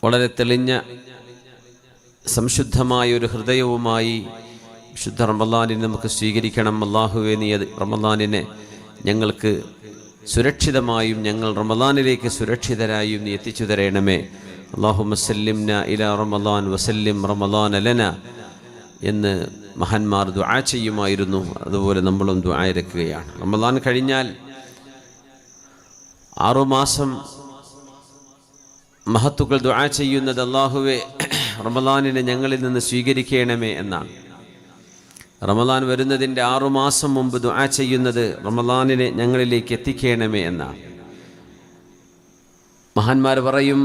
വളരെ തെളിഞ്ഞ സംശുദ്ധമായ ഒരു ഹൃദയവുമായി വിശുദ്ധ റമളാനിനെ നമുക്ക് സ്വീകരിക്കണം. അല്ലാഹുവേ, നീ റമളാനിനെ ഞങ്ങൾക്ക് സുരക്ഷിതമായും ഞങ്ങൾ റമളാനിലേക്ക് സുരക്ഷിതരായും നീ എത്തിച്ചു തരണമേ. അല്ലാഹുമ്മ സല്ലിംന ഇലാ റമളാൻ വസല്ലിം റമളാന ലന എന്ന് മഹാന്മാർ ദുആ ചെയ്യുമായിരുന്നു. അതുപോലെ നമ്മളും ദുആ ഇറക്കുകയാണ്. റമളാൻ കഴിഞ്ഞാൽ 6 മാസം മഹത്തുക്കൾ ദുആ ചെയ്യുന്നത് അല്ലാഹുവേ റമളാനിനെ ഞങ്ങളിൽ നിന്ന് സ്വീകരിക്കണമേ എന്നാണ്. റമളാൻ വരുന്നതിൻ്റെ 6 മാസം മുമ്പ് ദുആ ചെയ്യുന്നത് റമളാനിനെ ഞങ്ങളിലേക്ക് എത്തിക്കണമേ എന്നാണ്. മഹാന്മാർ പറയും,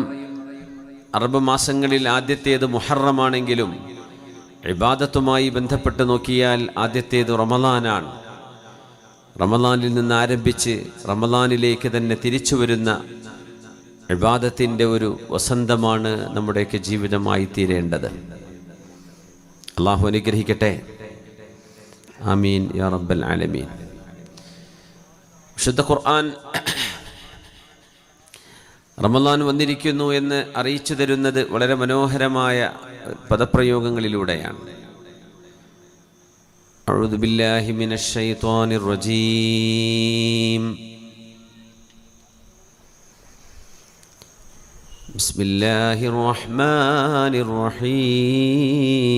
അറബ് മാസങ്ങളിൽ ആദ്യത്തേത് മുഹറമാണെങ്കിലും ഇബാദത്തുമായി ബന്ധപ്പെട്ട് നോക്കിയാൽ ആദ്യത്തേത് റമളാനാണ്. റമളാനിൽ നിന്ന് ആരംഭിച്ച് റമളാനിലേക്ക് തന്നെ തിരിച്ചു വരുന്ന ഇബാദത്തിൻ്റെ ഒരു വസന്തമാണ് നമ്മുടെയൊക്കെ ജീവിതമായി തീരേണ്ടത്. അല്ലാഹു അനുഗ്രഹിക്കട്ടെ. ആമീൻ യാ റബ്ബൽ ആലമീൻ. വിശുദ്ധ ഖുർആൻ റമളാൻ വന്നിരിക്കുന്നു എന്ന് അറിയിച്ചു തരുന്നത് വളരെ മനോഹരമായ പദപ്രയോഗങ്ങളിലൂടെയാണ്. അഊദു ബില്ലാഹി മിനശ് ശൈത്വാനിർ റജീം. ബിസ്മില്ലാഹിർ റഹ്മാനിർ റഹീം.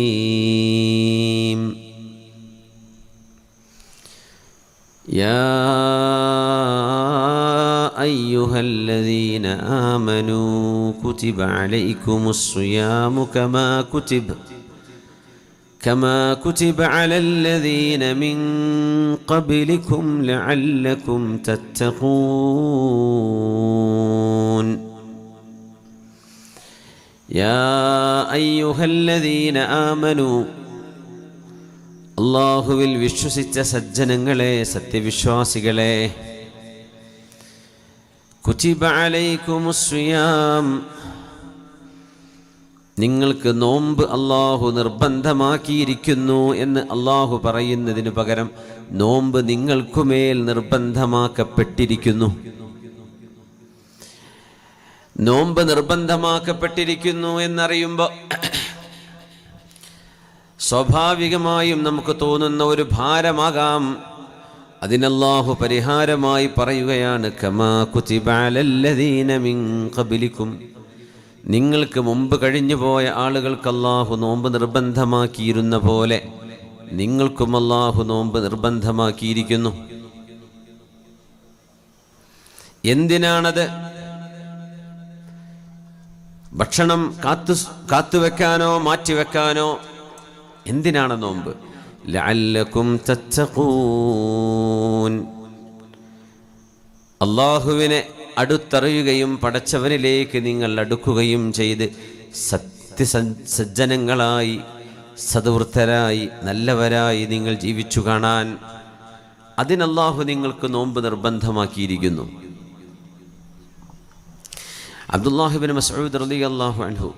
യാ أيها الذين آمنوا كتب عليكم الصيام كما كتب على الذين من قبلكم لعلكم تتقون. يا أيها الذين آمنوا അല്ലാഹുവിൽ വിശ്വസിച്ച സജ്ജനങ്ങളെ, സത്യവിശ്വാസികളെ, കുതിബ അലൈക്കുമുസ്സിയാം, നിങ്ങൾക്ക് നോമ്പ് അല്ലാഹു നിർബന്ധമാക്കിയിരിക്കുന്നു എന്ന് അല്ലാഹു പറയുന്നതിന് പകരം നോമ്പ് നിങ്ങൾക്കുമേൽ നിർബന്ധമാക്കപ്പെട്ടിരിക്കുന്നു. നോമ്പ് നിർബന്ധമാക്കപ്പെട്ടിരിക്കുന്നു എന്നറിയുമ്പോൾ സ്വാഭാവികമായും നമുക്ക് തോന്നുന്ന ഒരു ഭാരമാകാം. അതിനല്ലാഹു പരിഹാരമായി പറയുകയാണ്, കമാ കുതിബ അലല്ലദീന മിൻ ഖബ്ലിക്കും, നിങ്ങൾക്ക് മുമ്പ് കഴിഞ്ഞുപോയ ആളുകൾക്ക് അല്ലാഹു നോമ്പ് നിർബന്ധമാക്കിയിരുന്ന പോലെ നിങ്ങൾക്കും അല്ലാഹു നോമ്പ് നിർബന്ധമാക്കിയിരിക്കുന്നു. എന്തിനാണത്? ഭക്ഷണം കാത്തുവെക്കാനോ മാറ്റിവെക്കാനോ? എന്തിനാണ് നോമ്പ്? ലഅല്ലകും തത്തഖൂൻ, അല്ലാഹുവിനെ അടുത്തറിയുകയും പടച്ചവനിലേക്ക് നിങ്ങൾ അടുക്കുകയും ചെയ്ത് സജ്ജനങ്ങളായി, സദ്വൃത്തരായി, നല്ലവരായി നിങ്ങൾ ജീവിച്ചു കാണാൻ അതിനല്ലാഹു നിങ്ങൾക്ക് നോമ്പ് നിർബന്ധമാക്കിയിരിക്കുന്നു. അബ്ദുല്ലാഹി ഇബ്നു മസ്ഊദ് റളിയല്ലാഹു അൻഹു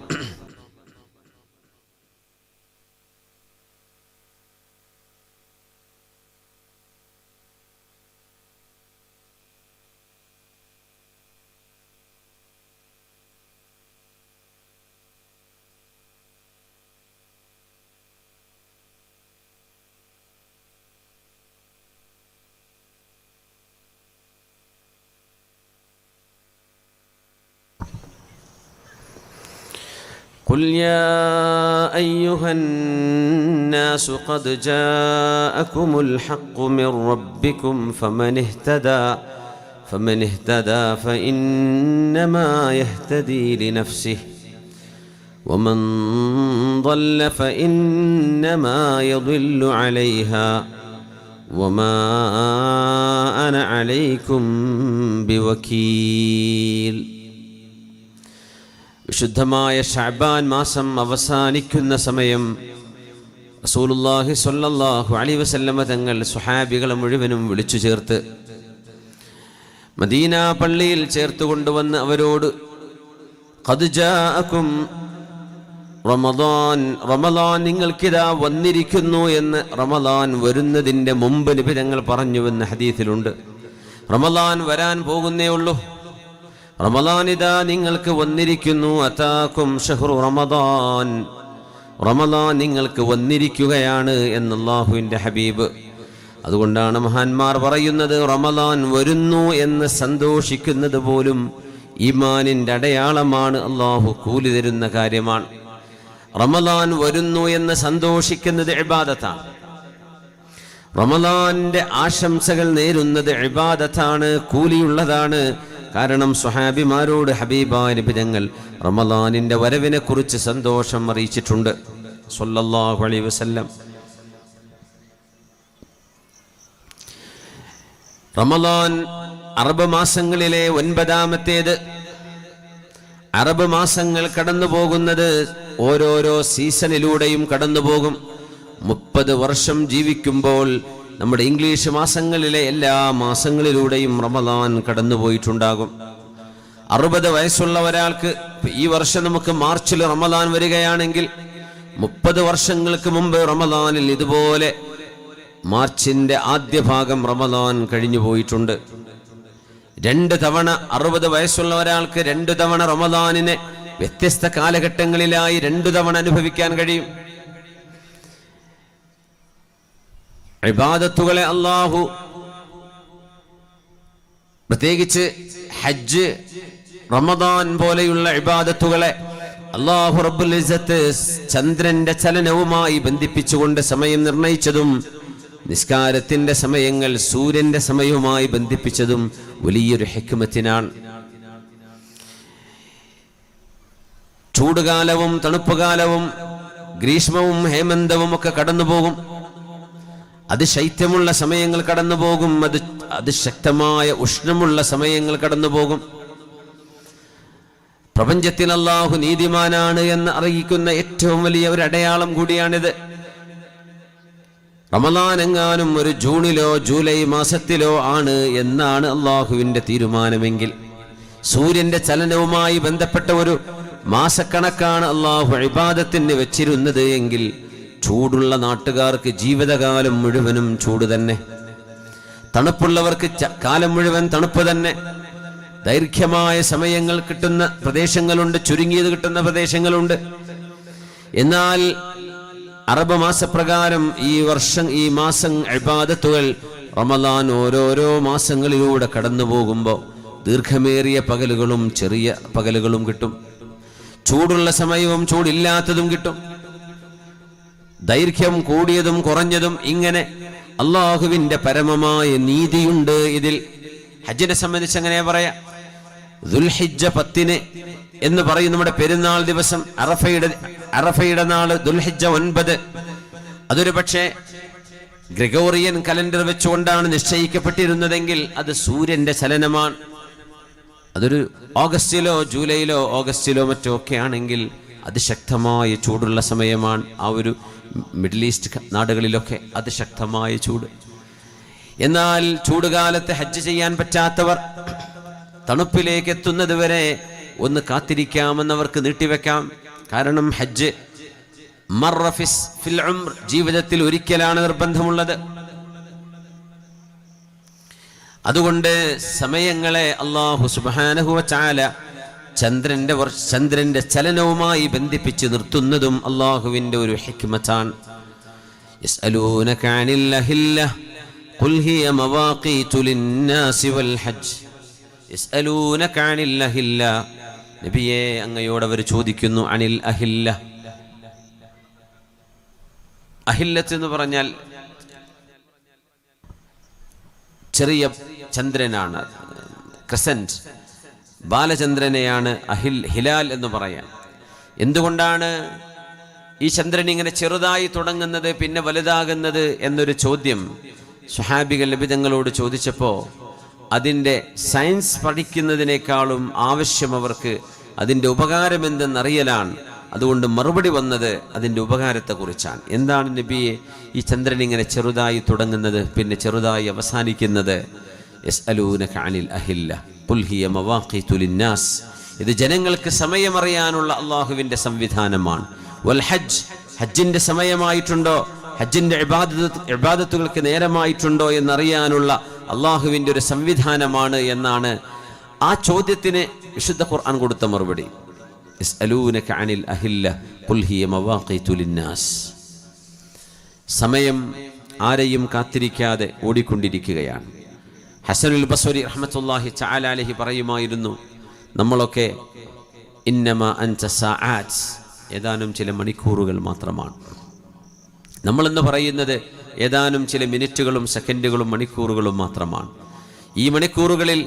قل يا أيها الناس قد جاءكم الحق من ربكم فمن اهتدى فإنما يهتدي لنفسه ومن ضل فإنما يضل عليها وما أنا عليكم بوكيل. വിശുദ്ധമായ ശഅബാൻ മാസം അവസാനിക്കുന്ന സമയം റസൂലുള്ളാഹി സ്വല്ലല്ലാഹു അലൈഹി വസല്ലമ തങ്ങൾ സ്വഹാബികളെ മുഴുവനും വിളിച്ചു ചേർത്ത് മദീന പള്ളിയിൽ ചേർത്ത് കൊണ്ടുവന്ന് അവരോട് ഖദ് ജാഅകും റമളാൻ നിങ്ങൾക്കിതാ വന്നിരിക്കുന്നു എന്ന്, റമളാൻ വരുന്നതിൻ്റെ മുമ്പ് നബി തങ്ങൾ പറഞ്ഞുവെന്ന് ഹദീസിലുണ്ട്. റമളാൻ വരാൻ പോകുന്നേ ഉള്ളൂ. റമളാനിദാ നിങ്ങൾക്ക് വന്നിരിക്കുന്നു. അതാക്കും ഷഹ്റു റമളാൻ, റമളാൻ നിങ്ങൾക്ക് വന്നിരിക്കുകയാണ് എന്ന് അല്ലാഹുവിൻ്റെ ഹബീബ്. അതുകൊണ്ടാണ് മഹാന്മാർ പറയുന്നത്, റമളാൻ വരുന്നു എന്ന് സന്തോഷിക്കുന്നത് പോലും ഈമാനിൻ്റെ അടയാളമാണ്, അല്ലാഹു കൂലി തരുന്ന കാര്യമാണ്. റമളാൻ വരുന്നു എന്ന് സന്തോഷിക്കുന്നത് ഇബാദത്താണ്. റമളാന്റെ ആശംസകൾ നേരുന്നത് ഇബാദത്താണ്, കൂലിയുള്ളതാണ്. കാരണം സ്വഹാബിമാരോട് ഹബീബായ നബി തങ്ങൾ റമളാനിന്റെ വരവിനെ കുറിച്ച് സന്തോഷം അറിയിച്ചിട്ടുണ്ട് സ്വല്ലല്ലാഹു അലൈഹി വസല്ലം. റമളാൻ അറബ് മാസങ്ങളിലെ 9ാമത്തേത്. അറബ് മാസങ്ങൾ കടന്നു പോകുന്നത് ഓരോരോ സീസണിലൂടെയും കടന്നു പോകും. 30 വർഷം ജീവിക്കുമ്പോൾ നമ്മുടെ ഇംഗ്ലീഷ് മാസങ്ങളിലെ എല്ലാ മാസങ്ങളിലൂടെയും റമളാൻ കടന്നുപോയിട്ടുണ്ടാകും. 60 വയസ്സുള്ള ഒരാൾക്ക് ഈ വർഷം നമുക്ക് മാർച്ചിൽ റമളാൻ വരികയാണെങ്കിൽ 30 വർഷങ്ങൾക്ക് മുമ്പ് റമളാനിൽ ഇതുപോലെ മാർച്ചിന്റെ ആദ്യ ഭാഗം റമളാൻ കഴിഞ്ഞു പോയിട്ടുണ്ട്. 2 തവണ 60 വയസ്സുള്ള ഒരാൾക്ക് 2 തവണ റമളാനിനെ വ്യത്യസ്ത കാലഘട്ടങ്ങളിലായി 2 തവണ അനുഭവിക്കാൻ കഴിയും. ഇബാദത്തുകളെ അല്ലാഹു പ്രത്യേകിച്ച് ഹജ്ജ്, റമദാൻ പോലെയുള്ള ഇബാദത്തുകളെ അല്ലാഹു റബ്ബുൽ ഇസ്സത്ത് ചന്ദ്രന്റെ ചലനവുമായി ബന്ധിപ്പിച്ചുകൊണ്ട് സമയം നിർണയിച്ചതും നിസ്കാരത്തിന്റെ സമയങ്ങൾ സൂര്യന്റെ സമയവുമായി ബന്ധിപ്പിച്ചതും വലിയൊരു ഹിക്മത്തിനാണ്. ചൂടുകാലവും തണുപ്പുകാലവും ഗ്രീഷ്മവും ഹേമന്തവും ഒക്കെ കടന്നുപോകും. അത് ശൈത്യമുള്ള സമയങ്ങൾ കടന്നുപോകും, അത് ശക്തമായ ഉഷ്ണമുള്ള സമയങ്ങൾ കടന്നുപോകും. പ്രപഞ്ചത്തിൽ അല്ലാഹു നീതിമാനാണ് എന്ന് അറിയിക്കുന്ന ഏറ്റവും വലിയ ഒരു അടയാളം കൂടിയാണിത്. റമളാൻ എങ്ങാനും ഒരു ജൂണിലോ ജൂലൈ മാസത്തിലോ ആണ് എന്നാണ് അല്ലാഹുവിന്റെ തീരുമാനമെങ്കിൽ, സൂര്യന്റെ ചലനവുമായി ബന്ധപ്പെട്ട ഒരു മാസക്കണക്കാണ് അല്ലാഹു ഇബാദത്തിന് വെച്ചിരുന്നത് എങ്കിൽ, ചൂടുള്ള നാട്ടുകാർക്ക് ജീവിതകാലം മുഴുവനും ചൂട് തന്നെ, തണുപ്പുള്ളവർക്ക് കാലം മുഴുവൻ തണുപ്പ് തന്നെ. ദൈർഘ്യമായ സമയങ്ങൾ കിട്ടുന്ന പ്രദേശങ്ങളുണ്ട്, ചുരുങ്ങിയത് കിട്ടുന്ന പ്രദേശങ്ങളുണ്ട്. എന്നാൽ അറബ് മാസപ്രകാരം ഈ മാസം ഇബാദത്തുകൾ റമളാൻ ഓരോരോ മാസങ്ങളിലൂടെ കടന്നു പോകുമ്പോൾ ദീർഘമേറിയ പകലുകളും ചെറിയ പകലുകളും കിട്ടും, ചൂടുള്ള സമയവും ചൂടില്ലാത്തതും കിട്ടും, ദൈർഘ്യം കൂടിയതും കുറഞ്ഞതും. ഇങ്ങനെ അള്ളാഹുവിന്റെ പരമമായ നീതിയുണ്ട് ഇതിൽ. ഹജ്ജിനെ സംബന്ധിച്ച് അങ്ങനെ പറയാം. ദുൽഹിജ്ജ 10 എന്ന് പറയും നമ്മുടെ പെരുന്നാൾ ദിവസം, അറഫയുടെ നാള് ദുൽഹിജ്ജ 9. അതൊരു പക്ഷേ ഗ്രിഗോറിയൻ കലണ്ടർ വെച്ചുകൊണ്ടാണ് നിശ്ചയിക്കപ്പെട്ടിരുന്നതെങ്കിൽ അത് സൂര്യന്റെ ചലനമാണ്. അതൊരു ഓഗസ്റ്റിലോ ജൂലൈയിലോ ഓഗസ്റ്റിലോ മറ്റോ ഒക്കെ ആണെങ്കിൽ അതിശക്തമായ ചൂടുള്ള സമയമാണ്. ആ ഒരു മിഡിൽ ഈസ്റ്റ് നാടുകളിലൊക്കെ അതിശക്തമായ ചൂട്. എന്നാൽ ചൂടുകാലത്ത് ഹജ്ജ് ചെയ്യാൻ പറ്റാത്തവർ തണുപ്പിലേക്ക് എത്തുന്നത് വരെ ഒന്ന് കാത്തിരിക്കാമെന്നവർക്ക് നീട്ടിവെക്കാം. കാരണം ഹജ്ജ് ഫിൽ ഉംർ, ജീവിതത്തിൽ ഒരിക്കലാണ് നിർബന്ധമുള്ളത്. അതുകൊണ്ട് സമയങ്ങളെ അല്ലാഹു സുബ്ഹാനഹു വ തആല ചന്ദ്രന്റെ ചലനവുമായി ബന്ധിപ്പിച്ച് നിർത്തുന്നതും അല്ലാഹുവിന്റെ ഒരു ഹിക്മത്താണ്. യസ്അലൂനക അനിൽ അഹില്ല ഖുൽ ഹിയ മവാഖീതു ലിന്നാസി വൽ ഹജ്ജ്. യസ്അലൂനക അനിൽ അഹില്ല, നബിയേ അങ്ങയോട് അവർ ചോദിക്കുന്നു. അനിൽ അഹില്ല, അഹില്ലത്ത് എന്ന് പറഞ്ഞാൽ ചെറിയ ചന്ദ്രനാണ്, ക്രസന്റ്, ബാലചന്ദ്രനെയാണ് ഹിലാൽ എന്ന് പറയാൻ. എന്തുകൊണ്ടാണ് ഈ ചന്ദ്രൻ ഇങ്ങനെ ചെറുതായി തുടങ്ങുന്നത് പിന്നെ വലുതാകുന്നത് എന്നൊരു ചോദ്യം സ്വഹാബികൾ നബിതങ്ങളോട് ചോദിച്ചപ്പോൾ അതിൻ്റെ സയൻസ് പഠിക്കുന്നതിനേക്കാളും ആവശ്യം അവർക്ക് അതിൻ്റെ ഉപകാരം എന്തെന്നറിയലാണ്. അതുകൊണ്ട് മറുപടി വന്നത് അതിൻ്റെ ഉപകാരത്തെക്കുറിച്ചാണ്. എന്താണ് നബിയെ ഈ ചന്ദ്രൻ ഇങ്ങനെ ചെറുതായി തുടങ്ങുന്നത് പിന്നെ ചെറുതായി അവസാനിക്കുന്നത്? യസ്അലൂനക അനിൽ അഹില്ല ഖുൽ ഹിയ മവാഖീതു ലിന്നാസ്. ഇത് ജനങ്ങൾക്ക് സമയമറിയാനുള്ള അള്ളാഹുവിൻ്റെ സംവിധാനമാണ്. വൽ ഹജ്ജ്, ഹജ്ജിൻ്റെ സമയമായിട്ടുണ്ടോ, ഹജ്ജിൻ്റെ ഇബാദത്തുകൾക്ക് നേരമായിട്ടുണ്ടോ എന്നറിയാനുള്ള അള്ളാഹുവിൻ്റെ ഒരു സംവിധാനമാണ് എന്നാണ് ആ ചോദ്യത്തിന് വിശുദ്ധ ഖുർആൻ കൊടുത്ത മറുപടി യസ്അലൂനക അനിൽ അഹില്ല ഖുൽ ഹിയ മവാഖീതു ലിന്നാസ്. സമയം ആരെയും കാത്തിരിക്കാതെ ഓടിക്കൊണ്ടിരിക്കുകയാണ്. ഹസനുൽ ബസ്വരി റഹ്മത്തുള്ളാഹി തആല അലൈഹി പറയുമായിരുന്നു, നമ്മളൊക്കെ ഇന്നമാ അൻത സആത്ത്, ഏതാനും ചില മണിക്കൂറുകൾ മാത്രമാണ്. നമ്മളെന്ന് പറയുന്നത് ഏതാനും ചില മിനിറ്റുകളും സെക്കൻഡുകളും മണിക്കൂറുകളും മാത്രമാണ്. ഈ മണിക്കൂറുകളിൽ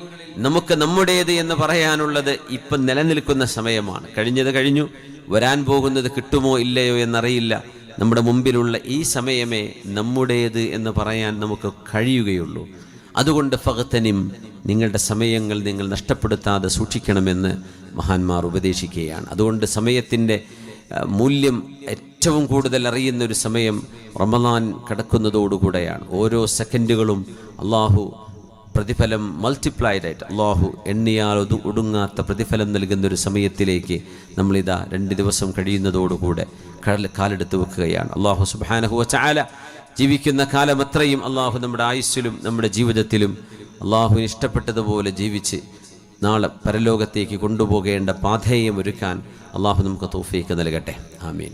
നമുക്ക് നമ്മുടേത് എന്ന് പറയാനുള്ളത് ഇപ്പം നിലനിൽക്കുന്ന സമയമാണ്. കഴിഞ്ഞത് കഴിഞ്ഞു, വരാൻ പോകുന്നത് കിട്ടുമോ ഇല്ലയോ എന്നറിയില്ല. നമ്മുടെ മുമ്പിലുള്ള ഈ സമയമേ നമ്മുടേത് എന്ന് പറയാൻ നമുക്ക് കഴിയുകയുള്ളൂ. അതുകൊണ്ട് ഫഗ്തനിം, നിങ്ങളുടെ സമയങ്ങൾ നിങ്ങൾ നഷ്ടപ്പെടുത്താതെ സൂക്ഷിക്കണമെന്ന് മഹാന്മാർ ഉപദേശിക്കുകയാണ്. അതുകൊണ്ട് സമയത്തിൻ്റെ മൂല്യം ഏറ്റവും കൂടുതൽ അറിയുന്ന ഒരു സമയം റമദാൻ കടക്കുന്നതോടുകൂടെയാണ്. ഓരോ സെക്കൻഡുകളും അള്ളാഹു പ്രതിഫലം മൾട്ടിപ്ലൈഡായിട്ട് അള്ളാഹു എണ്ണിയാൽ ഒടുങ്ങാത്ത പ്രതിഫലം നൽകുന്നൊരു സമയത്തിലേക്ക് നമ്മളിതാ 2 ദിവസം കഴിയുന്നതോടുകൂടെ കാലെടുത്ത് വെക്കുകയാണ്. അള്ളാഹു സുബ്ഹാനഹു വ തആല ജീവിക്കുന്ന കാലം അത്രയും അള്ളാഹു നമ്മുടെ ആയുസ്സിലും നമ്മുടെ ജീവിതത്തിലും അള്ളാഹുവിന് ഇഷ്ടപ്പെട്ടതുപോലെ ജീവിച്ച് നാളെ പരലോകത്തേക്ക് കൊണ്ടുപോകേണ്ട പാഥേയം ഒരുക്കാൻ അള്ളാഹു നമുക്ക് തൗഫീഖ് നൽകട്ടെ. ആമീൻ.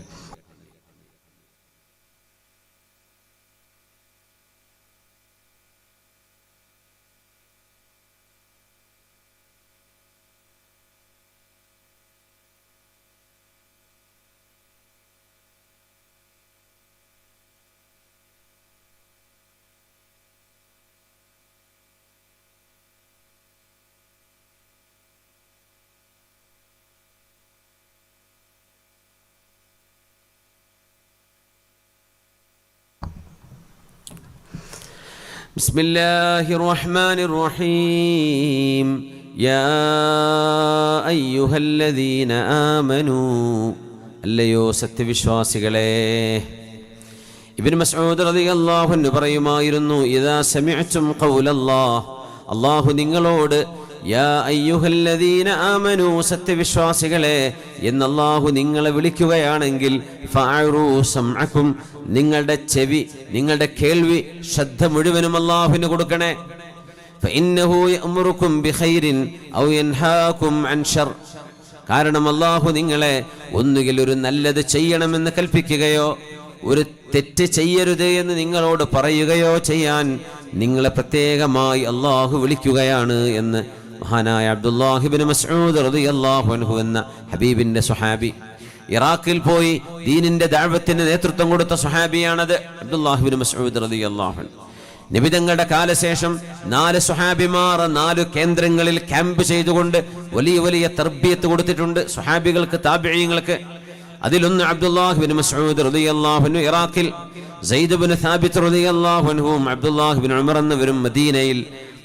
بسم الله الرحمن الرحيم يا أيها الذين آمنوا അല്ലയോ സത്യവിശ്വാസികളെ. ഇബ്നു മസ്ഊദ് റളിയല്ലാഹു അൻഹു പറയുമായിരുന്നു, ഇദാ സമിഅ്തും ഖൗലല്ലാഹ്, അല്ലാഹു നിങ്ങളോട് യാ അയ്യുഹല്ലദീന ആമനൂ, സത്യവിശ്വാസികളെ എന്ന് അല്ലാഹു നിങ്ങളെ വിളിക്കുകയാണെങ്കിൽ ഫഅറൂ സമഅകും, നിങ്ങളുടെ ചെവി, നിങ്ങളുടെ കേൾവി, ശ്രദ്ധ മുഴുവനും അല്ലാഹുവിന് കൊടുക്കണേ. ഫഇന്നഹു യഅ്മുറുകും ബിഖൈരിൻ ഔ യൻഹാകും അൻ ശർ, കാരണം അല്ലാഹു നിങ്ങളെ ഒന്നുകിൽ ഒരു നല്ലത് ചെയ്യണമെന്ന് കൽപ്പിക്കുകയോ ഒരു തെറ്റ് ചെയ്യരുത് എന്ന് നിങ്ങളോട് പറയുകയോ ചെയ്യാൻ നിങ്ങളെ പ്രത്യേകമായി അല്ലാഹു വിളിക്കുകയാണ് എന്ന് മഹാനായ അബ്ദുല്ലാഹി ഇബ്നു മസ്ഊദ് റളിയല്ലാഹു അൻഹു എന്ന ഹബീബിന്റെ സ്വഹാബി, ഇറാഖിൽ പോയി ദീനിന്റെ ദഅവത്തിന് നേതൃത്വം കൊടുത്ത സ്വഹാബിയാണത് അബ്ദുല്ലാഹി ഇബ്നു മസ്ഊദ് റളിയല്ലാഹു അൻഹു. നബി തങ്ങളുടെ കാലശേഷം 4 സ്വഹാബിമാർ 4 കേന്ദ്രങ്ങളിൽ ക്യാമ്പ് ചെയ്തുകൊണ്ട് വലിയ വലിയ തർബിയത്ത് കൊടുത്തിട്ടുണ്ട് സ്വഹാബികൾക്ക്, താബിഈങ്ങൾക്ക്. അതിലൊന്ന് അബ്ദുല്ലാഹി ഇബ്നു മസ്ഊദ് റളിയല്ലാഹു അൻഹു ഇറാഖിൽ, സയ്യിദ് ഇബ്നു സാബിത്ത് റളിയല്ലാഹു അൻഹുവും അബ്ദുല്ലാഹി ഇബ്നു ഉമർ എന്നിവരും മദീനയിൽ,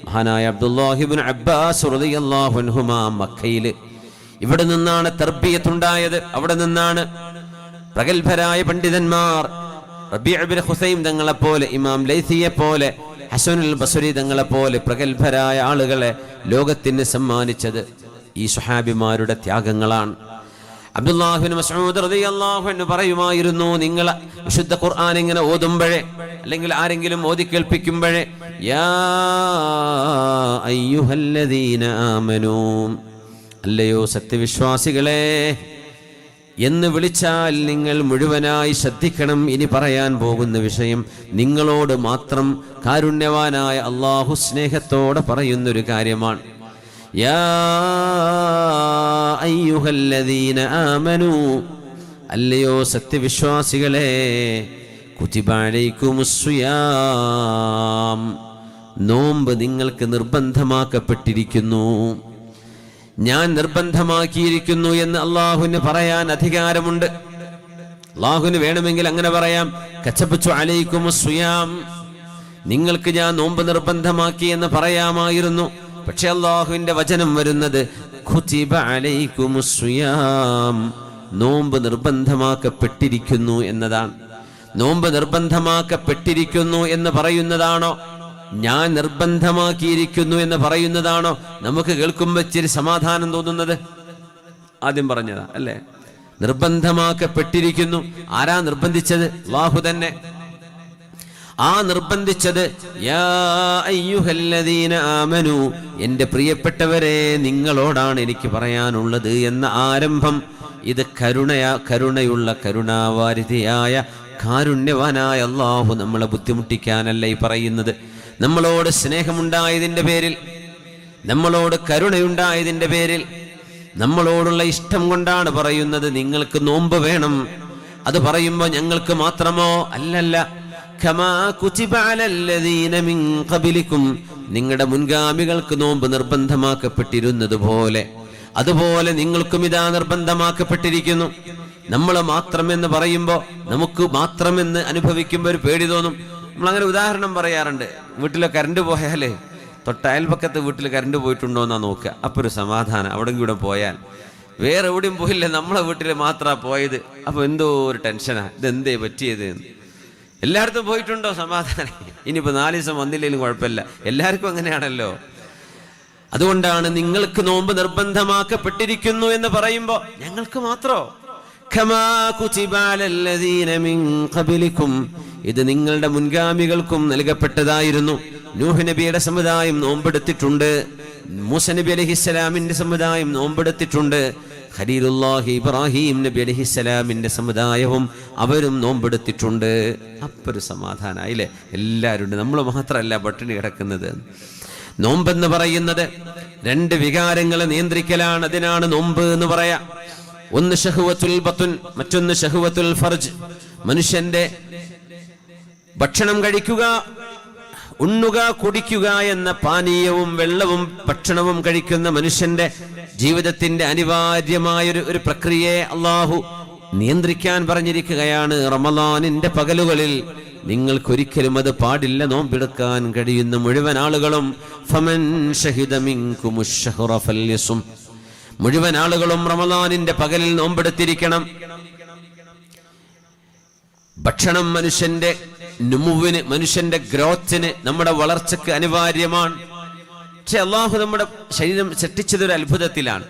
മഹാനായ അബ്ദുല്ലാഹി ഇബ്നു അബ്ബാസ് റളിയല്ലാഹു അൻഹുമാ മക്കയിൽ. ഇവിടെ നിന്നാണ് തർബിയത്ത് ഉണ്ടായത്. അവിടെ നിന്നാണ് പ്രഗത്ഭരായ പണ്ഡിതന്മാർ റബീഉ ഇബ്നു ഖുസൈം തങ്ങളെപ്പോലെ, ഇമാം ലൈസിയെ പോലെ, ഹസനുൽ ബസ്രി തങ്ങളെപ്പോലെ പ്രഗത്ഭരായ ആളുകളെ ലോകത്തിന് സമ്മാനിച്ചത് ഈ സ്വഹാബിമാരുടെ ത്യാഗങ്ങളാണ്. അബ്ദുല്ലാഹി ഇബ്നു മസ്ഊദ് റളിയല്ലാഹു അൻഹു പറയുമായിരുന്നു, നിങ്ങൾ വിശുദ്ധ ഖുർആൻ ഇങ്ങനെ ഓതുമ്പോഴേ അല്ലെങ്കിൽ ആരെങ്കിലും ഓതി കേൾപ്പിക്കുമ്പോഴേ യാ അയ്യുഹല്ലദീന ആമനൂ, അല്ലയോ സത്യവിശ്വാസികളെ എന്ന് വിളിച്ചാൽ നിങ്ങൾ മുഴുവനായി ശ്രദ്ധിക്കണം. ഇനി പറയാൻ പോകുന്ന വിഷയം നിങ്ങളോട് മാത്രം കാരുണ്യവാനായ അല്ലാഹു സ്നേഹത്തോടെ പറയുന്നൊരു കാര്യമാണ്. യാ അയ്യുഹല്ലദീന ആമനൂ, അല്ലയോ സത്യവിശ്വാസികളെ, കുതിബ അലൈക്കുമുസ്സിയാം, നോമ്പ് നിങ്ങൾക്ക് നിർബന്ധമാക്കപ്പെട്ടിരിക്കുന്നു, ഞാൻ നിർബന്ധമാക്കിയിരിക്കുന്നു എന്ന് അള്ളാഹുവിന് പറയാൻ അധികാരമുണ്ട്. അള്ളാഹുവിന് വേണമെങ്കിൽ അങ്ങനെ പറയാം, കതബതു അലൈക്കുമുസ്സിയാം, നിങ്ങൾക്ക് ഞാൻ നോമ്പ് നിർബന്ധമാക്കി എന്ന് പറയാമായിരുന്നു. പക്ഷെ അള്ളാഹുവിന്റെ വചനം വരുന്നത് കുതിബ അലൈക്കുമുസ്സിയാം, നോമ്പ് നിർബന്ധമാക്കപ്പെട്ടിരിക്കുന്നു എന്നതാണ്. നോമ്പ് നിർബന്ധമാക്കപ്പെട്ടിരിക്കുന്നു എന്ന് പറയുന്നതാണോ, ഞാൻ നിർബന്ധമാക്കിയിരിക്കുന്നു എന്ന് പറയുന്നതാണോ നമുക്ക് കേൾക്കുമ്പോൾ ഇച്ചിരി സമാധാനം തോന്നുന്നത്? ആദ്യം പറഞ്ഞതാ അല്ലേ? നിർബന്ധമാക്കപ്പെട്ടിരിക്കുന്നു. ആരാ നിർബന്ധിച്ചത്? അല്ലാഹു തന്നെ. ആ നിർബന്ധിച്ചത് യാ അയ്യുഹല്ലദീന ആമനു, എൻ്റെ പ്രിയപ്പെട്ടവരെ നിങ്ങളോടാണ് എനിക്ക് പറയാനുള്ളത് എന്ന ആരംഭം. ഇത് കരുണയുള്ള കരുണാവാരിധിയായ കാരുണ്യവാനായ അല്ലാഹു നമ്മളെ ബുദ്ധിമുട്ടിക്കാനല്ല ഈ പറയുന്നത്. നമ്മളോട് സ്നേഹമുണ്ടായതിൻ്റെ പേരിൽ, നമ്മളോട് കരുണയുണ്ടായതിൻ്റെ പേരിൽ, നമ്മളോടുള്ള ഇഷ്ടം കൊണ്ടാണ് പറയുന്നത് നിങ്ങൾക്ക് നോമ്പ് വേണം. അത് പറയുമ്പോൾ ഞങ്ങൾക്ക് മാത്രമോ? അല്ലല്ല. കമാ കുതിബ അലല്ലദീന മിൻ ഖബലികും, നിങ്ങളുടെ മുൻഗാമികൾക്ക് നോമ്പ് നിർബന്ധമാക്കപ്പെട്ടിരുന്നത് പോലെ അതുപോലെ നിങ്ങൾക്കും ഇതാ നിർബന്ധമാക്കപ്പെട്ടിരിക്കുന്നു. നമ്മൾ മാത്രമെന്ന് പറയുമ്പോൾ, നമുക്ക് മാത്രമെന്ന് അനുഭവിക്കുമ്പോൾ ഒരു പേടി തോന്നും. നമ്മളങ്ങനെ ഉദാഹരണം പറയാറുണ്ട്. വീട്ടിലെ കറണ്ട് പോയാലേ തൊട്ടയൽപക്കത്ത് വീട്ടിൽ കറണ്ട് പോയിട്ടുണ്ടോ എന്നാ നോക്കുക. അപ്പോൾ ഒരു സമാധാനം. അവിടെ ഇവിടെ പോയാൽ വേറെ എവിടെയും പോയില്ല, നമ്മളെ വീട്ടിൽ മാത്രമാണ് പോയത്. അപ്പോൾ എന്തോ ഒരു ടെൻഷനാ, ഇതെന്തേ പറ്റിയത്. എല്ലായിടത്തും പോയിട്ടുണ്ടോ? സമാധാനം. ഇനിയിപ്പോൾ 4 ദിവസം വന്നില്ലെങ്കിലും കുഴപ്പമില്ല, എല്ലാവർക്കും അങ്ങനെയാണല്ലോ. അതുകൊണ്ടാണ് നിങ്ങൾക്ക് നോമ്പ് നിർബന്ധമാക്കപ്പെട്ടിരിക്കുന്നു എന്ന് പറയുമ്പോൾ ഞങ്ങൾക്ക് മാത്രോ? കമാ കുതിബ അലല്ലദീന മിൻ ഖബലികും, ഇത് നിങ്ങളുടെ മുൻഗാമികൾക്കും നൽകപ്പെട്ടതായിരുന്നു. നൂഹ് നബിയുടെ സമുദായം നോമ്പെടുത്തിട്ടുണ്ട്, മൂസ നബി അലൈഹിസ്സലാമിന്റെ സമുദായം നോമ്പെടുത്തിട്ടുണ്ട്, ഖലീലുല്ലാഹി ഇബ്രാഹിം നബി അലൈഹിസ്സലാമിന്റെ സമുദായവും അവരും നോമ്പെടുത്തിട്ടുണ്ട്. അപ്പൊരു സമാധാനായില്ലേ? എല്ലാവരും ഉണ്ട്, നമ്മൾ മാത്രമല്ല പട്ടിണി കിടക്കുന്നത്. നോമ്പെന്ന് പറയുന്നത് 2 വികാരങ്ങളെ നിയന്ത്രിക്കലാണ്. അതിനാണ് നോമ്പ് എന്ന് പറയാ. ഒന്ന് ശഹ്വത്തുൽ ബത്ൻ, മറ്റൊന്ന് ശഹ്വത്തുൽ ഫർജ്. മനുഷ്യന്റെ ഭക്ഷണം കഴിക്കുക, ഉണ്ണുക, കുടിക്കുക എന്ന പാനീയവും വെള്ളവും ഭക്ഷണവും കഴിക്കുന്ന മനുഷ്യന്റെ ജീവിതത്തിന്റെ അനിവാര്യമായ ഒരു പ്രക്രിയയെ അള്ളാഹു നിയന്ത്രിക്കാൻ പറഞ്ഞിരിക്കുകയാണ്. റമളാനിന്റെ പകലുകളിൽ നിങ്ങൾക്കൊരിക്കലും അത് പാടില്ല. നോമ്പെടുക്കാൻ കഴിയുന്ന മുഴുവൻ ആളുകളും ഫമൻ ഷഹിദ മിൻകുമുശ് ശഹ്റ ഫൽയസും, മുഴുവൻ ആളുകളും റമളാനിന്റെ പകലിൽ നോമ്പെടുത്തിരിക്കണം. ഭക്ഷണം മനുഷ്യന്റെ നുമുവിന്, മനുഷ്യന്റെ ഗ്രോത്തിന്, നമ്മുടെ വളർച്ചയ്ക്ക് അനിവാര്യമാണ്. പക്ഷെ അള്ളാഹു നമ്മുടെ ശരീരം സൃഷ്ടിച്ചതൊരു അത്ഭുതത്തിലാണ്.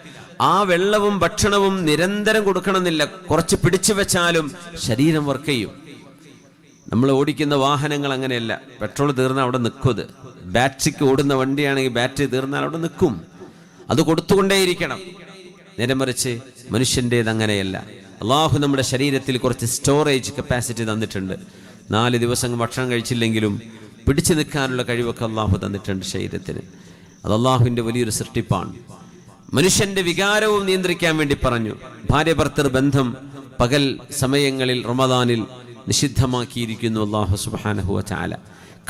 ആ വെള്ളവും ഭക്ഷണവും നിരന്തരം കൊടുക്കണമെന്നില്ല, കുറച്ച് പിടിച്ചു വെച്ചാലും ശരീരം വർക്ക് ചെയ്യും. നമ്മൾ ഓടിക്കുന്ന വാഹനങ്ങൾ അങ്ങനെയല്ല, പെട്രോൾ തീർന്നാൽ അവിടെ നിൽക്കും. അത് ബാറ്ററിക്ക് ഓടുന്ന വണ്ടിയാണെങ്കിൽ ബാറ്ററി തീർന്നാൽ അവിടെ നിൽക്കും, അത് കൊടുത്തുകൊണ്ടേയിരിക്കണം. നേരെ മറിച്ച് മനുഷ്യൻ്റേത് അങ്ങനെയല്ല. അള്ളാഹു നമ്മുടെ ശരീരത്തിൽ കുറച്ച് സ്റ്റോറേജ് കപ്പാസിറ്റി തന്നിട്ടുണ്ട്. 4 ദിവസം ഭക്ഷണം കഴിച്ചില്ലെങ്കിലും പിടിച്ചു നിൽക്കാനുള്ള കഴിവൊക്കെ അള്ളാഹു തന്നിട്ടുണ്ട് ശരീരത്തിന്. അത് അള്ളാഹുവിൻ്റെ വലിയൊരു സൃഷ്ടിപ്പാണ്. മനുഷ്യന്റെ വികാരവും നിയന്ത്രിക്കാൻ വേണ്ടി പറഞ്ഞു. ഭാര്യ ഭർത്തൃ ബന്ധം പകൽ സമയങ്ങളിൽ റമദാനിൽ നിഷിദ്ധമാക്കിയിരിക്കുന്നു അല്ലാഹു സുബ്ഹാനഹു വ തആല.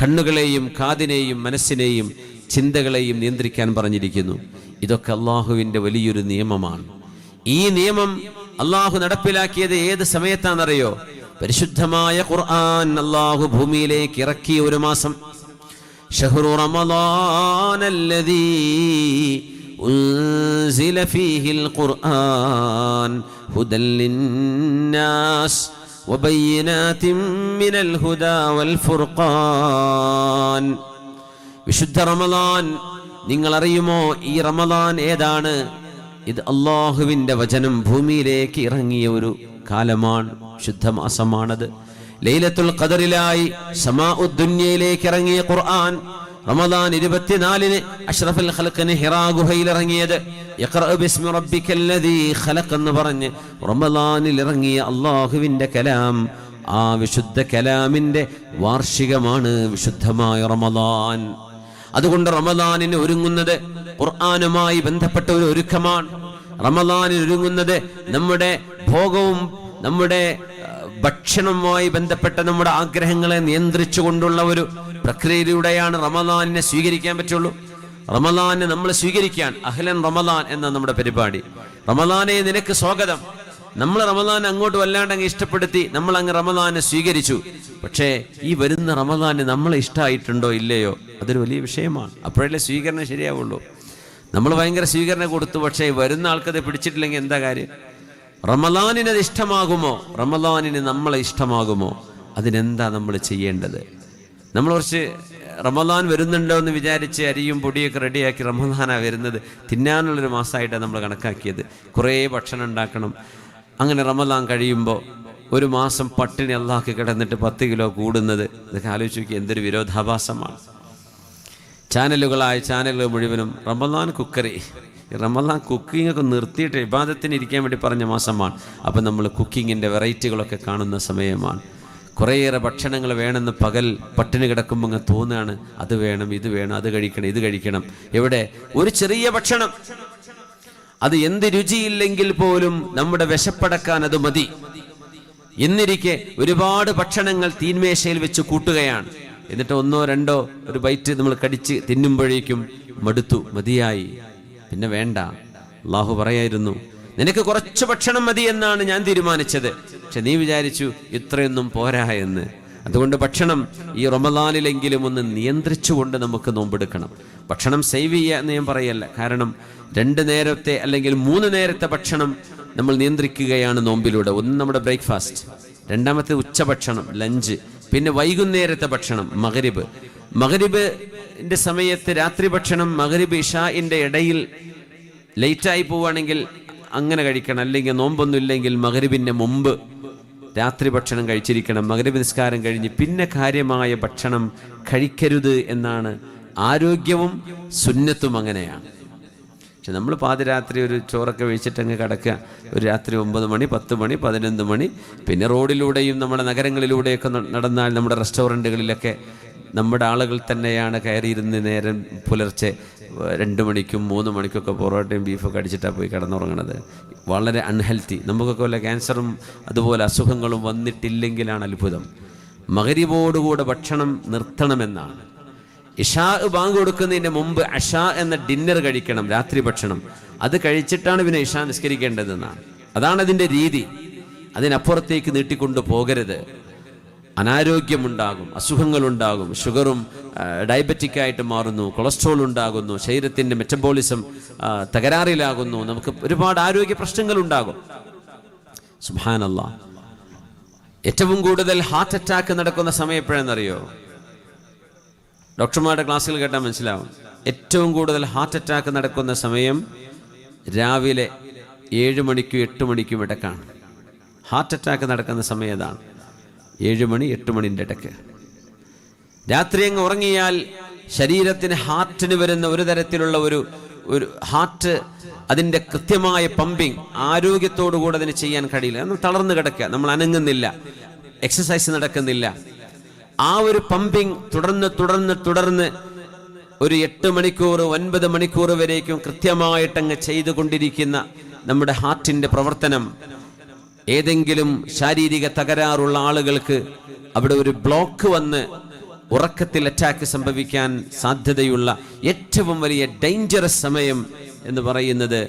കണ്ണുകളെയും കാതിനെയും മനസ്സിനെയും ചിന്തകളെയും നിയന്ത്രിക്കാൻ പറഞ്ഞിരിക്കുന്നു. ഇതൊക്കെ അള്ളാഹുവിൻ്റെ വലിയൊരു നിയമമാണ്. ഈ നിയമം അള്ളാഹു നടപ്പിലാക്കിയത് ഏത് സമയത്താണെന്നറിയോ? പരിശുദ്ധമായ ഖുർആൻ അള്ളാഹു ഭൂമിയിലേക്ക് ഇറക്കിയ ഒരു മാസം. ശഹ്റു റമളാനല്ലദീ ഉൻസില ഫീഹിൽ ഖുർആൻ ഹുദൻ ലിന്നാസ് വബയ്യിനാതിൻ മിനൽ ഹുദാ വൽ ഫുർഖാൻ. വിശുദ്ധ റമളാൻ നിങ്ങൾ അറിയുമോ? ഈ റമളാൻ ഏതാണ്? ഇത് അള്ളാഹുവിൻ്റെ വചനം ഭൂമിയിലേക്ക് ഇറങ്ങിയ ഒരു കാലമാണ്, ശുദ്ധമാസമാണത്. ലൈലത്തുൽ ഖദറിലായി സമാഉദ് ദുനിയയിലേക്ക് ഇറങ്ങിയ ഖുർആൻ റമദാൻ 24-ന് അഷ്റഫുൽ ഖൽഖിന് ഹിറാ ഗുഹയിൽ ഇറങ്ങിയത്. ഇഖ്റ ബിസ്മി റബ്ബിക്കല്ലദീ ഖലഖ് എന്ന് പറഞ്ഞ് റമദാനിൽ ഇറങ്ങിയ അള്ളാഹുവിൻ്റെ കലാം, ആ വിശുദ്ധ കലാമിൻ്റെ വാർഷികമാണ് വിശുദ്ധമായ റമദാൻ. അതുകൊണ്ട് റമദാനിന് ഒരുങ്ങുന്നത് ഖുർആനുമായി ബന്ധപ്പെട്ട ഒരു ഒരുക്കമാണ്. റമദാനിന് ഒരുങ്ങുന്നത് നമ്മുടെ ഭോഗവും നമ്മുടെ ഭക്ഷണവുമായി ബന്ധപ്പെട്ട നമ്മുടെ ആഗ്രഹങ്ങളെ നിയന്ത്രിച്ചുകൊണ്ടുള്ള ഒരു പ്രക്രിയയിലൂടെയാണ് റമദാനിനെ സ്വീകരിക്കാൻ പറ്റുള്ളൂ. റമദാനെ നമ്മൾ സ്വീകരിക്കാൻ അഹ്ലൻ റമദാൻ എന്ന നമ്മുടെ പരിപാടി. റമദാനെ നിനക്ക് സ്വാഗതം. നമ്മൾ റമദാൻ അങ്ങോട്ട് വല്ലാണ്ടങ്ങ് ഇഷ്ടപ്പെടുത്തി നമ്മൾ അങ്ങ് റമദാനെ സ്വീകരിച്ചു. പക്ഷേ ഈ വരുന്ന റമദാന് നമ്മളെ ഇഷ്ടമായിട്ടുണ്ടോ ഇല്ലയോ, അതൊരു വലിയ വിഷയമാണ്. അപ്പോഴല്ലേ സ്വീകരണം ശരിയാവുള്ളൂ. നമ്മൾ ഭയങ്കര സ്വീകരണം കൊടുത്തു, പക്ഷേ വരുന്ന ആൾക്കത് പിടിച്ചിട്ടില്ലെങ്കിൽ എന്താ കാര്യം? റമദാനിന് അത് ഇഷ്ടമാകുമോ? റമദാനിന് നമ്മളെ ഇഷ്ടമാകുമോ? അതിനെന്താ നമ്മൾ ചെയ്യേണ്ടത്? നമ്മൾ കുറച്ച് റമദാൻ വരുന്നുണ്ടോ എന്ന് വിചാരിച്ച് അരിയും പൊടിയൊക്കെ റെഡിയാക്കി റമദാനാണ് വരുന്നത്, തിന്നാനുള്ളൊരു മാസമായിട്ടാണ് നമ്മൾ കണക്കാക്കിയത്. കുറേ ഭക്ഷണം ഉണ്ടാക്കണം. അങ്ങനെ റമദാൻ കഴിയുമ്പോൾ ഒരു മാസം പട്ടിണി അള്ളാഹ്ക്ക് കിടന്നിട്ട് 10 കിലോ കൂടുന്നത്, ഇതൊക്കെ ആലോചിച്ച് നോക്കി എന്തൊരു വിരോധാഭാസമാണ്. ചാനലുകൾ മുഴുവനും റമദാൻ കുക്കറി, റമദാൻ കുക്കിങ്ങൊക്കെ നിർത്തിയിട്ട് ഇബാദത്തിന് ഇരിക്കാൻ വേണ്ടി പറഞ്ഞ മാസമാണ്. അപ്പം നമ്മൾ കുക്കിങ്ങിൻ്റെ വെറൈറ്റികളൊക്കെ കാണുന്ന സമയമാണ്. കുറേയേറെ ഭക്ഷണങ്ങൾ വേണമെന്ന് പകൽ പട്ടിണി കിടക്കുമ്പോൾ അങ്ങ് തോന്നുകയാണ്, അത് വേണം, ഇത് വേണം, അത് കഴിക്കണം, ഇത് കഴിക്കണം. എവിടെ ഒരു ചെറിയ ഭക്ഷണം, അത് എന്ത് രുചിയില്ലെങ്കിൽ പോലും നമ്മുടെ വിശപ്പടക്കാൻ അത് മതി. എന്നിരിക്കെ ഒരുപാട് ഭക്ഷണങ്ങൾ തീന്മേശയിൽ വെച്ച് കൂട്ടുകയാണ്. എന്നിട്ട് 1 or 2 ഒരു ബൈറ്റ് നമ്മൾ കടിച്ച് തിന്നുമ്പോഴേക്കും മടുത്തു, മതിയായി, പിന്നെ വേണ്ട. അള്ളാഹു പറയായിരുന്നു, നിനക്ക് കുറച്ച് ഭക്ഷണം മതി എന്നാണ് ഞാൻ തീരുമാനിച്ചത്, പക്ഷെ നീ വിചാരിച്ചു ഇത്രയൊന്നും പോരാ എന്ന്. അതുകൊണ്ട് ഭക്ഷണം ഈ റമദാനിലെങ്കിലും ഒന്ന് നിയന്ത്രിച്ചുകൊണ്ട് നമുക്ക് നോമ്പെടുക്കണം. ഭക്ഷണം സേവ് ചെയ്യുക എന്ന് ഞാൻ പറയല്ല, കാരണം 2 നേരത്തെ അല്ലെങ്കിൽ 3 നേരത്തെ ഭക്ഷണം നമ്മൾ നിയന്ത്രിക്കുകയാണ് നോമ്പിലൂടെ. ഒന്ന് നമ്മുടെ ബ്രേക്ക്ഫാസ്റ്റ്, രണ്ടാമത്തെ ഉച്ചഭക്ഷണം ലഞ്ച്, പിന്നെ വൈകുന്നേരത്തെ ഭക്ഷണം മഗ്രിബിന്റെ സമയത്ത് രാത്രി ഭക്ഷണം മഗ്രിബ് ഇശാഇന്റെ ഇടയിൽ ലേറ്റായി പോവുകയാണെങ്കിൽ അങ്ങനെ കഴിക്കണം. അല്ലെങ്കിൽ നോമ്പൊന്നും ഇല്ലെങ്കിൽ മഗ്രിബിന്റെ മുമ്പ് രാത്രി ഭക്ഷണം കഴിച്ചിരിക്കണം. മഗ്രിബ് നിസ്കാരം കഴിഞ്ഞ് പിന്നെ കാര്യമായ ഭക്ഷണം കഴിക്കരുത് എന്നാണ് ആരോഗ്യവും സുന്നത്തും അങ്ങനെയാണ്. പക്ഷെ നമ്മൾ പാതിരാത്രി ഒരു ചോറൊക്കെ കഴിച്ചിട്ടങ്ങ് കിടക്കുക. ഒരു രാത്രി 9 മണി, 10 മണി, 11 മണി. പിന്നെ റോഡിലൂടെയും നമ്മുടെ നഗരങ്ങളിലൂടെയൊക്കെ നടന്നാൽ നമ്മുടെ റെസ്റ്റോറൻറ്റുകളിലൊക്കെ നമ്മുടെ ആളുകൾ തന്നെയാണ് കയറിയിരുന്ന് നേരം പുലർച്ചെ 2 മണിക്കും 3 മണിക്കൊക്കെ പൊറോട്ടയും ബീഫൊക്കെ അടിച്ചിട്ടാണ് പോയി കിടന്നുറങ്ങണത്. വളരെ അൺഹെൽത്തി. നമുക്കൊക്കെ വല്ല ക്യാൻസറും അതുപോലെ അസുഖങ്ങളും വന്നിട്ടില്ലെങ്കിലാണ് അത്ഭുതം. മഗ്രിബോടുകൂടെ ഭക്ഷണം നിർത്തണമെന്നാണ്. ഇശാ ബാങ്ക് കൊടുക്കുന്നതിന് മുമ്പ് അഷാ എന്ന ഡിന്നർ കഴിക്കണം, രാത്രി ഭക്ഷണം. അത് കഴിച്ചിട്ടാണ് പിന്നെ ഇശാ നിസ്കരിക്കേണ്ടതെന്നാണ്. അതാണ് അതിൻ്റെ രീതി. അതിനപ്പുറത്തേക്ക് നീട്ടിക്കൊണ്ടു പോകരുത്. അനാരോഗ്യമുണ്ടാകും, അസുഖങ്ങളുണ്ടാകും, ഷുഗറും ഡയബറ്റിക്കായിട്ട് മാറുന്നു, കൊളസ്ട്രോൾ ഉണ്ടാകുന്നു, ശരീരത്തിൻ്റെ മെറ്റബോളിസം തകരാറിലാകുന്നു, നമുക്ക് ഒരുപാട് ആരോഗ്യ പ്രശ്നങ്ങളുണ്ടാകും. സുബ്ഹാനല്ലാഹ്. ഏറ്റവും കൂടുതൽ ഹാർട്ട് അറ്റാക്ക് നടക്കുന്ന സമയം എപ്പോഴാണെന്നറിയോ? ഡോക്ടർമാരുടെ ക്ലാസ്സുകൾ കേട്ടാൽ മനസ്സിലാവും. ഏറ്റവും കൂടുതൽ ഹാർട്ട് അറ്റാക്ക് നടക്കുന്ന സമയം രാവിലെ 7 മണിക്കും 8 മണിക്കും ഇടയ്ക്കാണ്. ഹാർട്ട് അറ്റാക്ക് നടക്കുന്ന സമയം അതാണ്, 7 മണി 8 മണിൻ്റെ ഇടയ്ക്ക്. രാത്രി അങ്ങ് ഉറങ്ങിയാൽ ശരീരത്തിന് ഹാർട്ടിന് വരുന്ന ഒരു തരത്തിലുള്ള ഒരു ഹാർട്ട് അതിൻ്റെ കൃത്യമായ പമ്പിങ് ആരോഗ്യത്തോടുകൂടെ അതിന് ചെയ്യാൻ കഴിയില്ല. നമ്മൾ തളർന്നു കിടക്കുക, നമ്മൾ അനങ്ങുന്നില്ല, എക്സസൈസ് നടക്കുന്നില്ല. ആ ഒരു പമ്പിങ് തുടർന്ന് ഒരു 8 മണിക്കൂർ 9 മണിക്കൂർ വരേക്കും കൃത്യമായിട്ടങ്ങ് ചെയ്തുകൊണ്ടിരിക്കുന്ന നമ്മുടെ ഹാർട്ടിൻ്റെ പ്രവർത്തനം ഏതെങ്കിലും ശാരീരിക തകരാറുള്ള ആളുകൾക്ക് അവിടെ ഒരു ബ്ലോക്ക് വന്ന് ഉറക്കത്തിൽ അറ്റാക്ക് സംഭവിക്കാൻ സാധ്യതയുള്ള ഏറ്റവും വലിയ ഡേഞ്ചറസ് സമയം എന്ന് പറയുന്നത്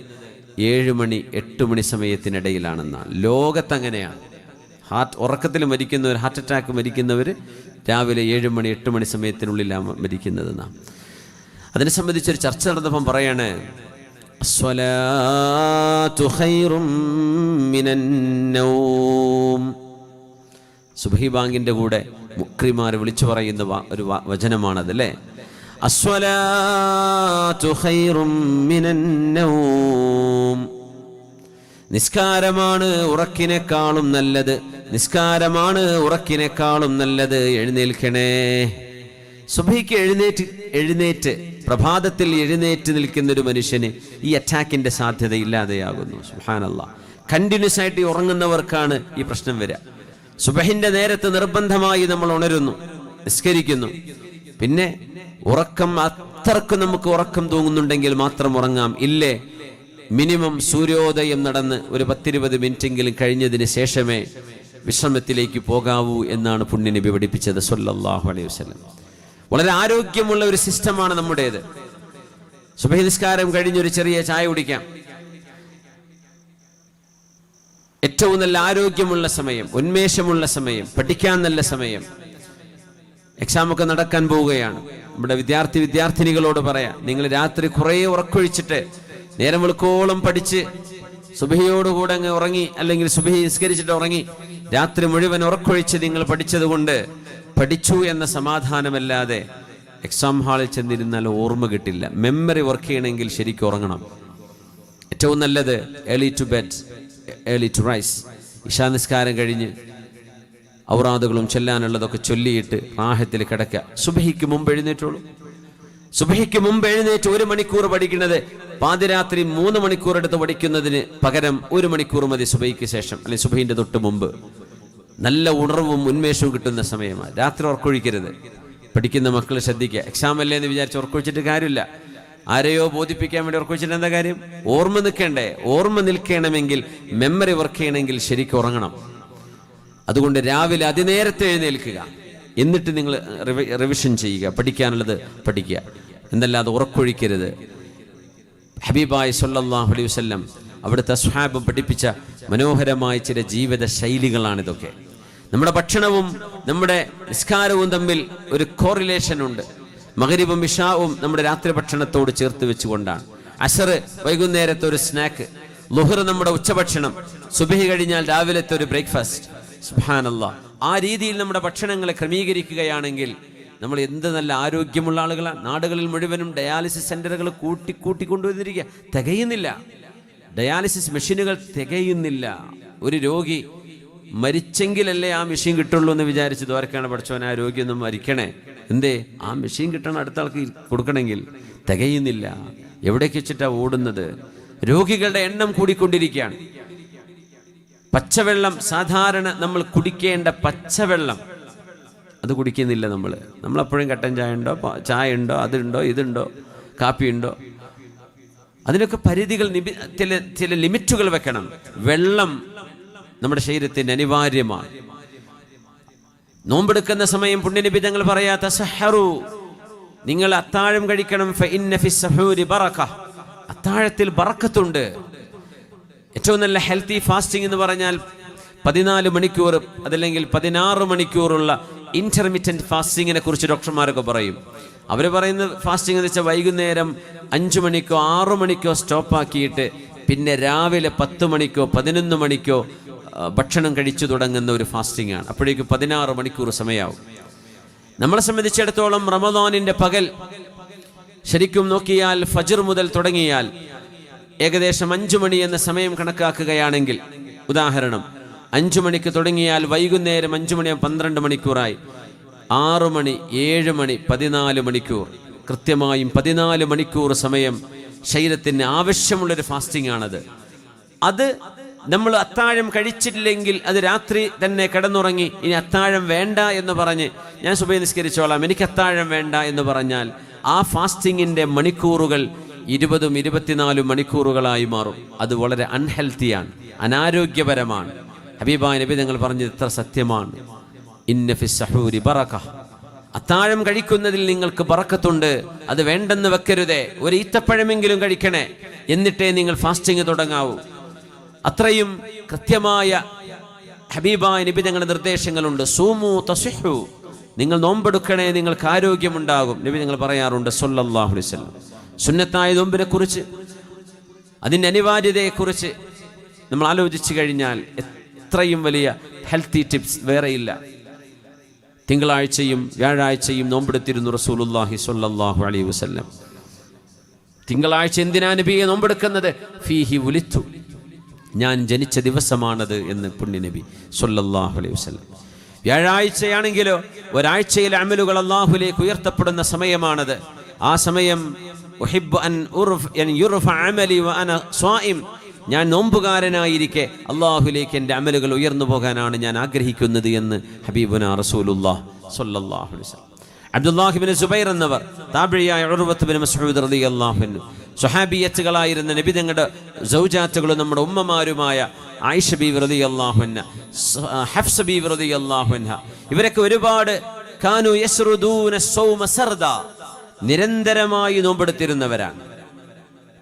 7 മണി 8 മണി സമയത്തിനിടയിലാണെന്നാണ്. ലോകത്തങ്ങനെയാണ്. ഉറക്കത്തിൽ മരിക്കുന്നവർ, ഹാർട്ട് അറ്റാക്ക് മരിക്കുന്നവർ രാവിലെ 7 മണി 8 മണി സമയത്തിനുള്ളിലാണ് മരിക്കുന്നതെന്നാണ്. അതിനെ സംബന്ധിച്ചൊരു ചർച്ച നടന്നപ്പം പറയാണ്, അസ്സലാത്തു ഖൈറും മിനൻ നൗം. സുബ്ഹി ബാങ്കിൻ്റെ കൂടെ മുക്രിമാർ വിളിച്ചു പറയുന്ന ഒരു വചനമാണതല്ലേ. അസ്സലാത്തു ഖൈറും മിനൻ നൗം. നിസ്കാരമാണ് ഉറക്കിനേക്കാളും നല്ലത്, നിസ്കാരമാണ് ഉറക്കിനേക്കാളും നല്ലത്. എഴുന്നേൽക്കണേ. സുബ്ഹിക്ക് എഴുന്നേറ്റ് പ്രഭാതത്തിൽ എഴുന്നേറ്റ് നിൽക്കുന്ന ഒരു മനുഷ്യന് ഈ അറ്റാക്കിന്റെ സാധ്യത ഇല്ലാതെയാകുന്നു. സുബ്ഹാനല്ലാഹ്. കണ്ടിന്യൂസ് ആയിട്ട് ഉറങ്ങുന്നവർക്കാണ് ഈ പ്രശ്നം വരിക. സുബ്ഹിന്റെ നേരത്ത് നിർബന്ധമായി നമ്മൾ ഉണരുന്നു, നിസ്കരിക്കുന്നു. പിന്നെ ഉറക്കം അത്രക്ക് നമുക്ക് ഉറക്കം തൂങ്ങുന്നുണ്ടെങ്കിൽ മാത്രം ഉറങ്ങാം. ഇല്ലേ, മിനിമം സൂര്യോദയം നടന്ന് ഒരു 10-20 മിനിറ്റെങ്കിലും കഴിഞ്ഞതിന് ശേഷമേ വിശ്രമത്തിലേക്ക് പോകാവൂ എന്നാണ് പുണ്യനബി പഠിപ്പിച്ചത് സ്വല്ലല്ലാഹു അലൈഹി വസല്ലം. വളരെ ആരോഗ്യമുള്ള ഒരു സിസ്റ്റമാണ് നമ്മുടേത്. സുബ്ഹി നിസ്കാരം കഴിഞ്ഞൊരു ചെറിയ ചായ കുടിക്കാം. ഏറ്റവും നല്ല ആരോഗ്യമുള്ള സമയം, ഉന്മേഷമുള്ള സമയം, പഠിക്കാൻ നല്ല സമയം. എക്സാമൊക്കെ നടക്കാൻ പോവുകയാണ്. നമ്മുടെ വിദ്യാർത്ഥിനികളോട് പറയാം, നിങ്ങൾ രാത്രി കുറേ ഉറക്കൊഴിച്ചിട്ട് നേരം വെളുക്കോളം പഠിച്ച് സുബ്ഹിയോടുകൂടെ അങ്ങ് ഉറങ്ങി, അല്ലെങ്കിൽ സുബ്ഹി നിസ്കരിച്ചിട്ട് ഉറങ്ങി, രാത്രി മുഴുവൻ ഉറക്കൊഴിച്ച് നിങ്ങൾ പഠിച്ചത് കൊണ്ട് പഠിച്ചു എന്ന സമാധാനമല്ലാതെ എക്സാം ഹാളിൽ ചെന്നിരുന്നാൽ ഓർമ്മ കിട്ടില്ല. മെമ്മറി വർക്ക് ചെയ്യണമെങ്കിൽ ശരിക്കും ഉറങ്ങണം. ഏറ്റവും നല്ലത് early to bed early to rise. ഇശാ നിസ്കാരം കഴിഞ്ഞ് ഔറാദുകളും ചൊല്ലാനുള്ളതൊക്കെ ചൊല്ലിയിട്ട് റാഹത്തിൽ കിടക്കുക. സുബഹിക്ക് മുമ്പ് എഴുന്നേറ്റുള്ളൂ. സുബഹിക്ക് മുമ്പ് എഴുന്നേറ്റ് 1 മണിക്കൂർ പഠിക്കുന്നത് പാതിരാത്രി 3 മണിക്കൂർ എടുത്ത് പഠിക്കുന്നതിന് പകരം 1 മണിക്കൂർ മതി സുബഹിക്ക് ശേഷം, അല്ലെങ്കിൽ സുബഹിന്റെ തൊട്ട് മുമ്പ്. നല്ല ഉണർവും ഉന്മേഷവും കിട്ടുന്ന സമയമാണ്. രാത്രി ഉറക്കൊഴിക്കരുത്. പഠിക്കുന്ന മക്കൾ ശ്രദ്ധിക്കുക. എക്സാം അല്ലേ എന്ന് വിചാരിച്ച് ഉറക്കൊഴിച്ചിട്ട് കാര്യമില്ല. ആരെയോ ബോധിപ്പിക്കാൻ വേണ്ടി ഉറക്കൊഴിച്ചിട്ട് എന്താ കാര്യം? ഓർമ്മ നിൽക്കണ്ടേ? ഓർമ്മ നിൽക്കണമെങ്കിൽ, മെമ്മറി വർക്ക് ചെയ്യണമെങ്കിൽ ശരിക്കും ഉറങ്ങണം. അതുകൊണ്ട് രാവിലെ അതിനേരത്തെ എഴുന്നേൽക്കുക. എന്നിട്ട് നിങ്ങൾ റിവിഷൻ ചെയ്യുക, പഠിക്കാനുള്ളത് പഠിക്കുക. എന്നല്ലാതെ ഉറക്കൊഴിക്കരുത്. ഹബീബായി സല്ലല്ലാഹു അലൈഹി വസല്ലം അവിടുത്തെ സ്വഹാബ് പഠിപ്പിച്ച മനോഹരമായ ചില ജീവിത ശൈലികളാണിതൊക്കെ. നമ്മുടെ ഭക്ഷണവും നമ്മുടെ നിസ്കാരവും തമ്മിൽ ഒരു കോറിലേഷൻ ഉണ്ട്. മഗ്രിബും ഇശാവും നമ്മുടെ രാത്രി ഭക്ഷണത്തോട് ചേർത്ത് വെച്ചുകൊണ്ടാണ്. അസർ വൈകുന്നേരത്തെ ഒരു സ്നാക്ക്, ളുഹർ നമ്മുടെ ഉച്ചഭക്ഷണം, സുബഹി കഴിഞ്ഞാൽ രാവിലത്തെ ഒരു ബ്രേക്ക്ഫാസ്റ്റ്. സുബ്ഹാനല്ലാഹ്. ആ രീതിയിൽ നമ്മുടെ ഭക്ഷണങ്ങളെ ക്രമീകരിക്കുകയാണെങ്കിൽ നമ്മൾ എന്ത് നല്ല ആരോഗ്യമുള്ള ആളുകളാണ്. നാടുകളിൽ മുഴുവനും ഡയാലിസിസ് സെന്ററുകൾ കൂട്ടിക്കൊണ്ടുവന്നിരിക്കുക. തികയുന്നില്ല. ഡയാലിസിസ് മെഷീനുകൾ തികയുന്നില്ല. ഒരു രോഗി മരിച്ചെങ്കിലല്ലേ ആ മെഷീൻ കിട്ടുള്ളൂ എന്ന് വിചാരിച്ച് ദ്വാരക്കാണ് പഠിച്ചവൻ. ആ രോഗി ഒന്നും മരിക്കണേ, എന്തേ? ആ മെഷീൻ കിട്ടണം അടുത്ത ആൾക്ക് കൊടുക്കണമെങ്കിൽ. തികയുന്നില്ല. എവിടേക്ക് വെച്ചിട്ടാണ് ഓടുന്നത്? രോഗികളുടെ എണ്ണം കൂടിക്കൊണ്ടിരിക്കുകയാണ്. പച്ചവെള്ളം, സാധാരണ നമ്മൾ കുടിക്കേണ്ട പച്ചവെള്ളം, അത് കുടിക്കുന്നില്ല. നമ്മളെപ്പോഴും കട്ടൻ ചായ ഉണ്ടോ, ചായ ഉണ്ടോ, അതുണ്ടോ, ഇതുണ്ടോ, കാപ്പി ഉണ്ടോ? അതിനൊക്കെ പരിധികൾ, ചില ലിമിറ്റുകൾ വെക്കണം. വെള്ളം നമ്മുടെ ശരീരത്തിന് അനിവാര്യമാണ്. നോമ്പെടുക്കുന്ന സമയം പുണ്യനബി തങ്ങൾ പറയാ, തസഹറു, നിങ്ങൾ അത്താഴം കഴിക്കണം. ഫഇന്ന ഫിസ്സഹൂരി ബറക, അത്താഴത്തിൽ ബറക്കത്തുണ്ട്. ഏറ്റവും നല്ല ഹെൽത്തി ഫാസ്റ്റിംഗ് എന്ന് പറഞ്ഞാൽ 14 മണിക്കൂർ അതല്ലെങ്കിൽ 16 മണിക്കൂറുള്ള ഇന്റർമിറ്റന്റ് ഫാസ്റ്റിങ്ങിനെ കുറിച്ച് ഡോക്ടർമാരൊക്കെ പറയും. അവർ പറയുന്നത് ഫാസ്റ്റിംഗ് എന്ന് വെച്ചാൽ വൈകുന്നേരം 5 മണിക്കോ 6 മണിക്കോ സ്റ്റോപ്പാക്കിയിട്ട് പിന്നെ രാവിലെ 10 മണിക്കോ 11 മണിക്കോ ഭക്ഷണം കഴിച്ചു തുടങ്ങുന്ന ഒരു ഫാസ്റ്റിംഗ് ആണ്. അപ്പോഴേക്കും 16 മണിക്കൂർ സമയമാവും. നമ്മളെ സംബന്ധിച്ചിടത്തോളം റമദാനിന്റെ പകൽ ശരിക്കും നോക്കിയാൽ ഫജ്ർ മുതൽ തുടങ്ങിയാൽ ഏകദേശം 5 മണി എന്ന സമയം കണക്കാക്കുകയാണെങ്കിൽ, ഉദാഹരണം 5 മണിക്ക് തുടങ്ങിയാൽ വൈകുന്നേരം 5 മണി 12 മണിക്കൂറായി. 6 മണി 7 മണി 14 മണിക്കൂർ, കൃത്യമായും 14 മണിക്കൂർ സമയം ശരീരത്തിന് ആവശ്യമുള്ളൊരു ഫാസ്റ്റിംഗ് ആണത്. അത് നമ്മൾ അത്താഴം കഴിച്ചിട്ടില്ലെങ്കിൽ അത് രാത്രി തന്നെ കിടന്നുറങ്ങി ഇനി അത്താഴം വേണ്ട എന്ന് പറഞ്ഞ് ഞാൻ സുബഹി നിസ്കരിച്ചോളാം, എനിക്ക് അത്താഴം വേണ്ട എന്ന് പറഞ്ഞാൽ ആ ഫാസ്റ്റിങ്ങിൻ്റെ മണിക്കൂറുകൾ 20ഉം 24 മണിക്കൂറുകളായി മാറും. അത് വളരെ അൺഹെൽത്തിയാണ്, അനാരോഗ്യപരമാണ്. ഹബീബായ നബി തങ്ങൾ പറഞ്ഞത് എത്ര സത്യമാണ്. ഇന്ന ഫിസ് സഹൂരി ബറക, അത്താഴം കഴിക്കുന്നതിൽ നിങ്ങൾക്ക് ബറക്കത്തുണ്ട്. അത് വേണ്ടെന്ന് വെക്കരുതേ. ഒരു ഈത്തപ്പഴമെങ്കിലും കഴിക്കണേ, എന്നിട്ടേ നിങ്ങൾ ഫാസ്റ്റിംഗ് തുടങ്ങാവൂ. അത്രയും കൃത്യമായ ഹബീബായ നബി തങ്ങളുടെ നിർദ്ദേശങ്ങളുണ്ട്. സൂമു തസിഹു, നിങ്ങൾ നോമ്പെടുക്കണേ, നിങ്ങൾക്ക് ആരോഗ്യമുണ്ടാകും. നബി തങ്ങൾ പറയാറുണ്ട് സല്ലല്ലാഹു അലൈഹി വസല്ലം. സുന്നത്തായ നോമ്പിനെ കുറിച്ച്, അതിൻ്റെ അനിവാര്യതയെക്കുറിച്ച് നമ്മൾ ആലോചിച്ചു കഴിഞ്ഞാൽ എത്രയും വലിയ ഹെൽത്തി ടിപ്സ് വേറെയില്ല. തിങ്കളാഴ്ചയും വ്യാഴാഴ്ചയും നോമ്പെടുത്തിരുന്നു റസൂലുള്ളാഹി സ്വല്ലല്ലാഹു അലൈഹി വസല്ലം. തിങ്കളാഴ്ച എന്തിനാ നബിയെ നോമ്പെടുക്കുന്നത്? ഫീഹി ഉലിത്തു, ഞാൻ ജനിച്ച ദിവസമാണത് എന്ന് പുണ്യനബി സ്വല്ലല്ലാഹു അലൈഹി വസല്ലം. വ്യാഴാഴ്ചയാണെങ്കിലോ ഒരാഴ്ചയിലെ അമലുകൾ അല്ലാഹുവിലേക്ക് ഉയർത്തപ്പെടുന്ന സമയമാണത്. ആ സമയം ഉഹിബ്ബു അൻ യുർഫ അമലി വ അന സ്വായിം, ഞാൻ നോമ്പുകാരനായിരിക്കെ അല്ലാഹുവിലേക്ക് എൻ്റെ അമലുകൾ ഉയർന്നു പോകാനാണ് ഞാൻ ആഗ്രഹിക്കുന്നത് എന്ന് ഹബീബുനാ റസൂലുള്ളാഹി സ്വല്ലല്ലാഹു അലൈഹി വസല്ലം. അബ്ദുല്ലാഹി ഇബ്നു സുബൈർ എന്നവർ താബിഈയായ ഉർവത്ത് ഇബ്നു മസ്ഊദ് റളിയല്ലാഹു അൻഹു, സ്വഹാബിയത്തുകളായിരുന്ന നബി തങ്ങളുടെ സൗജാത്തുകളും നമ്മുടെ ഉമ്മമാരുമായ ആയിഷ ബീവി റളിയല്ലാഹു അൻഹ, ഹഫ്സ ബീവി റളിയല്ലാഹു അൻഹ, ഇവരൊക്കെ ഒരുപാട് കാനു യസ്റുദൂന സൗമ സർദ, നിരന്തരമായി നോമ്പെടുത്തിരുന്നവരാണ്.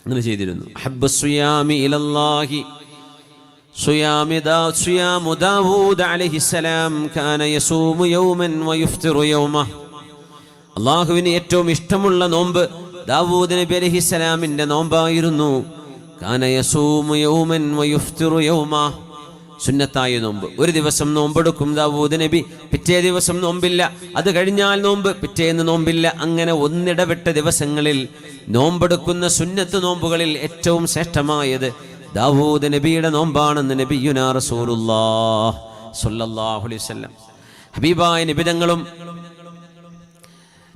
അങ്ങനെ ചെയ്തിരുന്നു. ഹബ്ബു സിയാമി ഇലല്ലാഹി സിയാമു ദാവൂദ് അലൈഹിസ്സലാം കാന യസൂമു യൗമൻ വയുഫ്തിറു യൗമ. അല്ലാഹുവിന് ഏറ്റവും ഇഷ്ടമുള്ള നോമ്പ് ദാവൂദ് നബി അലൈഹിസ്സലാമിന്റെ നോമ്പായിരുന്നു. കാന യസൂമു യൗമൻ വയുഫ്തിറു യൗമ, സുന്നത്തായ നോമ്പ്. ഒരു ദിവസം നോമ്പെടുക്കും ദാവൂദ് നബി, പിറ്റേ ദിവസം നോമ്പില്ല, അത് കഴിഞ്ഞാൽ നോമ്പ്, പിറ്റേന്ന് നോമ്പില്ല. അങ്ങനെ ഒന്നിടവിട്ട ദിവസങ്ങളിൽ നോമ്പെടുക്കുന്ന സുന്നത്ത് നോമ്പുകളിൽ ഏറ്റവും ശ്രേഷ്ഠമായത് ദാവൂദ് നബിയുടെ നോമ്പാണെന്ന് നബിയുനാ റസൂലുള്ളാഹി സ്വല്ലല്ലാഹു അലൈഹി വസല്ലം. ഹബീബായ നിബിതങ്ങളും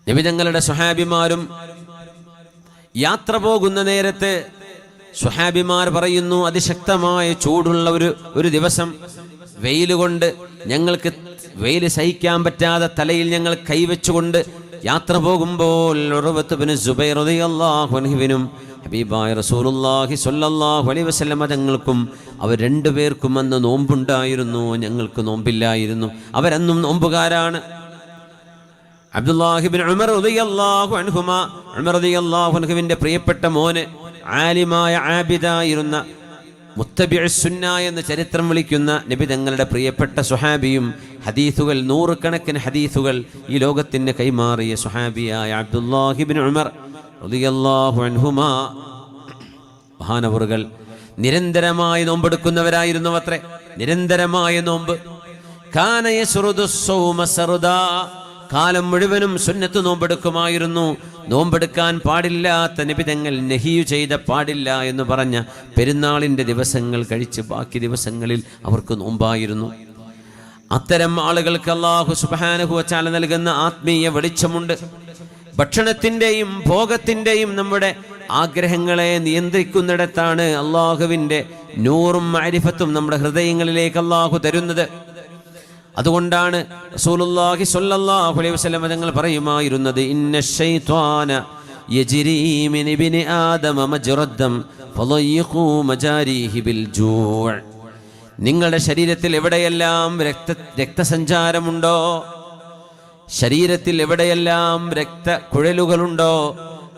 നിബിതങ്ങളുടെ സ്വഹാബിമാരും യാത്ര പോകുന്ന നേരത്ത് സ്വഹാബിമാർ പറയുന്നു, അതിശക്തമായ ചൂടുള്ള ഒരു ദിവസം, വെയിലുകൊണ്ട് ഞങ്ങൾക്ക് വെയിൽ സഹിക്കാൻ പറ്റാതെ തലയിൽ ഞങ്ങൾ കൈവച്ചുകൊണ്ട് യാത്ര പോകുമ്പോൾ ഉർവത്ത് ബിൻ സുബൈർ റളിയല്ലാഹു അൻഹുവിനും ഹബീബായ റസൂലുള്ളാഹി സ്വല്ലല്ലാഹു അലൈഹി വസല്ലം തങ്ങൾക്കും അവർ രണ്ടുപേർക്കും അന്ന് നോമ്പുണ്ടായിരുന്നു, ഞങ്ങൾക്ക് നോമ്പില്ലായിരുന്നു. അവരന്നും നോമ്പുകാരാണ്. അബ്ദുല്ലാഹി ബിൻ ഉമർ റളിയല്ലാഹു അൻഹുമാ, ഉമർ റളിയല്ലാഹു അൻഹുവിന്റെ പ്രിയപ്പെട്ട മോന്, ആലിമായ ആബിദായിരുന്ന മുത്തബിഉ സുന്ന എന്ന ചരിത്രം വിളിക്കുന്ന നബി തങ്ങളുടെ പ്രിയപ്പെട്ട സ്വഹാബിയും, ഹദീസുകൾ നൂറുകണക്കിന് ഹദീസുകൾ ഈ ലോകത്തിന് കൈമാറിയ സ്വഹാബിയായ അബ്ദുല്ലാഹി ബിൻ ഉമർ റളിയല്ലാഹു അൻഹുമാ മഹാനവറുകൾ നിരന്തരമായി നോമ്പെടുക്കുന്നവരായിരുന്നു. അത്രേ നിരന്തരമായ നോമ്പ്. കാന യസ്റുദു സൗമ സർദാ, കാലം മുഴുവനും സുന്നത്ത് നോമ്പെടുക്കുമായിരുന്നു. നോമ്പെടുക്കാൻ പാടില്ലാത്ത നിബിധങ്ങൾ നഹിയു ചെയ്ത പാടില്ല എന്ന് പറഞ്ഞ പെരുന്നാളിൻ്റെ ദിവസങ്ങൾ കഴിച്ച് ബാക്കി ദിവസങ്ങളിൽ അവർക്ക് നോമ്പായിരുന്നു. അത്തരം ആളുകൾക്ക് അല്ലാഹു സുബ്ഹാനഹു വ തആല നൽകുന്ന ആത്മീയ വെളിച്ചമുണ്ട്. ഭക്ഷണത്തിൻ്റെയും ഭോഗത്തിൻ്റെയും നമ്മുടെ ആഗ്രഹങ്ങളെ നിയന്ത്രിക്കുന്നിടത്താണ് അള്ളാഹുവിൻ്റെ നൂറും മഅരിഫത്തും നമ്മുടെ ഹൃദയങ്ങളിലേക്ക് അള്ളാഹു തരുന്നത്. അതുകൊണ്ടാണ് റസൂലുള്ളാഹി സ്വല്ലല്ലാഹു അലൈഹി വസല്ലം തങ്ങൾ പറയുമായിരുന്നത്, ഇന്ന ശൈത്വാന യജ്രി മിൻ ഇബ്നി ആദമ മജ്റദ്ദം ഫളയ്ഖൂ മജാരിഹി ബിൽ ജൂഅ്. നിങ്ങളുടെ ശരീരത്തിൽ എവിടെയെല്ലാം രക്തസഞ്ചാരമുണ്ടോ, ശരീരത്തിൽ എവിടെയെല്ലാം രക്തക്കുഴലുകളുണ്ടോ,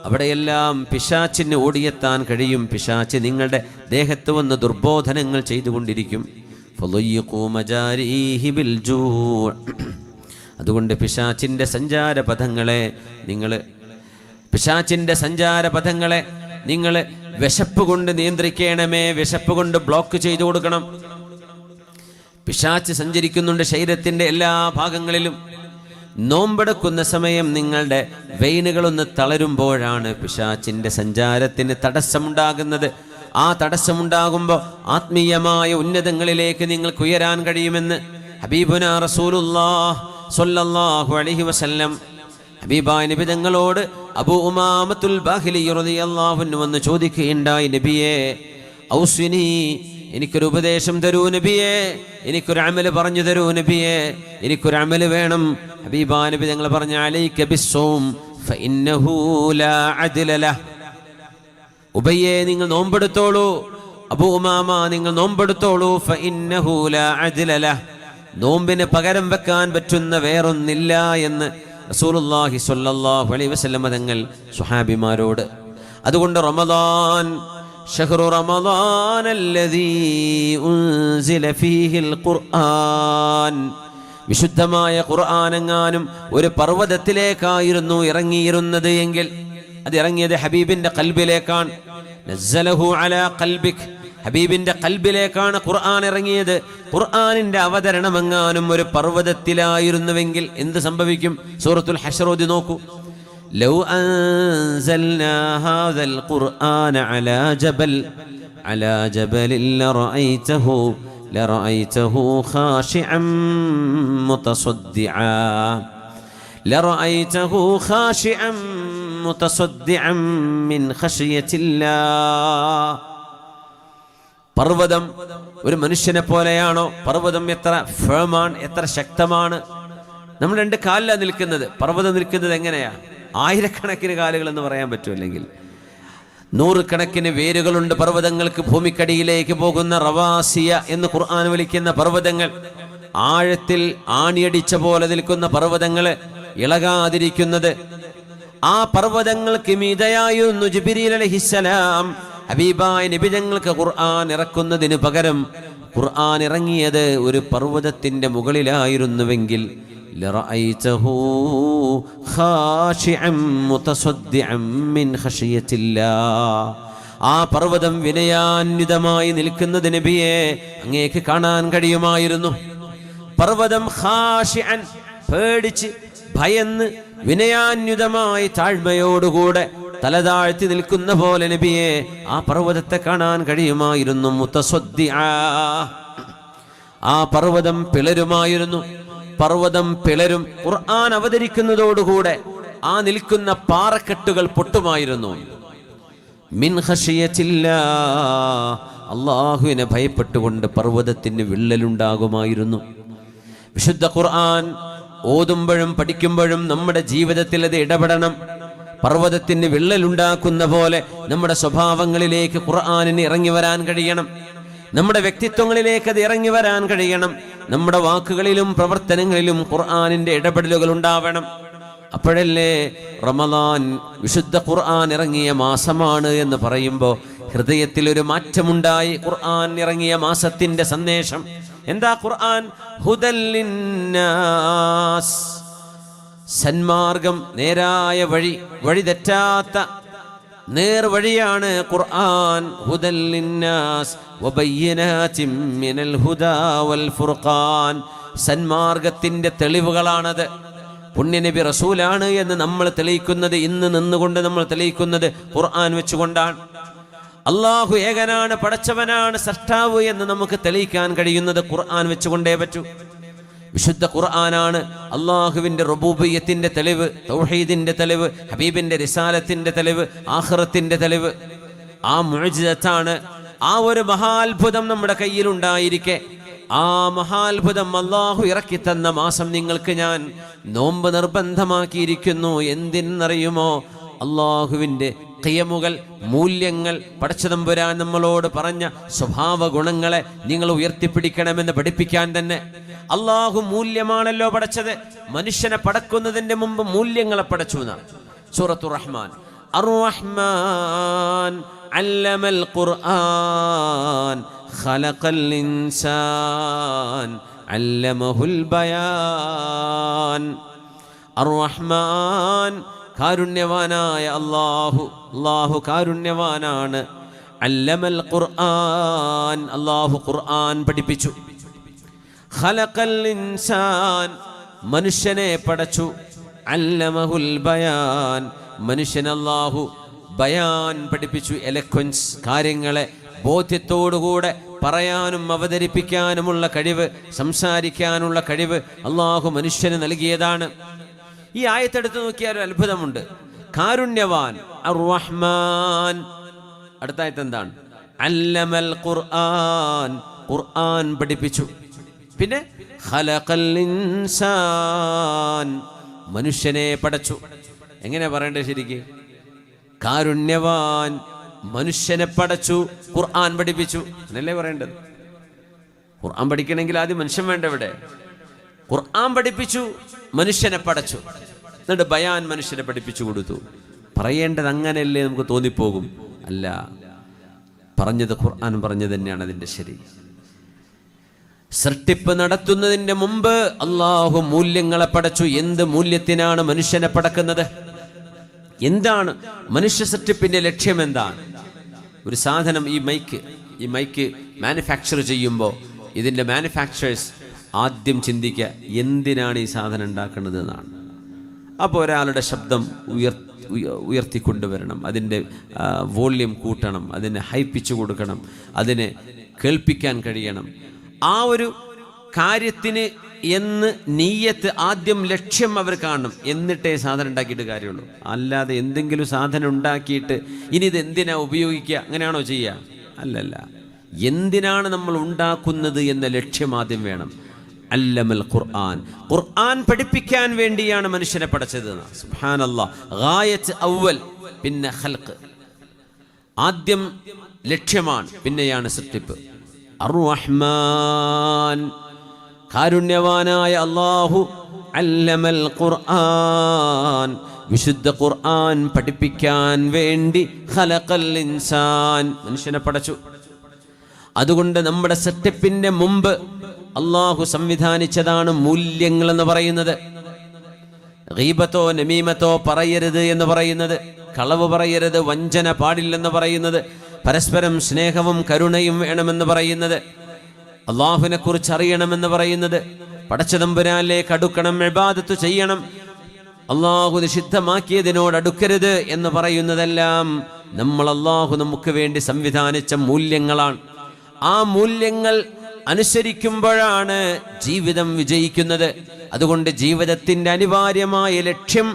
അവിടെയെല്ലാം പിശാചിന് ഓടിയെത്താൻ കഴിയും. പിശാച് നിങ്ങളുടെ ദേഹത്ത് വന്ന് ദുർബോധനങ്ങൾ ചെയ്തുകൊണ്ടിരിക്കും. അതുകൊണ്ട് പിശാചിൻ്റെ സഞ്ചാരപഥങ്ങളെ നിങ്ങൾ വിശപ്പ് കൊണ്ട് നിയന്ത്രിക്കണമേ. വിശപ്പ് കൊണ്ട് ബ്ലോക്ക് ചെയ്തു കൊടുക്കണം. പിശാച് സഞ്ചരിക്കുന്നുണ്ട് ശരീരത്തിൻ്റെ എല്ലാ ഭാഗങ്ങളിലും. നോമ്പെടുക്കുന്ന സമയം നിങ്ങളുടെ വെയിനുകളൊന്ന് തളരുമ്പോഴാണ് പിശാചിൻ്റെ സഞ്ചാരത്തിന് തടസ്സമുണ്ടാകുന്നത്. ആ തടസ്സമുണ്ടാകുമ്പോൾ ആത്മീയമായ ഉന്നതങ്ങളിലേക്ക് നിങ്ങൾക്ക് ഉയരാൻ കഴിയുമെന്ന് ഹബീബുനാ റസൂലുള്ളാഹി സ്വല്ലല്ലാഹു അലൈഹി വസല്ലം ഹബീബായ നബി തങ്ങളോട് അബൂ ഉമാമത്തുൽ ബാഹിലി റളിയല്ലാഹു അൻഹു വന്ന് ചോദിക്കുകയുണ്ടായി, നബിയേ ഔസ്വിനി, എനിക്കൊരു ഉപദേശം തരൂ നബിയേ, എനിക്കൊരു അമല് പറഞ്ഞു തരൂ നബിയേ, എനിക്കൊരു അമല് വേണം. ഹബീബായ നബി തങ്ങൾ പറഞ്ഞു, അലൈക ബിസ്സൗം ഫഇന്നഹു ലാ അദ്ല ലഹ്. ഉബയ്യേ, നിങ്ങൾ നോമ്പെടുത്തോളൂ. അബൂ ഉമാമ, നിങ്ങൾ നോമ്പെടുത്തോളൂ. ഫഇന്നഹു ലാ അദ്ല ലഹ്. നോമ്പിന് പകരം വെക്കാൻ പറ്റുന്ന വേറൊന്നില്ല എന്ന് റസൂലുള്ളാഹി സ്വല്ലല്ലാഹു അലൈഹി വസല്ലം തങ്ങൾ സ്വഹാബിമാരോട്. അതുകൊണ്ട് റമദാൻ ഷഹ്റു റമദാൻ അല്ലദീ ഉൻസില ഫീഹിൽ ഖുർആൻ, വിശുദ്ധമായ ഖുർആൻ എങ്ങാനും ഒരു പർവ്വതത്തിലേക്കായിരുന്നു ഇറങ്ങിയിരുന്നത് എങ്കിൽ അത് ഇറങ്ങിയത് ഹബീബിന്റെ ഖൽബിലേക്കാണ്. നസ്സലഹു അലാ ഖൽബിക്, ഹബീബിന്റെ ഖൽബിലേക്കാണ് ഖുർആൻ ഇറങ്ങിയത്. ഖുർആനിന്റെ അവതരണമെങ്ങാനും ഒരു പർവ്വതത്തിലായിരുന്നുവെങ്കിൽ എന്ത് സംഭവിക്കും? സൂറത്തുൽ ഹശ്ർ ഓതി നോക്കൂ. ലൗ അൻസൽനാ ഹാദൽ ഖുർആന അലാ ജബലിൻ ലറഅയ്തഹു ഖാശിഅൻ മുതസദ്ദിഅൻ മിൻ ഖശിയത്തില്ലാഹ്. പർവ്വതം ഒരു മനുഷ്യനെ പോലെയാണോ? പർവ്വതം എത്ര ഫേമാണ്, എത്ര ശക്തമാണ്. നമ്മൾ രണ്ട് കാലിലാണ് നിൽക്കുന്നത്. പർവ്വതം നിൽക്കുന്നത് എങ്ങനെയാ? ആയിരക്കണക്കിന് കാലുകൾ എന്ന് പറയാൻ പറ്റുമല്ലെങ്കിൽ നൂറുകണക്കിന് വേരുകളുണ്ട് പർവ്വതങ്ങൾക്ക്. ഭൂമിക്കടിയിലേക്ക് പോകുന്ന റവാസിയ എന്ന് ഖുർആൻ വിളിക്കുന്ന പർവ്വതങ്ങൾ, ആഴത്തിൽ ആണിയടിച്ച പോലെ നിൽക്കുന്ന പർവ്വതങ്ങൾ, ഇളകാതിരിക്കുന്നത്. ആ പർവ്വതങ്ങൾക്ക് മീതയായിരുന്നു ജിബ്രീൽ അലൈഹിസ്സലാം ഹബീബായ നബി തങ്ങൾക്ക് ഖുർആൻ ഇറക്കുന്നതിന് പകരം ഖുർആൻ ഇറങ്ങിയത് ഒരു പർവ്വതത്തിന്റെ മുകളിലായിരുന്നുവെങ്കിൽ ലറഅയ്തഹു ഖാശിഅൻ മുതസദ്ദിഅൻ മിൻ ഖശിയത്തില്ലാഹ്. ആ പർവ്വതം വിനയാന്വിതമായി നിൽക്കുന്നത് നബിയെ അങ്ങേക്ക് കാണാൻ കഴിയുമായിരുന്നു. പർവ്വതം ഖാശിഅൻ, പേടിച്ച് ഭയന്ന് വിനയാന്വിതമായി താഴ്മയോടുകൂടെ തലതാഴ്ത്തി നിൽക്കുന്ന പോലെ നബിയെ ആ പർവ്വതത്തെ കാണാൻ കഴിയുമായിരുന്നു. മുതസദ്ദിഅ, ആ പർവ്വതം പിളരുമായിരുന്നു. പർവ്വതം പിളരും. ഖുർആൻ അവതരിക്കുന്നതോടുകൂടെ ആ നിൽക്കുന്ന പാറക്കെട്ടുകൾ പൊട്ടുമായിരുന്നു. മിൻ ഖശിയത്തില്ലാഹ്, അല്ലാഹുവിനെ ഭയപ്പെട്ടുകൊണ്ട് പർവ്വതത്തിന് വിള്ളലുണ്ടാകുമായിരുന്നു. വിശുദ്ധ ഖുർആൻ ഓതുമ്പോഴും പഠിക്കുമ്പോഴും നമ്മുടെ ജീവിതത്തിൽ അത് ഇടപെടണം. പർവ്വതത്തിന് വിള്ളലുണ്ടാക്കുന്ന പോലെ നമ്മുടെ സ്വഭാവങ്ങളിലേക്ക് ഖുർആനിന് ഇറങ്ങി വരാൻ കഴിയണം. നമ്മുടെ വ്യക്തിത്വങ്ങളിലേക്ക് അത് ഇറങ്ങി വരാൻ കഴിയണം. നമ്മുടെ വാക്കുകളിലും പ്രവർത്തനങ്ങളിലും ഖുർആനിന്റെ ഇടപെടലുകൾ ഉണ്ടാവണം. അപ്പോഴല്ലേ റമദാൻ വിശുദ്ധ ഖുർആൻ ഇറങ്ങിയ മാസമാണ് എന്ന് പറയുമ്പോൾ ഹൃദയത്തിൽ ഒരു മാറ്റമുണ്ടായി. ഖുർആൻ ഇറങ്ങിയ മാസത്തിന്റെ സന്ദേശം എന്താ? ഖുർആൻ ഹുദൽ ലിന്നാസ്, സന്മാർഗം, നേരായ വഴി, വഴി തെറ്റാത്ത നേർവഴിയാണ് ഖുർആൻ. ഹുദൽ ലിന്നാസ് വബയ്യിനാതിൻ മിനൽ ഹുദാ വൽ ഫുർഖാൻ, സന്മാർഗത്തിന്റെ തെളിവുകളാണത്. പുണ്യനബി റസൂലാണ് എന്ന് നമ്മൾ തെളിയിക്കുന്നത്, ഇന്ന് നിന്നുകൊണ്ട് നമ്മൾ തെളിയിക്കുന്നത് ഖുർആൻ വെച്ചുകൊണ്ടാണ്. അള്ളാഹു ഏകനാണ്, പടച്ചവനാണ്, സൃഷ്ടാവ് എന്ന് നമുക്ക് തെളിയിക്കാൻ കഴിയുന്നത് ഖുർആൻ വെച്ചുകൊണ്ടേ പറ്റൂ. വിശുദ്ധ ഖുർആനാണ് അള്ളാഹുവിന്റെ റുബൂബിയ്യത്തിന്റെ തെളിവ്, തൗഹീദിന്റെ തെളിവ്, ഹബീബിന്റെ റിസാലത്തിന്റെ തെളിവ്, ആഖിറത്തിന്റെ തെളിവ്. ആ മുഅ്ജിസത്താണ്, ആ ഒരു മഹാത്ഭുതം നമ്മുടെ കയ്യിലുണ്ടായിരിക്കെ ആ മഹാത്ഭുതം അള്ളാഹു ഇറക്കി തന്ന മാസം നിങ്ങൾക്ക് ഞാൻ നോമ്പ് നിർബന്ധമാക്കിയിരിക്കുന്നു. എന്തിനറിയുമോ? അള്ളാഹുവിൻ്റെ ഖിയമുകൾ, മൂല്യങ്ങൾ, പടച്ചതമ്പുരാൻ നമ്മളോട് പറഞ്ഞ സ്വഭാവ ഗുണങ്ങളെ നിങ്ങൾ ഉയർത്തിപ്പിടിക്കണമെന്ന് പഠിപ്പിക്കാൻ തന്നെ. അള്ളാഹു മൂല്യമാണല്ലോ പടച്ചത്. മനുഷ്യനെ പടക്കുന്നതിന്റെ മുമ്പ് മൂല്യങ്ങളെ പടച്ചു എന്നാണ് സൂറത്തുർ റഹ്മാൻ. അർ-റഹ്മാൻ അല്ലമൽ ഖുർആൻ ഖലഖൽ ഇൻസാൻ അല്ലമഹുൽ ബയാൻ. അർ-റഹ്മാൻ കാരുണ്യവാനായ അല്ലാഹു, അല്ലാഹു കാരുണ്യവാനാണ്. അല്ലമൽ ഖുർആൻ, അല്ലാഹു ഖുർആൻ പഠിപ്പിച്ചു. ഖലഖൽ ഇൻസാൻ, മനുഷ്യനെ പടച്ചു. അല്ലമഹുൽ ബയാൻ, മനുഷ്യൻ അല്ലാഹു ബയാൻ പഠിപ്പിച്ചു. എലക്വൻസ്, കാര്യങ്ങളെ ബോധ്യത്തോടുകൂടെ പറയാനും അവതരിപ്പിക്കാനുമുള്ള കഴിവ്, സംസാരിക്കാനുള്ള കഴിവ് അല്ലാഹു മനുഷ്യന് നൽകിയതാണ്. ഈ ആയത്തെടുത്ത് നോക്കിയാൽ ഒരു അത്ഭുതമുണ്ട്. കാരുണ്യവാൻ അർ-റഹ്മാൻ. അടുത്ത ആയത്ത് എന്താണ്? അല്ലമൽ ഖുർആൻ, ഖുർആൻ പഠിപ്പിച്ചു. പിന്നെ ഖലഖൽ ഇൻസാൻ, മനുഷ്യനെ പടച്ചു. എങ്ങനെ പറയണ്ടേ ശരിക്ക്? കാരുണ്യവാൻ മനുഷ്യനെ പടച്ചു, ഖുർആൻ പഠിപ്പിച്ചു എന്നല്ലേ പറയേണ്ടത്? ഖുർആൻ പഠിക്കണമെങ്കിൽ ആദ്യം മനുഷ്യൻ വേണ്ട. ഇവിടെ ഖുർആൻ പഠിപ്പിച്ചു, മനുഷ്യനെ പടച്ചു, എന്നിട്ട് ബയാൻ മനുഷ്യനെ പഠിപ്പിച്ചു കൊടുത്തു. പറയേണ്ടത് അങ്ങനെയല്ലേ നമുക്ക് തോന്നിപ്പോകും. അല്ല, പറഞ്ഞത് ഖുർആൻ പറഞ്ഞു തന്നെയാണ് അതിൻ്റെ ശരി. സൃഷ്ടിപ്പ് നടത്തുന്നതിൻ്റെ മുമ്പ് അള്ളാഹു മൂല്യങ്ങളെ പടച്ചു. എന്ത് മൂല്യത്തിനാണ് മനുഷ്യനെ പടക്കുന്നത്? എന്താണ് മനുഷ്യ സൃഷ്ടിപ്പിന്റെ ലക്ഷ്യം? എന്താണ്? ഒരു സാധനം, ഈ മൈക്ക് മാനുഫാക്ചർ ചെയ്യുമ്പോൾ ഇതിൻ്റെ മാനുഫാക്ചേഴ്സ് ആദ്യം ചിന്തിക്കുക എന്തിനാണ് ഈ സാധനം ഉണ്ടാക്കുന്നത് എന്നാണ്. അപ്പോൾ ഒരാളുടെ ശബ്ദം ഉയർത്തിക്കൊണ്ടുവരണം, അതിൻ്റെ വോള്യം കൂട്ടണം, അതിനെ ഹൈപ്പിച്ചു കൊടുക്കണം, അതിനെ കേൾപ്പിക്കാൻ കഴിയണം. ആ ഒരു കാര്യത്തിന് എന്ന് നീയത്ത്, ആദ്യം ലക്ഷ്യം അവർ കാണണം, എന്നിട്ടേ സാധനം ഉണ്ടാക്കിയിട്ട് കാര്യമുള്ളൂ. അല്ലാതെ എന്തെങ്കിലും സാധനം ഉണ്ടാക്കിയിട്ട് ഇനി ഇത് എന്തിനാ ഉപയോഗിക്കുക, അങ്ങനെയാണോ ചെയ്യുക? അല്ലല്ല, എന്തിനാണ് നമ്മൾ ഉണ്ടാക്കുന്നത് എന്ന ലക്ഷ്യം ആദ്യം വേണം. അല്ലമൽ ഖുർആൻ, ഖുർആൻ പഠിപ്പിക്കാൻ വേണ്ടിയാണ് മനുഷ്യനെ പഠിച്ചത്. സുബ്ഹാനല്ലാഹ്. ഗായത്ത് അവൽ, പിന്നെ ഖൽഖ്. ആദ്യം ലക്ഷ്യമാണ്, പിന്നെയാണ് സൃഷ്ടിപ്പ്. അർ-റഹ്മാൻ, കാരുണ്യവാനായ അല്ലാഹു അല്ലമൽ ഖുർആൻ, വിശുദ്ധ ഖുർആൻ പഠിപ്പിക്കാൻ വേണ്ടി ഖലഖൽ ഇൻസാൻ, മനുഷ്യനെ പടച്ചു. അതുകൊണ്ട് നമ്മുടെ സൃഷ്ടിപ്പിന്റെ മുമ്പ് അള്ളാഹു സംവിധാനിച്ചതാണ് മൂല്യങ്ങൾ എന്ന് പറയുന്നത്. ഗീബത്തോ നമീമത്തോ പറയരുത് എന്ന് പറയുന്നത്, കളവ് പറയരുത്, വഞ്ചന പാടില്ലെന്ന് പറയുന്നത്, പരസ്പരം സ്നേഹവും കരുണയും വേണമെന്ന് പറയുന്നത്, അള്ളാഹുവിനെ കുറിച്ച് അറിയണമെന്ന് പറയുന്നത്, പടച്ചതമ്പുരാനിലേക്ക് അടുക്കണം, ഇബാദത്ത് ചെയ്യണം, അള്ളാഹു നിഷിദ്ധമാക്കിയതിനോട് അടുക്കരുത് എന്ന് പറയുന്നതെല്ലാം നമ്മൾ അള്ളാഹു നമുക്ക് വേണ്ടി സംവിധാനിച്ച മൂല്യങ്ങളാണ്. ആ മൂല്യങ്ങൾ അനുസരിക്കുമ്പോഴാണ് ജീവിതം വിജയിക്കുന്നത്. അതുകൊണ്ട് ജീവിതത്തിൻ്റെ അനിവാര്യമായ ലക്ഷ്യം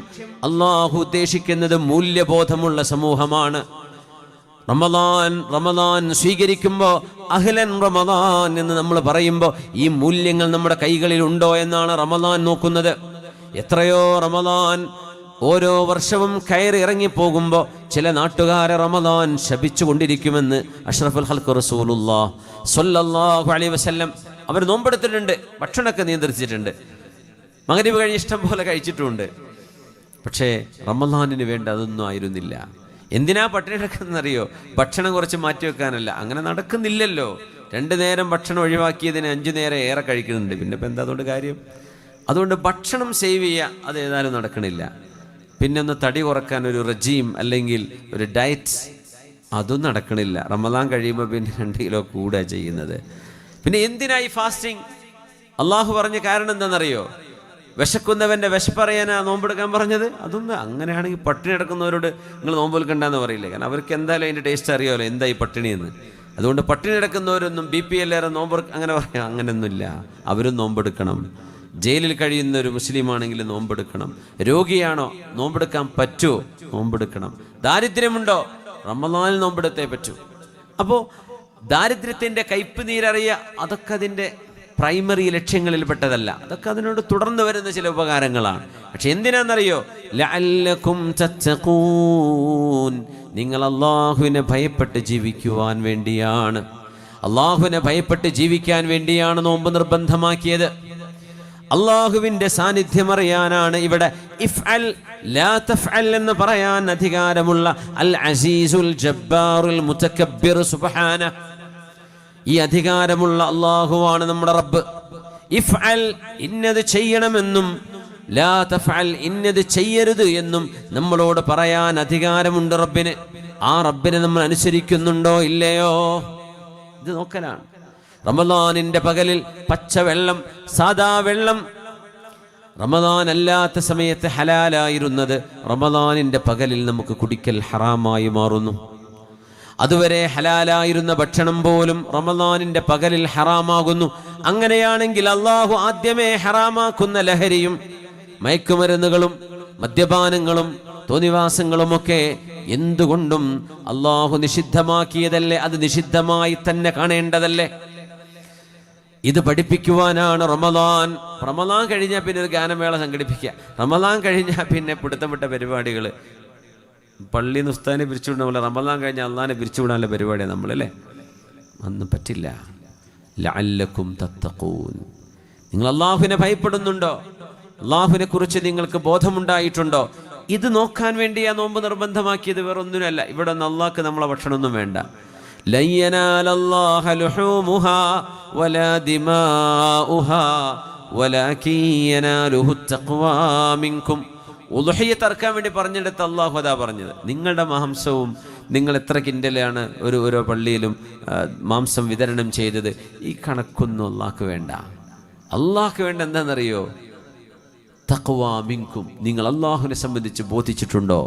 അള്ളാഹു ഉദ്ദേശിക്കുന്നത് മൂല്യബോധമുള്ള സമൂഹമാണ്. റമദാൻ സ്വീകരിക്കുമ്പോൾ അഹ്ലൻ റമദാൻ എന്ന് നമ്മൾ പറയുമ്പോൾ ഈ മൂല്യങ്ങൾ നമ്മുടെ കൈകളിൽ ഉണ്ടോ എന്നാണ് റമദാൻ നോക്കുന്നത്. എത്രയോ റമദാൻ ഓരോ വർഷവും കയറി ഇറങ്ങിപ്പോകുമ്പോൾ ചില നാട്ടുകാരെ റമദാൻ ശപിച്ചു കൊണ്ടിരിക്കുമെന്ന് അഷ്റഫുൽ ഖൽഖ് റസൂലുള്ളാഹി സ്വല്ലല്ലാഹു അലൈഹി വസല്ലം അവർ നോമ്പെടുത്തിട്ടുണ്ട്, ഭക്ഷണമൊക്കെ നിയന്ത്രിച്ചിട്ടുണ്ട്, മഗ്‌രിബ് കഴിഞ്ഞ് ഇഷ്ടം പോലെ കഴിച്ചിട്ടുമുണ്ട്. പക്ഷേ റമദാനിന് വേണ്ട അതൊന്നും ആയിരുന്നില്ല. എന്തിനാ പട്ടിണി കിടക്കുന്നറിയോ? ഭക്ഷണം കുറച്ച് മാറ്റി വെക്കാനല്ല. അങ്ങനെ നടക്കുന്നില്ലല്ലോ. 2 നേരം ഭക്ഷണം ഒഴിവാക്കിയതിന് 5 നേരം ഏറെ കഴിക്കുന്നുണ്ട്. പിന്നെ ഇപ്പം എന്താ അതുകൊണ്ട് കാര്യം? അതുകൊണ്ട് ഭക്ഷണം സേവ് ചെയ്യുക അത് ഏതായാലും നടക്കണില്ല. പിന്നെ ഒന്ന് തടി കുറക്കാൻ ഒരു റജീം അല്ലെങ്കിൽ ഒരു ഡയറ്റ് അതും നടക്കണില്ല. റമദാൻ കഴിയുമ്പോൾ പിന്നെ 2 കിലോ കൂടുക ചെയ്യുന്നത്. പിന്നെ എന്തിനായി ഫാസ്റ്റിംഗ്? അള്ളാഹു പറഞ്ഞ കാരണം എന്താണെന്നറിയോ? വിശക്കുന്നവൻ്റെ വിശപ്പറിയാനാ നോമ്പെടുക്കാൻ പറഞ്ഞത്. അതൊന്നും അങ്ങനെയാണെങ്കിൽ പട്ടിണി എടുക്കുന്നവരോട് നിങ്ങൾ നോമ്പെടുക്കണ്ടെന്ന് പറയില്ലേ? കാരണം അവർക്ക് എന്തായാലും അതിൻ്റെ ടേസ്റ്റ് അറിയാമല്ലോ എന്തായി പട്ടിണിയെന്ന്. അതുകൊണ്ട് പട്ടിണി എടുക്കുന്നവരൊന്നും BPL നോമ്പ് അങ്ങനെ പറയാം, അങ്ങനെയൊന്നുമില്ല. അവരും നോമ്പെടുക്കണം. ജയിലിൽ കഴിയുന്ന ഒരു മുസ്ലിമാണെങ്കിൽ നോമ്പെടുക്കണം. രോഗിയാണോ? നോമ്പെടുക്കാൻ പറ്റുമോ? നോമ്പെടുക്കണം. ദാരിദ്ര്യമുണ്ടോ? റമദാനിൽ നോമ്പെടുത്തേ പറ്റൂ. അപ്പോൾ ദാരിദ്ര്യത്തിൻ്റെ കയ്പ് നീരറിയുക അതൊക്കെ അതിൻ്റെ പ്രൈമറി ലക്ഷ്യങ്ങളിൽപ്പെട്ടതല്ല. അതൊക്കെ അതിനോട് തുടർന്ന് വരുന്ന ചില ഉപകാരങ്ങളാണ്. പക്ഷെ എന്തിനാണെന്നറിയോ? ലഅല്ലകും തത്തഖൂൻ, നിങ്ങൾ അള്ളാഹുവിനെ ഭയപ്പെട്ട് ജീവിക്കുവാൻ വേണ്ടിയാണ്. അള്ളാഹുവിനെ ഭയപ്പെട്ട് ജീവിക്കാൻ വേണ്ടിയാണ് നോമ്പ് നിർബന്ധമാക്കിയത്. അള്ളാഹുവിൻ്റെ സാന്നിധ്യം അറിയാനാണ് ഇവിടെ ഇഫ്അൽ ലാ തഫ്അൽ എന്ന് പറയാൻ അധികാരമുള്ള അൽ അസീസുൽ ജബ്ബാറുൽ മുതകബ്ബിർ സുബ്ഹാനഹു. ഈ അധികാരമുള്ള അള്ളാഹുവാണ് നമ്മുടെ റബ്ബ്. ഇഫ്അൽ ഇന്നത് ചെയ്യണമെന്നും ലാ തഫ്അൽ ഇന്നത് ചെയ്യരുത് എന്നും നമ്മളോട് പറയാൻ അധികാരമുണ്ട് റബ്ബിന്. ആ റബ്ബിനെ നമ്മൾ അനുസരിക്കുന്നുണ്ടോ ഇല്ലയോ? ഇത് നോക്കലാണ്. റമദാനിന്റെ പകലിൽ പച്ചവെള്ളം, സാദാ വെള്ളം റമദാൻ അല്ലാത്ത സമയത്ത് ഹലാലായിരുന്നത് റമദാനിന്റെ പകലിൽ നമുക്ക് കുടിക്കൽ ഹറാമായി മാറുന്നു. അതുവരെ ഹലാലായിരുന്ന ഭക്ഷണം പോലും റമദാനിന്റെ പകലിൽ ഹറാമാകുന്നു. അങ്ങനെയാണെങ്കിൽ അള്ളാഹു ആദ്യമേ ഹറാമാക്കുന്ന ലഹരിയും മയക്കുമരുന്നുകളും മദ്യപാനങ്ങളും തോന്നിവാസങ്ങളുമൊക്കെ എന്തുകൊണ്ടും അള്ളാഹു നിഷിദ്ധമാക്കിയതല്ലേ? അത് നിഷിദ്ധമായി തന്നെ കാണേണ്ടതല്ലേ? ഇത് പഠിപ്പിക്കുവാനാണ് റമദാൻ. റമദാൻ കഴിഞ്ഞാൽ പിന്നെ ഒരു ഗാനമേള സംഘടിപ്പിക്കുക. റമദാൻ കഴിഞ്ഞാൽ പിന്നെ പിടുത്തമിട്ട പരിപാടികൾ. പള്ളി ഉസ്താദിനെ പിരിച്ചുവിടുന്ന പോലെ റമദാൻ കഴിഞ്ഞാൽ അള്ളാഹിനെ പിരിച്ചുവിടാനുള്ള പരിപാടിയാണ് നമ്മളല്ലേ? അന്ന് പറ്റില്ല. ലഅല്ലകും തത്തഖൂൻ, നിങ്ങൾ അള്ളാഹുവിനെ ഭയപ്പെടുന്നുണ്ടോ? അള്ളാഹുവിനെ കുറിച്ച് നിങ്ങൾക്ക് ബോധമുണ്ടായിട്ടുണ്ടോ? ഇത് നോക്കാൻ വേണ്ടിയാ നോമ്പ് നിർബന്ധമാക്കിയത്, വേറൊന്നിനല്ല. ഇവിടെ ഒന്ന് അള്ളാഹ്ക്ക് നമ്മളെ ഭക്ഷണമൊന്നും വേണ്ട. ലൻ യനാലല്ലാഹ ലുഹൂമുഹാ വലാ ദിമാഉഹാ വലാകിൻ യനാലുഹു തഖ്വാ മിൻകും. ഉളുഹിയ്യത്ത് അറക്കാൻ വേണ്ടി പറഞ്ഞെടുത്ത് അള്ളാഹു അതാ പറഞ്ഞത്. നിങ്ങളുടെ മാംസവും നിങ്ങൾ എത്ര കിൻഡലാണ് ഓരോ പള്ളിയിലും മാംസം വിതരണം ചെയ്തത്, ഈ കണക്കൊന്നും അള്ളാഹ്ക്ക് വേണ്ട. അള്ളാഹ്ക്ക് വേണ്ട എന്താണെന്നറിയോ? തഖ്വാ മിൻകും, നിങ്ങൾ അള്ളാഹുവിനെ സംബന്ധിച്ച് ബോധിച്ചിട്ടുണ്ടോ?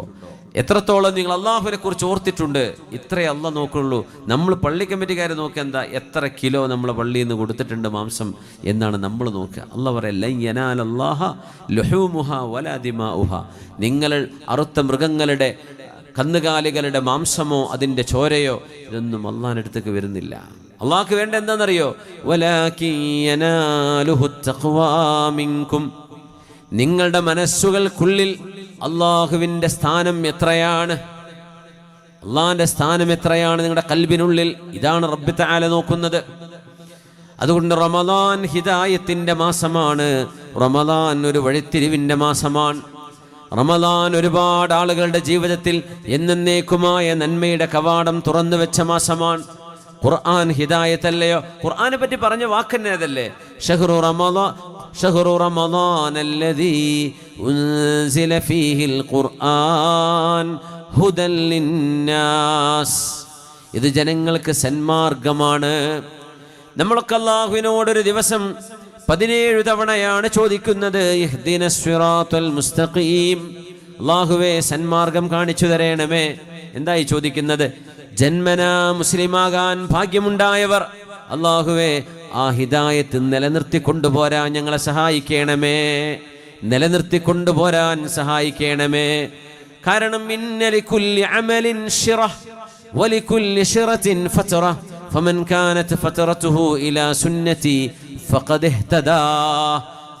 എത്രത്തോളം നിങ്ങൾ അള്ളാഹുവിനെ കുറിച്ച് ഓർത്തിട്ടുണ്ട്? ഇത്രേ അള്ളാഹ് നോക്കുള്ളൂ. നമ്മൾ പള്ളി കമ്മിറ്റിക്കാർ നോക്കുക എന്താ, എത്ര കിലോ നമ്മൾ പള്ളിയിൽ നിന്ന് കൊടുത്തിട്ടുണ്ട് മാംസം എന്നാണ് നമ്മൾ നോക്കുക. അള്ളാഹ് പറയാം ലൻ യനാലല്ലാഹ ലുഹൂമുഹാ വലാ ദിമാഉഹാ, നിങ്ങൾ അറുത്ത മൃഗങ്ങളുടെ കന്നുകാലികളുടെ മാംസമോ അതിൻ്റെ ചോരയോ ഇതൊന്നും അള്ളാഹിൻ്റെ അടുത്തേക്ക് വരുന്നില്ല. അള്ളാഹ്ക്ക് വേണ്ട എന്താണെന്നറിയോ? വലാകിൻ യനാലുഹു തഖ്വാ മിൻകും, നിങ്ങളുടെ മനസ്സുകൾക്കുള്ളിൽ അള്ളാഹുവിൻ്റെ സ്ഥാനം എത്രയാണ്, അള്ളാഹിൻ്റെ സ്ഥാനം എത്രയാണ് നിങ്ങളുടെ കൽബിനുള്ളിൽ, ഇതാണ് റബ്ബ് തആല നോക്കുന്നത്. അതുകൊണ്ട് റമദാൻ ഹിദായത്തിൻ്റെ മാസമാണ്. റമദാൻ ഒരു വഴിത്തിരിവിൻ്റെ മാസമാണ്. റമദാൻ ഒരുപാട് ആളുകളുടെ ജീവിതത്തിൽ എന്നേക്കുമായ നന്മയുടെ കവാടം തുറന്നു വെച്ച മാസമാണ്. ഖുർആൻ ഹിദായത്തല്ലയോ? ഖുർആനെ പറ്റി പറഞ്ഞ വാക്കന്നെ അതല്ലേ? ഷഹ്റു റമദാൻ അല്ലദീ ഉൻസില ഫീഹിൽ ഖുർആൻ ഹുദൻ ലിന്നാസ്. ഇത് ജനങ്ങൾക്ക് സന്മാർഗമാണ്. നമ്മളൊക്കെ അല്ലാഹുവിനോടൊരു ദിവസം 17 തവണയാണ് ചോദിക്കുന്നത്, ഇഹ്ദിനസ് സിറാത്തൽ മുസ്തഖീം, അല്ലാഹുവേ സന്മാർഗം കാണിച്ചു തരണമേ. എന്തായി ചോദിക്കുന്നത്? ജന്മനാ മുസ്ലിമാകാൻ ഭാഗ്യമുണ്ടായവർ അല്ലാഹുവേ ആ ഹിദായത്ത് നിലനിർത്തിക്കൊണ്ടുപോരാൻ ഞങ്ങളെ സഹായിക്കണമേ, നിലനിർത്തിക്കൊണ്ടുപോരാൻ സഹായിക്കണമേ. കാരണം ഇന്നലികുല്ലി അമലിൻ ശിറഹ് വലികുല്ലി ശിറത്തിൻ ഫതറ ഫമൻ കാനത് ഫതറതുഹു ഇലാ സുന്നതി ഫഖദ് ഇഹ്തദാ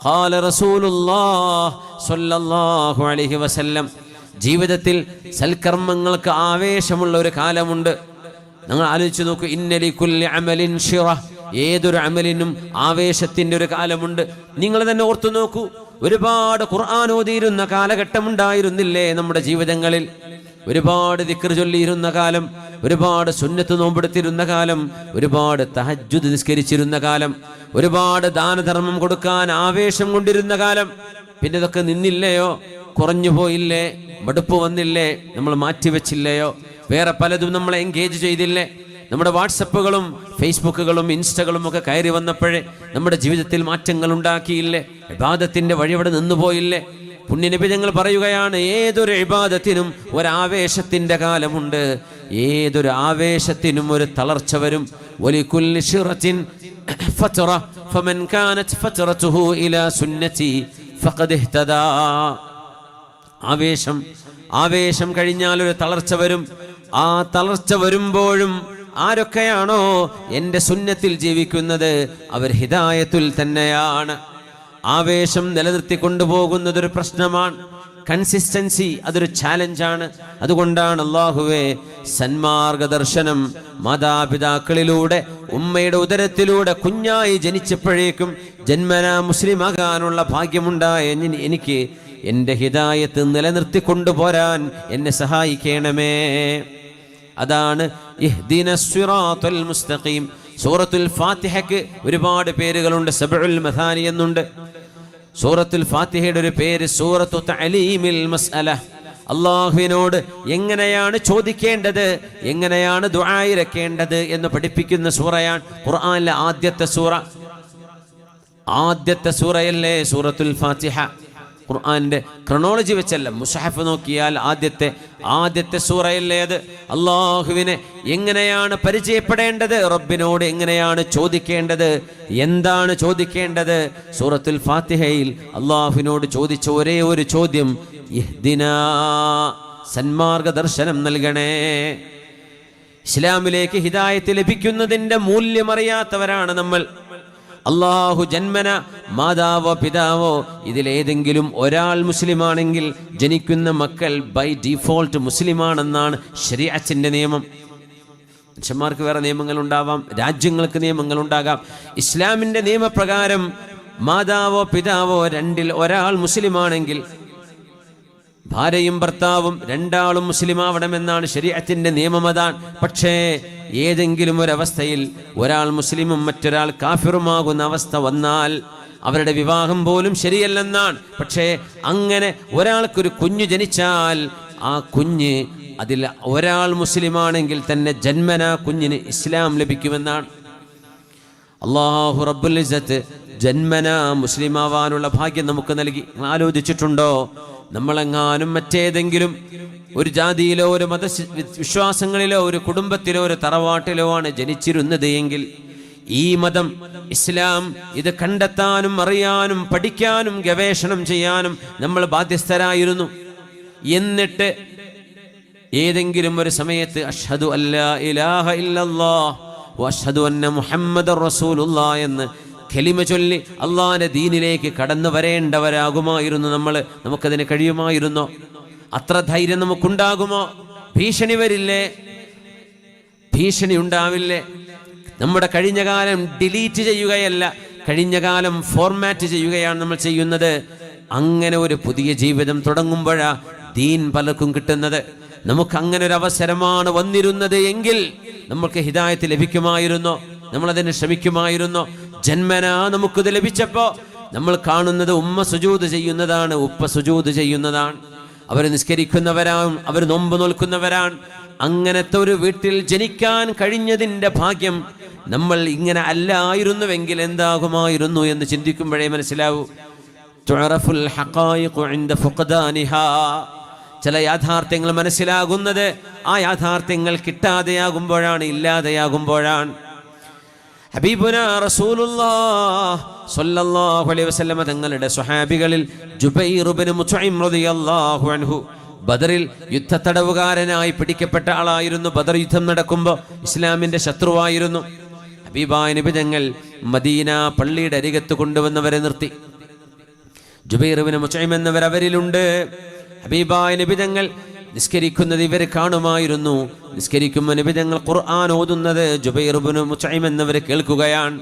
ഖാല റസൂലുള്ളാഹി സ്വല്ലല്ലാഹു അലൈഹി വസല്ലം. ജീവിതത്തിൽ സൽക്കർമ്മങ്ങൾക്ക് ആവേശമുള്ള ഒരു കാലമുണ്ട്. നിങ്ങൾ ആലോചിച്ച് നോക്കൂ, ഇന്നലികുല്ലി അമലിൻ ശിറഹ്, ഏതൊരു അമലിനും ആവേശത്തിന്റെ ഒരു കാലമുണ്ട്. നിങ്ങൾ തന്നെ ഓർത്തു നോക്കൂ, ഒരുപാട് ഖുർആൻ ഓതിയിരുന്ന കാലഘട്ടമുണ്ടായിരുന്നില്ലേ നമ്മുടെ ജീവിതങ്ങളിൽ? ഒരുപാട് ദിക്ർ ചൊല്ലിയിരുന്ന കാലം, ഒരുപാട് സുന്നത്ത് നോമ്പെടുത്തിരുന്ന കാലം, ഒരുപാട് തഹജ്ജുദ് നിസ്കരിച്ചിരുന്ന കാലം, ഒരുപാട് ദാനധർമ്മം കൊടുക്കാൻ ആവേശം കൊണ്ടിരുന്ന കാലം. പിന്നെ ഇതൊക്കെ നിന്നില്ലയോ? കുറഞ്ഞു പോയില്ലേ? മടുപ്പ് വന്നില്ലേ? നമ്മൾ മാറ്റിവെച്ചില്ലയോ? വേറെ പലതും നമ്മളെ എൻഗേജ് ചെയ്തില്ലേ? നമ്മുടെ വാട്സപ്പുകളും ഫേസ്ബുക്കുകളും ഇൻസ്റ്റകളും ഒക്കെ കയറി വന്നപ്പോഴേ നമ്മുടെ ജീവിതത്തിൽ മാറ്റങ്ങൾ ഉണ്ടാക്കിയില്ലേ? ഇബാദത്തിന്റെ വഴി അവിടെ നിന്നുപോയില്ലേ? പുണ്യനബി ഞങ്ങൾ പറയുകയാണ്, ഏതൊരു ഇബാദത്തിനും ഒരാവേശത്തിന്റെ കാലമുണ്ട്, ഏതൊരു ആവേശത്തിനും ഒരു തളർച്ച വരും. വലികുല്ലി ശിറത്തിൻ ഫതറ ഫമൻ കാനത് ഫതറതുഹു ഇലാ സുന്നതി ഫഖദ് ഇഹ്തദാ. ആവേശം കഴിഞ്ഞാൽ ഒരു തളർച്ച വരും. ആ തളർച്ച വരുമ്പോഴും ആരൊക്കെയാണോ എൻ്റെ സുന്നത്തിൽ ജീവിക്കുന്നത് അവർ ഹിദായത്തുൽ തന്നെയാണ്. ആവേശം നിലനിർത്തി കൊണ്ടുപോകുന്നതൊരു പ്രശ്നമാണ്. കൺസിസ്റ്റൻസി അതൊരു ചാലഞ്ചാണ്. അതുകൊണ്ടാണ് അല്ലാഹുവേ സന്മാർഗദർശനം മാതാപിതാക്കളിലൂടെ, ഉമ്മയുടെ ഉദരത്തിലൂടെ കുഞ്ഞായി ജനിച്ചപ്പോഴേക്കും ജന്മനാ മുസ്ലിമാകാനുള്ള ഭാഗ്യമുണ്ടായ എനിക്ക് എൻ്റെ ഹിദായത്ത് നിലനിർത്തി കൊണ്ടുപോരാൻ എന്നെ സഹായിക്കണമേ. അതാണ് ഇഹ്ദിനസ് സിറാത്തുൽ മുസ്തഖീം. സൂറത്തുൽ ഫാത്തിഹയ്ക്ക് ഒരുപാട് പേരുകളുണ്ട്. സബഉൽ മഥാനി എന്നുണ്ട്. സൂറത്തുൽ ഫാത്തിഹയുടെ ഒരു പേര് സൂറത്തു തഅലീമിൽ മസ്അല. അല്ലാഹുവിനോട് എങ്ങനെയാണ് ചോദിക്കേണ്ടത്, എങ്ങനെയാണ് ദുആ ഇരക്കേണ്ടത് എന്ന് പഠിപ്പിക്കുന്ന സൂറയാണ് ഖുർആനിലെ ആദ്യത്തെ സൂറയല്ലേ സൂറത്തുൽ ഫാത്തിഹ. ഖുർആന്റെ ക്രോണോളജി വെച്ചല്ല, മുസ്ഹഫ് നോക്കിയാൽ ആദ്യത്തെ സൂറയല്ലേ അത്. അല്ലാഹുവിനെ എങ്ങനെയാണ് പരിചയപ്പെടേണ്ടത്, റബ്ബിനോട് എങ്ങനെയാണ് ചോദിക്കേണ്ടത്, എന്താണ് ചോദിക്കേണ്ടത്? സൂറത്തുൽ ഫാത്തിഹയിൽ അല്ലാഹുവിനോട് ചോദിച്ച ഒരേ ഒരു ചോദ്യം, ഇഹ്ദിനാ, സന്മാർഗ ദർശനം നൽകണേ. ഇസ്ലാമിലേക്ക് ഹിദായത്ത് ലഭിക്കുന്നതിന്റെ മൂല്യമറിയാത്തവരാണ് നമ്മൾ. അല്ലാഹു ജന്മന മാതാവോ പിതാവോ ഇതിലേതെങ്കിലും ഒരാൾ മുസ്ലിമാണെങ്കിൽ ജനിക്കുന്ന മക്കൾ ബൈ ഡിഫോൾട്ട് മുസ്ലിമാണെന്നാണ് ശരീഅത്തിന്റെ നിയമം. മനുഷ്യന്മാർക്ക് വേറെ നിയമങ്ങൾ ഉണ്ടാവാം, രാജ്യങ്ങൾക്ക് നിയമങ്ങൾ ഉണ്ടാകാം. ഇസ്ലാമിന്റെ നിയമപ്രകാരം മാതാവോ പിതാവോ രണ്ടിൽ ഒരാൾ മുസ്ലിമാണെങ്കിൽ ഭാര്യയും ഭർത്താവും രണ്ടാളും മുസ്ലിമാവണമെന്നാണ് ശരീഅത്തിന്റെ നിയമം. അതാണ്. പക്ഷേ ഏതെങ്കിലും ഒരവസ്ഥയിൽ ഒരാൾ മുസ്ലിമും മറ്റൊരാൾ കാഫിറുമാകുന്ന അവസ്ഥ വന്നാൽ അവരുടെ വിവാഹം പോലും ശരിയല്ലെന്നാണ്. പക്ഷേ അങ്ങനെ ഒരാൾക്കൊരു കുഞ്ഞ് ജനിച്ചാൽ ആ കുഞ്ഞ് അതിൽ ഒരാൾ മുസ്ലിമാണെങ്കിൽ തന്നെ ജന്മനാ കുഞ്ഞിന് ഇസ്ലാം ലഭിക്കുമെന്നാണ്. അല്ലാഹു റബ്ബുൽ ഇസ്സത്ത് ജന്മനാ മുസ്ലിമാവാനുള്ള ഭാഗ്യം നമുക്ക് നൽകി. ആലോചിച്ചിട്ടുണ്ടോ? നമ്മളെങ്ങാനും മറ്റേതെങ്കിലും ഒരു ജാതിയിലോ ഒരു വിശ്വാസങ്ങളിലോ ഒരു കുടുംബത്തിലോ ഒരു തറവാട്ടിലോ ആണ് ജനിച്ചിരുന്നത് എങ്കിൽ ഈ മതം ഇസ്ലാം ഇത് കണ്ടെത്താനും അറിയാനും പഠിക്കാനും ഗവേഷണം ചെയ്യാനും നമ്മൾ ബാധ്യസ്ഥരായിരുന്നു. എന്നിട്ട് ഏതെങ്കിലും ഒരു സമയത്ത് അഷ്ഹദു അല്ലാ ഇലാഹ ഇല്ലല്ലാഹ് വഅഷ്ഹദു അന്ന മുഹമ്മദർ റസൂലുള്ളാഹ് എന്ന് കലിമ ചൊല്ലി അള്ളാഹിന്റെ ദീനിലേക്ക് കടന്നു വരേണ്ടവരാകുമായിരുന്നു നമ്മൾ. നമുക്കതിന് കഴിയുമായിരുന്നോ? അത്ര ധൈര്യം നമുക്കുണ്ടാകുമോ? ഭീഷണി വരില്ലേ? ഭീഷണി ഉണ്ടാവില്ലേ? നമ്മുടെ കഴിഞ്ഞ കാലം ഡിലീറ്റ് ചെയ്യുകയല്ല, കഴിഞ്ഞ കാലം ഫോർമാറ്റ് ചെയ്യുകയാണ് നമ്മൾ ചെയ്യുന്നത്. അങ്ങനെ ഒരു പുതിയ ജീവിതം തുടങ്ങുമ്പോഴാ ദീൻ പലർക്കും കിട്ടുന്നത്. നമുക്ക് അങ്ങനെ ഒരു അവസരമാണ് വന്നിരുന്നത് എങ്കിൽ നമുക്ക് ഹിദായത്ത് ലഭിക്കുമായിരുന്നോ? നമ്മളതിന് ശ്രമിക്കുമായിരുന്നോ? ജന്മനാ നമുക്കിത് ലഭിച്ചപ്പോ നമ്മൾ കാണുന്നത് ഉമ്മ സുജൂദ് ചെയ്യുന്നതാണ്, ഉപ്പ സുജൂദ് ചെയ്യുന്നതാണ്. അവർ നിസ്കരിക്കുന്നവരാണ്, അവർ നോമ്പ് നോൽക്കുന്നവരാണ്. അങ്ങനത്തെ ഒരു വീട്ടിൽ ജനിക്കാൻ കഴിഞ്ഞതിൻ്റെ ഭാഗ്യം നമ്മൾ ഇങ്ങനെ അല്ലായിരുന്നുവെങ്കിൽ എന്താകുമായിരുന്നു എന്ന് ചിന്തിക്കുമ്പോഴേ മനസ്സിലാവൂ. തുഅറഫുൽ ഹഖായിഖു ഇൻദ ഫുഖദാനിഹാ. ചില യാഥാർത്ഥ്യങ്ങൾ മനസ്സിലാകുന്നത് ആ യാഥാർത്ഥ്യങ്ങൾ കിട്ടാതെയാകുമ്പോഴാണ്, ഇല്ലാതെയാകുമ്പോഴാണ്. ഹബീബുനാ റസൂലുള്ളാഹി സ്വല്ലല്ലാഹു അലൈഹി വസല്ലം തങ്ങളുടെ സ്വഹാബികളിൽ ജുബൈർ ഇബ്നു മുത്ഇം റളിയല്ലാഹു അൻഹു ബദറിൽ യുദ്ധത്തടവുകാരനായി പിടിക്കപ്പെട്ട ആളായിരുന്നു. ബദർ യുദ്ധം നടക്കുമ്പോൾ ഇസ്ലാമിന്റെ ശത്രുവായിരുന്നു. ഹബീബായ നബി തങ്ങൾ മദീന പള്ളിയുടെ അരികത്ത് കൊണ്ടുവന്നവരെ നിർത്തി. ജുബൈർ ഇബ്നു മുത്ഇം എന്നവർ അവരിലുണ്ട്. ഹബീബായ നബി തങ്ങൾ നിസ്കരിക്കുന്നത് ഇവർ കാണുമായിരുന്നു. നിസ്കരിക്കുമ്പോൾ നബി തങ്ങൾ ഖുർആൻ ഓതുന്നത് ജുബൈർ ഇബ്നു മുത്ഇം എന്നവർ കേൾക്കുകയാണ്.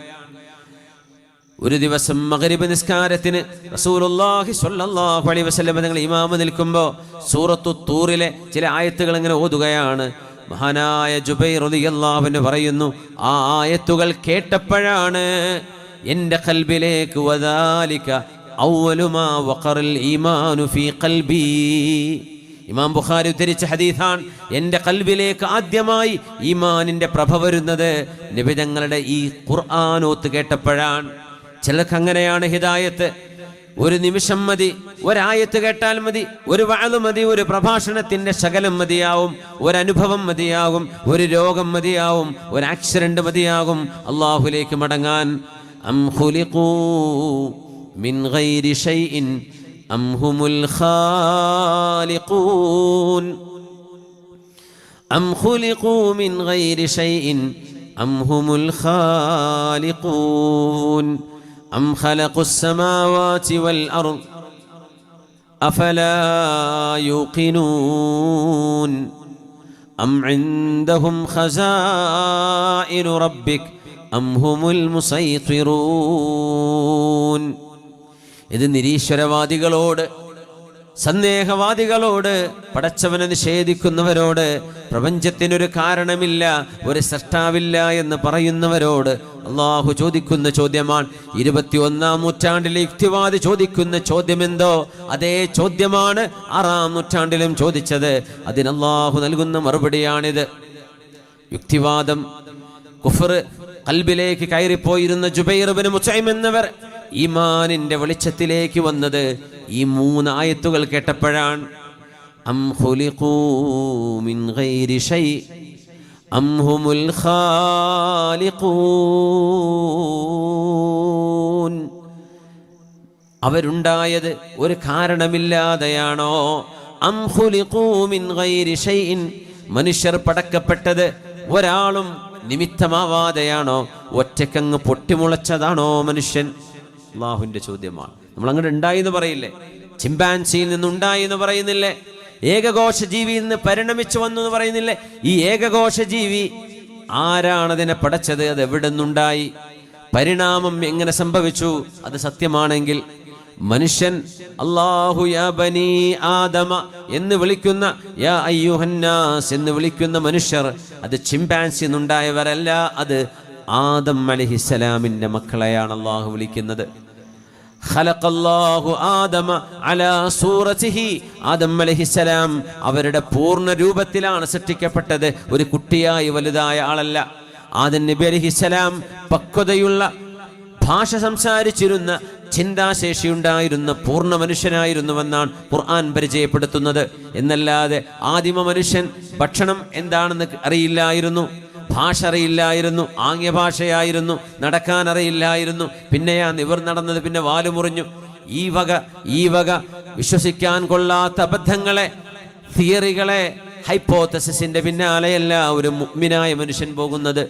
ഒരു ദിവസം മഗ്രിബ് നിസ്കാരത്തിന് റസൂലുള്ളാഹി സ്വല്ലല്ലാഹു അലൈഹി വസല്ലം തങ്ങൾ ഇമാമ് നിൽക്കുമ്പോൾ സൂറത്തു തൂറിലെ ചില ആയത്തുകൾ ഇങ്ങനെ ഓതുകയാണ്. മഹാനായ ജുബൈർ റളിയല്ലാഹു അൻഹു പറയുന്നു, ആ ആയത്തുകൾ കേട്ടപ്പോഴാണ് എൻ്റെ ഖൽബിലേക്ക് വദാലിക അവ്വലു മാ വഖറൽ ഈമാനു ഫീ ഖൽബി. ഇമാം ബുഖാരി ഉദ്ധരിച്ച ഹദീസാണ്. എൻ്റെ ഖൽബിലേക്ക് ആദ്യമായി ഈമാനിൻ്റെ പ്രഭ വരുന്നത് നബി തങ്ങളുടെ ഈ ഖുർആൻ ഓത്ത് കേട്ടപ്പോഴാണ്. ചിലർക്ക് അങ്ങനെയാണ് ഹിദായത്ത്. ഒരു നിമിഷം മതി, ഒരായത്ത് കേട്ടാൽ മതി, ഒരു വഅദ് മതി, ഒരു പ്രഭാഷണത്തിന്റെ ശകലം മതിയാവും, ഒരനുഭവം മതിയാകും, ഒരു രോഗം മതിയാവും, ഒരു ആക്സിഡന്റ് മതിയാകും അല്ലാഹുവിലേക്ക് മടങ്ങാൻ. അം ഖുലിഖൂ മിൻ ഗൈരി ഷൈഇൻ അം ഹുമുൽ ഖാലിഖൂൻ അം ഖുലിഖൂ മിൻ ഗൈരി ഷൈഇൻ അം ഹുമുൽ ഖാലിഖൂൻ أم خلقوا السماوات والأرض أفلا يوقنون أم عندهم خزائن ربك أم هم المسيطرون. ഇത് നിരീശ്വരവാദികളോട്, സന്ദേഹവാദികളോട്, പടച്ചവനെ നിഷേധിക്കുന്നവരോട്, പ്രപഞ്ചത്തിനൊരു കാരണമില്ല, ഒരു സൃഷ്ടാവില്ല എന്ന് പറയുന്നവരോട് അള്ളാഹു ചോദിക്കുന്ന ചോദ്യമാണ്. 21-ാം നൂറ്റാണ്ടിലെ യുക്തിവാദി ചോദിക്കുന്ന ചോദ്യമെന്തോ അതേ ചോദ്യമാണ് 6-ാം നൂറ്റാണ്ടിലും ചോദിച്ചത്. അതിന് അള്ളാഹു നൽകുന്ന മറുപടിയാണിത്. യുക്തിവാദം, കുഫർ ഖൽബിലേക്ക് കയറിപ്പോയിരുന്ന ജുബൈർ ഇബ്നു മുത്ഇം എന്നവർ ഈമാനിന്റെ വെളിച്ചത്തിലേക്ക് വന്നത് ഈ 3 ആയത്തുകൾ കേട്ടപ്പോഴാണ്. അം ഖുലിഖൂ മിൻ ഗൈരി ഷൈ അം ഹുമുൽ ഖാലിഖൂൻ. അവരുണ്ടായത് ഒരു കാരണമില്ലാതെയാണോ? അം ഖുലിഖൂ മിൻ ഗൈരി ഷൈഇൻ, മനുഷ്യർ പടക്കപ്പെട്ടത് ഒരാളും നിമിത്തമാവാതെയാണോ? ഒറ്റക്കങ്ങ് പൊട്ടിമുളച്ചതാണോ മനുഷ്യൻ? അള്ളാഹുവിന്റെ ചോദ്യമാണ്. നമ്മൾ അങ്ങോട്ട് ഉണ്ടായി എന്ന് പറയില്ലേ? ചിമ്പാൻസിയിൽ നിന്നുണ്ടായി എന്ന് പറയുന്നില്ലേ? ഏകകോശ ജീവിയിൽ നിന്ന് പരിണമിച്ചു വന്നു എന്ന് പറയുന്നില്ലേ? ഈ ഏകകോശ ജീവി ആരാണതിനെ പടച്ചത്? അത് എവിടെ നിന്നുണ്ടായി? പരിണാമം എങ്ങനെ സംഭവിച്ചു? അത് സത്യമാണെങ്കിൽ മനുഷ്യൻ അല്ലാഹു യാ ബനി ആദമ എന്ന് വിളിക്കുന്ന, യാ അയ്യുഹന്നാസ് എന്ന് വിളിക്കുന്ന മനുഷ്യർ അത് ചിമ്പാൻസി എന്നുണ്ടായവരല്ല, അത് ആദം അലൈഹിസ്സലാമിന്റെ മക്കളെയാണ് അല്ലാഹു വിളിക്കുന്നത്. ഖലഖല്ലാഹു ആദമ അലാ സൂറതിഹി, ആദം അലൈഹിസ്സലാം അവരുടെ പൂർണ്ണ രൂപത്തിലാണ് സൃഷ്ടിക്കപ്പെട്ടത്, ഒരു കുട്ടിയായി വലുതായ ആളല്ല. ആദം നബി അലൈഹിസ്സലാം പക്വതയുള്ള, ഭാഷ സംസാരിച്ചിരുന്ന, ചിന്താശേഷിയുണ്ടായിരുന്ന പൂർണ്ണ മനുഷ്യനായിരുന്നുവെന്നാണ് ഖുർആൻ പരിചയപ്പെടുത്തുന്നത്. എന്നല്ലാതെ ആദിമ മനുഷ്യൻ ഭക്ഷണം എന്താണെന്ന് അറിയില്ലായിരുന്നു, ഭാഷ അറിയില്ലായിരുന്നു, ആംഗ്യഭാഷയായിരുന്നു, നടക്കാൻ അറിയില്ലായിരുന്നു. പിന്നെയാ നിവർ നടന്നത്, പിന്നെ വാലുമുറിഞ്ഞു. ഈ വക വിശ്വസിക്കാൻ കൊള്ളാത്ത അബദ്ധങ്ങളെ, തിയറികളെ, ഹൈപ്പോത്തസിന്റെ പിന്നാലെയല്ല ഒരു മുഅ്മിനായ മനുഷ്യൻ പോകുന്നത്.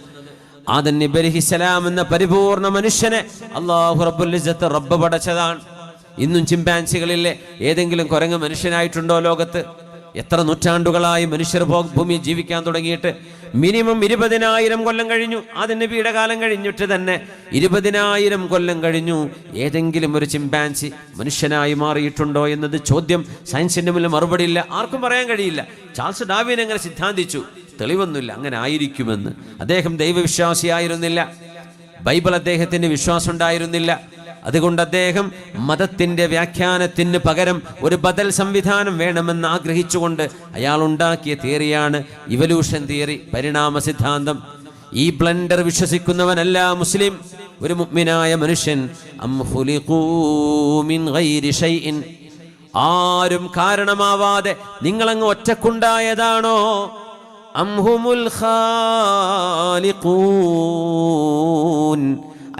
ആദം നബി അലൈഹിസ്സലാം എന്ന പരിപൂർണ മനുഷ്യനെ അല്ലാഹു റബ്ബുൽ ഇസ്സത്ത് റബ്ബ് പടച്ചതാണ്. ഇന്നും ചിമ്പാൻസികളിലെ ഏതെങ്കിലും കുരങ്ങ് മനുഷ്യനായിട്ടുണ്ടോ ലോകത്ത്? എത്ര നൂറ്റാണ്ടുകളായി മനുഷ്യർ ഭൂമിയിൽ ജീവിക്കാൻ തുടങ്ങിയിട്ട്? മിനിമം 20,000 കൊല്ലം കഴിഞ്ഞു. ആദം നബിയുടെ കാലം കഴിഞ്ഞിട്ട് തന്നെ 20,000 കൊല്ലം കഴിഞ്ഞു. ഏതെങ്കിലും ഒരു ചിമ്പാൻസി മനുഷ്യനായി മാറിയിട്ടുണ്ടോ എന്നത് ചോദ്യം. സയൻസിന്റെ മുന്നിൽ മറുപടിയില്ല, ആർക്കും പറയാൻ കഴിയില്ല. ചാൾസ് ഡാർവിൻ അങ്ങനെ സിദ്ധാന്തിച്ചു, തെളിവൊന്നുമില്ല അങ്ങനെ ആയിരിക്കുമെന്ന്. അദ്ദേഹം ദൈവവിശ്വാസിയായിരുന്നില്ല, ബൈബിൾ അദ്ദേഹത്തിന് വിശ്വാസം ഉണ്ടായിരുന്നില്ല. അതുകൊണ്ട് അദ്ദേഹം മതത്തിന്റെ വ്യാഖ്യാനത്തിന് പകരം ഒരു ബദൽ സംവിധാനം വേണമെന്ന് ആഗ്രഹിച്ചുകൊണ്ട് അയാൾ ഉണ്ടാക്കിയ തിയറിയാണ് ഇവല്യൂഷൻ തിയറി, പരിണാമ സിദ്ധാന്തം. ഈ ബ്ലണ്ടർ വിശ്വസിക്കുന്നവനല്ല മുസ്ലിം, ഒരു മുഅ്മിനായ മനുഷ്യൻ. അം ഖുലിഖൂ മിൻ ഗൈരി ഷൈഇൻ, ആരും കാരണമാവാതെ നിങ്ങളങ്ങ് ഒറ്റക്കുണ്ടായതാണോ? അം ഹുമുൽ ഖാലിഖൂൻ,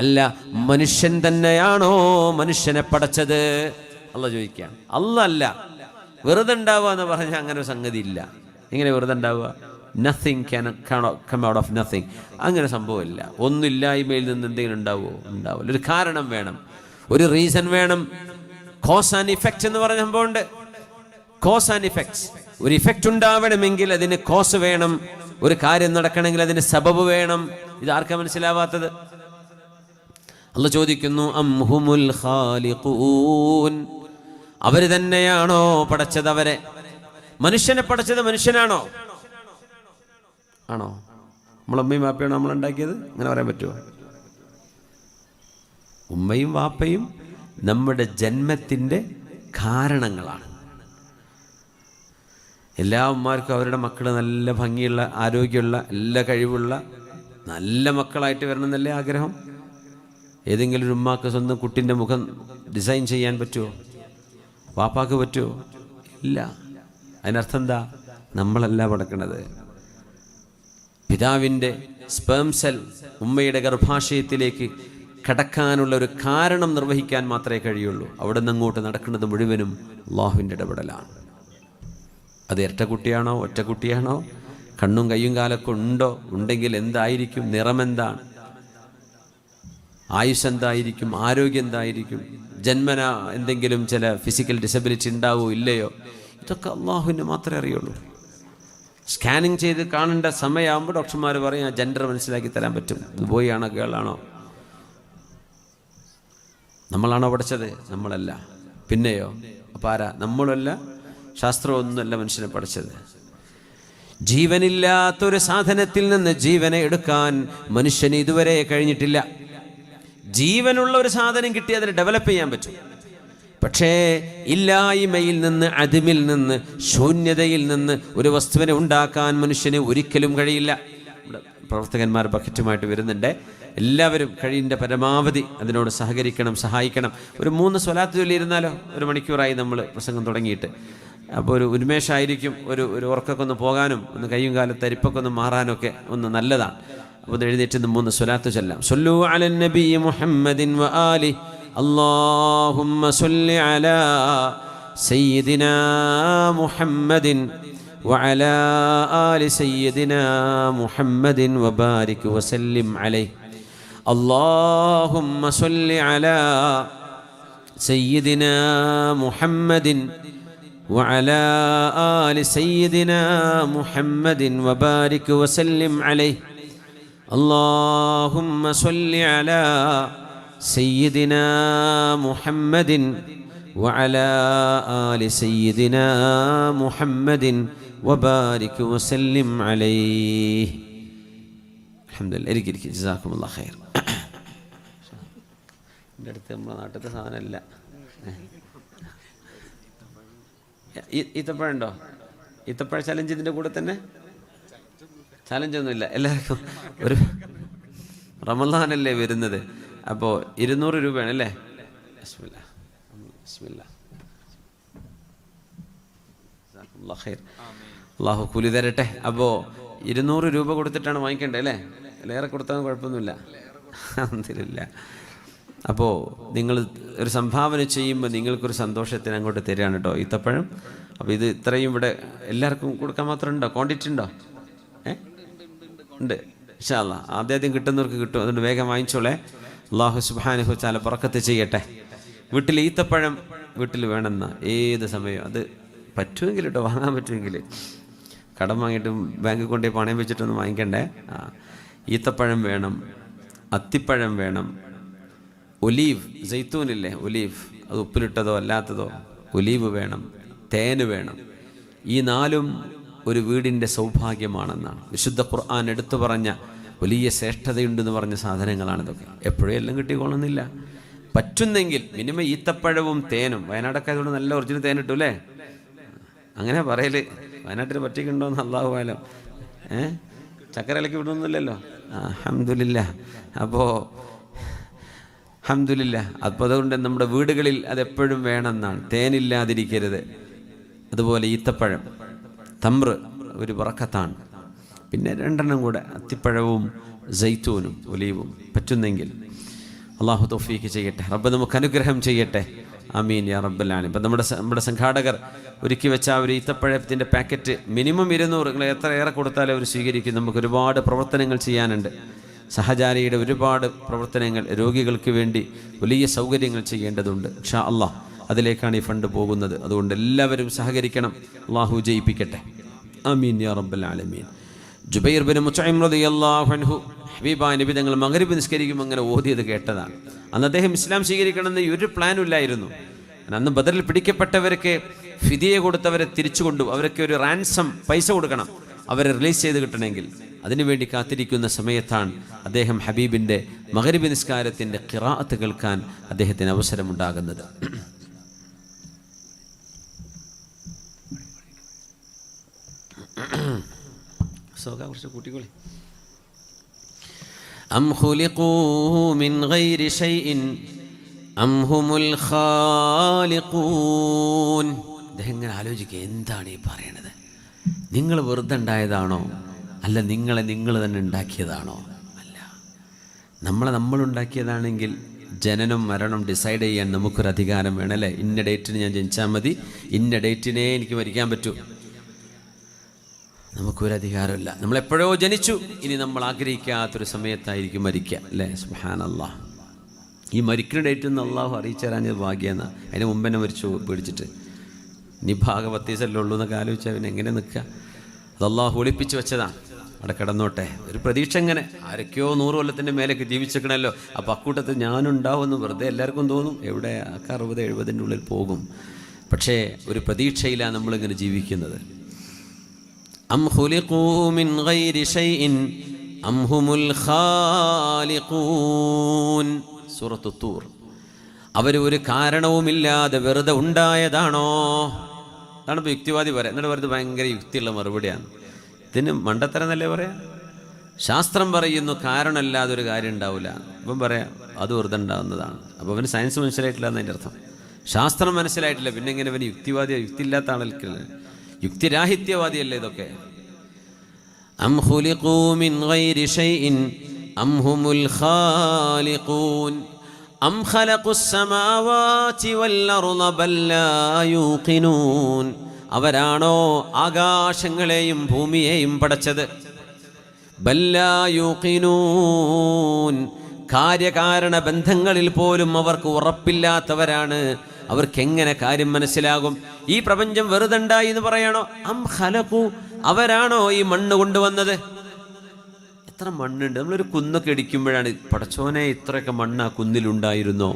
അല്ല മനുഷ്യൻ തന്നെയാണോ മനുഷ്യനെ പടച്ചത്? അള്ളാഹ് ചോദിക്കുകയാണ്. അല്ലാഹ് അല്ല. വെറുതെ ഉണ്ടാവുക എന്ന് പറഞ്ഞാൽ അങ്ങനെ ഒരു സംഗതി ഇല്ല. എങ്ങനെ വെറുതെ ഉണ്ടാവുക? Nothing can come out of nothing. അങ്ങനെ സംഭവമില്ല. ഒന്നില്ലായ്മയിൽ നിന്ന് എന്തെങ്കിലും ഉണ്ടാവുമോ? ഉണ്ടാവില്ല. ഒരു കാരണം വേണം, ഒരു റീസൺ വേണം. കോസ് ആൻഡ് ഇഫക്റ്റ് എന്ന് പറഞ്ഞ സംഭവമുണ്ട്. Cause and effects. ഒരു ഇഫക്റ്റ് ഉണ്ടാവണമെങ്കിൽ അതിന് കോസ് വേണം. ഒരു കാര്യം നടക്കണമെങ്കിൽ അതിന് സബബ് വേണം. ഇത് ആർക്കാ മനസ്സിലാവാത്തത്? അല്ലാഹ് ചോദിക്കുന്നു, അം ഹുമുൽ ഖാലിഖൂൻ, അവര് തന്നെയാണോ പടച്ചത്? അവരെ, മനുഷ്യനെ പടച്ചത് മനുഷ്യനാണോ? ആണോ? നമ്മളമ്മയും വാപ്പയാണോ നമ്മളുണ്ടാക്കിയത്? അങ്ങനെ പറയാൻ പറ്റുമോ? ഉമ്മയും വാപ്പയും നമ്മുടെ ജന്മത്തിൻ്റെ കാരണങ്ങളാണ്. എല്ലാ ഉമ്മാർക്കും അവരുടെ മക്കൾ നല്ല ഭംഗിയുള്ള, ആരോഗ്യമുള്ള, എല്ലാ കഴിവുള്ള നല്ല മക്കളായിട്ട് വരണമെന്നല്ലേ ആഗ്രഹം? ഏതെങ്കിലും ഒരു ഉമ്മാക്ക് സ്വന്തം കുട്ടിൻ്റെ മുഖം ഡിസൈൻ ചെയ്യാൻ പറ്റുമോ? വാപ്പാക്ക് പറ്റുമോ? ഇല്ല. അതിനർത്ഥം എന്താ? നമ്മളല്ല പടക്കണത്. പിതാവിൻ്റെ സ്പേം സെൽ ഉമ്മയുടെ ഗർഭാശയത്തിലേക്ക് കടക്കാനുള്ള ഒരു കാരണം നിർവഹിക്കാൻ മാത്രമേ കഴിയുള്ളൂ. അവിടെ നിന്ന് അങ്ങോട്ട് നടക്കുന്നത് മുഴുവനും അള്ളാഹുവിൻ്റെ ഇടപെടലാണ്. അത് ഇരട്ടക്കുട്ടിയാണോ ഒറ്റക്കുട്ടിയാണോ, കണ്ണും കയ്യും കാലൊക്കെ ഉണ്ടോ, ഉണ്ടെങ്കിൽ എന്തായിരിക്കും, നിറമെന്താണ്, ആയുസ് എന്തായിരിക്കും, ആരോഗ്യം എന്തായിരിക്കും, ജന്മന എന്തെങ്കിലും ചില ഫിസിക്കൽ ഡിസബിലിറ്റി ഉണ്ടാവോ ഇല്ലയോ, ഇതൊക്കെ അള്ളാഹുവിന് മാത്രമേ അറിയുള്ളൂ. സ്കാനിങ് ചെയ്ത് കാണേണ്ട സമയമാകുമ്പോൾ ഡോക്ടർമാർ പറയും ആ ജെൻഡർ മനസ്സിലാക്കി തരാൻ പറ്റും. ഇത് ബോയ് ആണോ ഗേൾ ആണോ? നമ്മളാണോ പഠിച്ചത്? നമ്മളല്ല. പിന്നെയോ? അപ്പം ആരാ? നമ്മളല്ല. ശാസ്ത്രമൊന്നുമല്ല മനുഷ്യനെ പഠിച്ചത്. ജീവനില്ലാത്തൊരു സാധനത്തിൽ നിന്ന് ജീവനെ എടുക്കാൻ മനുഷ്യന് ഇതുവരെ കഴിഞ്ഞിട്ടില്ല. ജീവനുള്ള ഒരു സാധനം കിട്ടി അതിനെ ഡെവലപ്പ് ചെയ്യാൻ പറ്റും. പക്ഷേ ഇല്ലായ്മയിൽ നിന്ന്, അദിമിൽ നിന്ന്, ശൂന്യതയിൽ നിന്ന് ഒരു വസ്തുവിനെ ഉണ്ടാക്കാൻ മനുഷ്യന് ഒരിക്കലും കഴിയില്ല. പ്രവർത്തകന്മാർ ബക്കറ്റുമായിട്ട് വരുന്നുണ്ട്. എല്ലാവരും കഴിയുന്ന പരമാവധി അതിനോട് സഹകരിക്കണം, സഹായിക്കണം. ഒരു 3 സ്വലാത്ത് ചൊല്ലിയിരുന്നാലോ? 1 മണിക്കൂറായി നമ്മൾ പ്രസംഗം തുടങ്ങിയിട്ട്. അപ്പോൾ ഒരു ഉന്മേഷമായിരിക്കും. ഒരു ഉറക്കൊക്കെ ഒന്ന് പോകാനും ഒന്ന് കയ്യും കാലം തരിപ്പൊക്കെ ഒന്ന് മാറാനൊക്കെ ഒന്ന് നല്ലതാണ്. അപ്പോൾ ഒന്ന് എഴുന്നേറ്റ് 3 സ്വലാത്ത് ചൊല്ലാം. സല്ലു അലൻ നബി മുഹമ്മദിൻ വ ആലി അല്ലാഹുമ്മ സല്ലി അലാ സയ്യിദിനാ മുഹമ്മദിൻ وعلى آل سيدنا محمد وبارك وسلم عليه. اللهم صل على سيدنا محمد وعلى آل سيدنا محمد وبارك وسلم عليه. اللهم صل على سيدنا محمد وعلى آل سيدنا محمد وبارك وسلم عليه. الحمد لله. ഇരിക്കും. ജസാക്കുമുല്ലാഹ് ഖൈർ. എൻ്റെ അടുത്ത് നമ്മളെ നാട്ടിലത്തെ സാധനമല്ല. ഈത്തപ്പഴം ഉണ്ടോ? ഈത്തപ്പഴ ചലഞ്ച് ഇതിൻ്റെ കൂടെ തന്നെ? ചലഞ്ചൊന്നുമില്ല. എല്ലാവർക്കും ഒരു റമളാനല്ലേ വരുന്നത്. അപ്പോൾ 200 രൂപയാണ് അല്ലേ? ബിസ്മില്ലാ ബിസ്മില്ലാ. ജസാക്കുമുല്ലാഹ് ഖൈർ. അള്ളാഹു കൂലി തരട്ടെ. അപ്പോൾ 200 രൂപ കൊടുത്തിട്ടാണ് വാങ്ങിക്കേണ്ടത് അല്ലേ? ഏറെ കൊടുത്താൽ കുഴപ്പമൊന്നുമില്ല. അൽഹംദുലില്ലാ. അപ്പോൾ നിങ്ങൾ ഒരു സംഭാവന ചെയ്യുമ്പോൾ നിങ്ങൾക്കൊരു സന്തോഷത്തിന് അങ്ങോട്ട് തരികയാണ് കേട്ടോ ഈത്തപ്പഴം. അപ്പോൾ ഇത് ഇത്രയും ഇവിടെ എല്ലാവർക്കും കൊടുക്കാൻ മാത്രം ഉണ്ടോ? ക്വാണ്ടിറ്റി ഉണ്ടോ? ഉണ്ട്. ഇൻഷാ അല്ലാഹ് ആദ്യം കിട്ടുന്നവർക്ക് കിട്ടും. അതുകൊണ്ട് വേഗം വാങ്ങിച്ചോളേ. അള്ളാഹു സുബ്ഹാനഹു വ തആല ബറക്കത്ത് ചെയ്യട്ടെ. വീട്ടിൽ ഈത്തപ്പഴം വീട്ടിൽ വേണമെന്ന ഏത് സമയം അത് പറ്റുമെങ്കിൽ കേട്ടോ, വാങ്ങാൻ പറ്റുമെങ്കിൽ. കടം വാങ്ങിയിട്ട് ബാങ്കിൽ കൊണ്ടുപോയി പണയം വെച്ചിട്ടൊന്നും വാങ്ങിക്കണ്ടേ. ഈത്തപ്പഴം വേണം, അത്തിപ്പഴം വേണം, ഒലീവ്, ജൈത്തൂനില്ലേ ഒലീവ്, അത് ഉപ്പിലിട്ടതോ അല്ലാത്തതോ, ഒലീവ് വേണം, തേന് വേണം. ഈ 4ഉം ഒരു വീടിൻ്റെ സൗഭാഗ്യമാണെന്നാണ് വിശുദ്ധ ഖുർആൻ എടുത്തു പറഞ്ഞ വലിയ ശ്രേഷ്ഠതയുണ്ടെന്ന് പറഞ്ഞ സാധനങ്ങളാണിതൊക്കെ. എപ്പോഴും എല്ലാം കിട്ടിക്കൊള്ളുന്നില്ല. പറ്റുന്നെങ്കിൽ മിനിമം ഈത്തപ്പഴവും തേനും. വയനാടൊക്കെ അതുകൊണ്ട് നല്ല ഒറിജിനൽ തേൻ കിട്ടും അല്ലേ? അങ്ങനെ പറയല്. വയനാട്ടിൽ പറ്റിക്കുണ്ടോന്ന് അല്ലാഹു ആലം. ചക്കരയിലേക്ക് വിടുന്നില്ലല്ലോ. അൽഹംദുലില്ലാ. അപ്പോൾ അൽഹംദുലില്ലാ. അപ്പോൾ അതുകൊണ്ട് നമ്മുടെ വീടുകളിൽ അതെപ്പോഴും വേണമെന്നാണ്. തേനില്ലാതിരിക്കരുത്. അതുപോലെ ഈത്തപ്പഴം, തമ്ര് ഒരു ബറക്കത്താണ്. പിന്നെ 2 കൂടെ, അത്തിപ്പഴവും സൈത്തൂനും ഒലീവും പറ്റുന്നെങ്കിൽ. അള്ളാഹു തൗഫീക്ക് ചെയ്യട്ടെ, റബ്ബ് നമുക്ക് അനുഗ്രഹം ചെയ്യട്ടെ. ആമീൻ യാ റബ്ബൽ ആലമീൻ. ഇപ്പം നമ്മുടെ സംഘാടകർ ഒരുക്കി വെച്ച ആ ഒരു ഈത്തപ്പഴത്തിൻ്റെ പാക്കറ്റ് മിനിമം 200, നിങ്ങൾ എത്ര ഏറെ കൊടുത്താലും അവർ സ്വീകരിക്കും. നമുക്ക് ഒരുപാട് പ്രവർത്തനങ്ങൾ ചെയ്യാനുണ്ട്. സഹചാരിയുടെ ഒരുപാട് പ്രവർത്തനങ്ങൾ, രോഗികൾക്ക് വേണ്ടി വലിയ സൗകര്യങ്ങൾ ചെയ്യേണ്ടതുണ്ട്. ഇൻഷാ അല്ലാഹ് അതിലേക്കാണ് ഈ ഫണ്ട് പോകുന്നത്. അതുകൊണ്ട് എല്ലാവരും സഹകരിക്കണം. അള്ളാഹു ജയിപ്പിക്കട്ടെ. ആമീൻ യാ റബ്ബൽ ആലമീൻ. ജുബൈർ ബിൻ മുത്ഇം റളിയല്ലാഹു അൻഹു ഹബീബായ നബി തങ്ങൾ മഗ്രിബ് നിസ്കരിക്കുമ്പോൾ അങ്ങനെ ഓതിയത് കേട്ടതാണ്. അന്ന് അദ്ദേഹം ഇസ്ലാം സ്വീകരിക്കണമെന്ന് ഒരു പ്ലാനും ഇല്ലായിരുന്നു. അന്ന് ബദറിൽ പിടിക്കപ്പെട്ടവർക്ക് ഫിദിയ കൊടുത്തവരെ തിരിച്ചു അവർക്ക് ഒരു റാൻസം പൈസ കൊടുക്കണം, അവരെ റിലീസ് ചെയ്ത് കിട്ടണമെങ്കിൽ. അതിനുവേണ്ടി കാത്തിരിക്കുന്ന സമയത്താണ് അദ്ദേഹം ഹബീബിൻ്റെ മഗ്രിബ് നിസ്കാരത്തിൻ്റെ ഖിറാഅത്ത് കേൾക്കാൻ അദ്ദേഹത്തിന് അവസരമുണ്ടാകുന്നത്. കുറച്ച് കൂട്ടിക്കോളി. أم خلقوا من غير شيء أم هم الخالقون. ഇതെങ്ങനെ ആലോചിക്കുക, എന്താണ് ഈ പറയണത്? നിങ്ങൾ വെറുതെ ഉണ്ടായതാണോ? അല്ല നിങ്ങൾ തന്നെ ഉണ്ടാക്കിയതാണോ? അല്ല, നമ്മളുണ്ടാക്കിയതാണെങ്കിൽ ജനനം മരണം ഡിസൈഡ് ചെയ്യാൻ നമുക്കൊരു അധികാരം വേണമല്ലേ? ഇന്ന ഡേറ്റിന് ഞാൻ ജനിച്ചാൽ മതി, ഇന്ന ഡേറ്റിനെ എനിക്ക് മരിക്കാൻ പറ്റൂ. നമുക്കൊരധികാരമില്ല. നമ്മളെപ്പോഴോ ജനിച്ചു, ഇനി നമ്മൾ ആഗ്രഹിക്കാത്തൊരു സമയത്തായിരിക്കും മരിക്കുക, അല്ലേ? സുബ്ഹാനല്ലാഹ്. ഈ മരിക്കുന്ന ഡേറ്റ് ഒന്ന് അള്ളാഹു അറിയിച്ചു തരാഞ്ഞത് ഭാഗ്യമെന്നാ. അതിന് മുമ്പ് തന്നെ മരിച്ചു പേടിച്ചിട്ട്. ഇനി ഭാഗവത്തീസല്ലേ ഉള്ളൂ എന്നൊക്കെ ആലോചിച്ചാൽ പിന്നെ എങ്ങനെ നിൽക്കുക? അത് അള്ളാഹു ഒളിപ്പിച്ച് വെച്ചതാണ്. അവിടെ കിടന്നോട്ടെ, ഒരു പ്രതീക്ഷ. ഇങ്ങനെ ആരൊക്കെയോ 100 കൊല്ലത്തിൻ്റെ മേലേക്ക് ജീവിച്ചിരിക്കണമല്ലോ, അപ്പോൾ അക്കൂട്ടത്തിൽ ഞാനുണ്ടാവുമെന്ന് വെറുതെ എല്ലാവർക്കും തോന്നും. എവിടെ 60-70 ഉള്ളിൽ പോകും. പക്ഷേ ഒരു പ്രതീക്ഷയിലാണ് നമ്മളിങ്ങനെ ജീവിക്കുന്നത്. أم خلقوا من غير شيء أم هم الخالقون. സൂറത്തു തൂർ. അവർ ഒരു കാരണവുമില്ലാതെ വെറുതെ ഉണ്ടായതാണോ? അതാണ് ഇപ്പോൾ യുക്തിവാദി പറയാം. എന്നിട്ട് വെറുതെ ഭയങ്കര യുക്തിയുള്ള മറുപടിയാണ്. ഇതിന് മണ്ടത്തരം എന്നല്ലേ പറയാം. ശാസ്ത്രം പറയുന്നു കാരണമല്ലാതെ ഒരു കാര്യം ഉണ്ടാവില്ല. അപ്പം പറയാം അത് വെറുതെ ഉണ്ടാകുന്നതാണ്. അപ്പോൾ അവന് സയൻസ് മനസ്സിലായിട്ടില്ല എന്നതിൻ്റെ അർത്ഥം. ശാസ്ത്രം മനസ്സിലായിട്ടില്ല, പിന്നെ എങ്ങനെ അവന് യുക്തിവാദിയോ? യുക്തിയില്ലാത്ത ആളല്ലേ, യുക്തിരാഹിത്യവാദിയല്ലേ ഇതൊക്കെ. അം ഖുലിഖൂ മിൻ ഗൈരി ഷൈഇൻ അം ഹുമുൽ ഖാലിഖൂൻ അം ഖലഖുസ് സമാവാതി വൽ അർള ബൽ ലാ യൂഖിനൂൻ. അവരാണോ ആകാശങ്ങളെയും ഭൂമിയെയും പടച്ചത്? ബൽ ലാ യൂഖിനൂൻ. കാര്യകാരണ ബന്ധങ്ങളിൽ പോലും അവർക്ക് ഉറപ്പില്ലാത്തവരാണ്. അവർക്കെങ്ങനെ കാര്യം മനസ്സിലാകും? ഈ പ്രപഞ്ചം വെറുതെ ഉണ്ടായി എന്ന് പറയാണോ? അം ഖലഖു, അവരാണോ ഈ മണ്ണ് കൊണ്ടുവന്നത്? എത്ര മണ്ണുണ്ട്! നമ്മളൊരു കുന്നൊക്കെ ഇടിക്കുമ്പോഴാണ് പടച്ചോനെ ഇത്രയൊക്കെ മണ്ണ് ആ കുന്നിലുണ്ടായിരുന്നോ?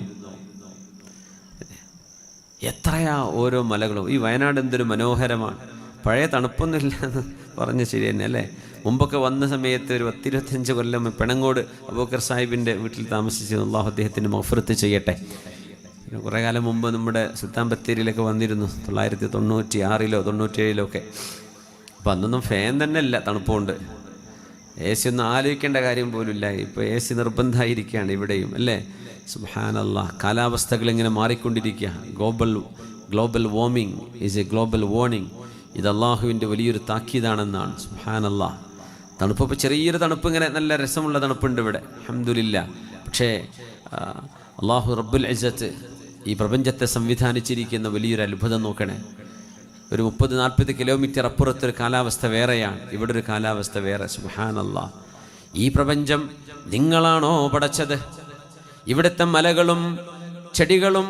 എത്രയാ ഓരോ മലകളും. ഈ വയനാട് എന്തൊരു മനോഹരമാണ്. പഴയ തണുപ്പൊന്നുമില്ല എന്ന് പറഞ്ഞ് ശരി തന്നെ അല്ലേ? മുമ്പൊക്കെ വന്ന സമയത്ത് ഒരു 10-25 കൊല്ലം പെണങ്ങോട് അബൂബക്കർ സാഹിബിൻ്റെ വീട്ടിൽ താമസിച്ചിരുന്നു. അല്ലാഹു അദ്ദേഹത്തിന് മഗ്ഫിറത്ത് ചെയ്യട്ടെ. പിന്നെ കുറേ കാലം മുമ്പ് നമ്മുടെ സുൽത്താൻ ബത്തേരിയിലൊക്കെ വന്നിരുന്നു, 1996-ലോ 97-ലോ ഒക്കെ. അപ്പോൾ അന്നൊന്നും ഫാൻ തന്നെ ഇല്ല, തണുപ്പുകൊണ്ട്. എ സി ഒന്നും ആലോചിക്കേണ്ട കാര്യം പോലും ഇല്ല. ഇപ്പോൾ എ സി നിർബന്ധമായിരിക്കുകയാണ് ഇവിടെയും, അല്ലേ? സുബ്ഹാനല്ലാഹ്. കാലാവസ്ഥകൾ ഇങ്ങനെ മാറിക്കൊണ്ടിരിക്കുക. Global warming is a global warning. ഇത് അള്ളാഹുവിൻ്റെ വലിയൊരു താക്കീതാണെന്നാണ്. സുബ്ഹാനല്ലാഹ്. തണുപ്പ് ഇപ്പോൾ ചെറിയൊരു തണുപ്പ്, ഇങ്ങനെ നല്ല രസമുള്ള തണുപ്പുണ്ട് ഇവിടെ, അൽഹംദുലില്ലാഹ്. പക്ഷേ അള്ളാഹു റബ്ബുൽ ഇസ്സത്ത് ഈ പ്രപഞ്ചത്തെ സംവിധാനിച്ചിരിക്കുന്ന വലിയൊരു അത്ഭുതം നോക്കണേ. ഒരു 30-40 കിലോമീറ്റർ അപ്പുറത്തൊരു കാലാവസ്ഥ വേറെയാണ്, ഇവിടെ ഒരു കാലാവസ്ഥ വേറെ. സുബ്ഹാനല്ലാഹ്. ഈ പ്രപഞ്ചം നിങ്ങളാണോ പടച്ചത്? ഇവിടുത്തെ മലകളും ചെടികളും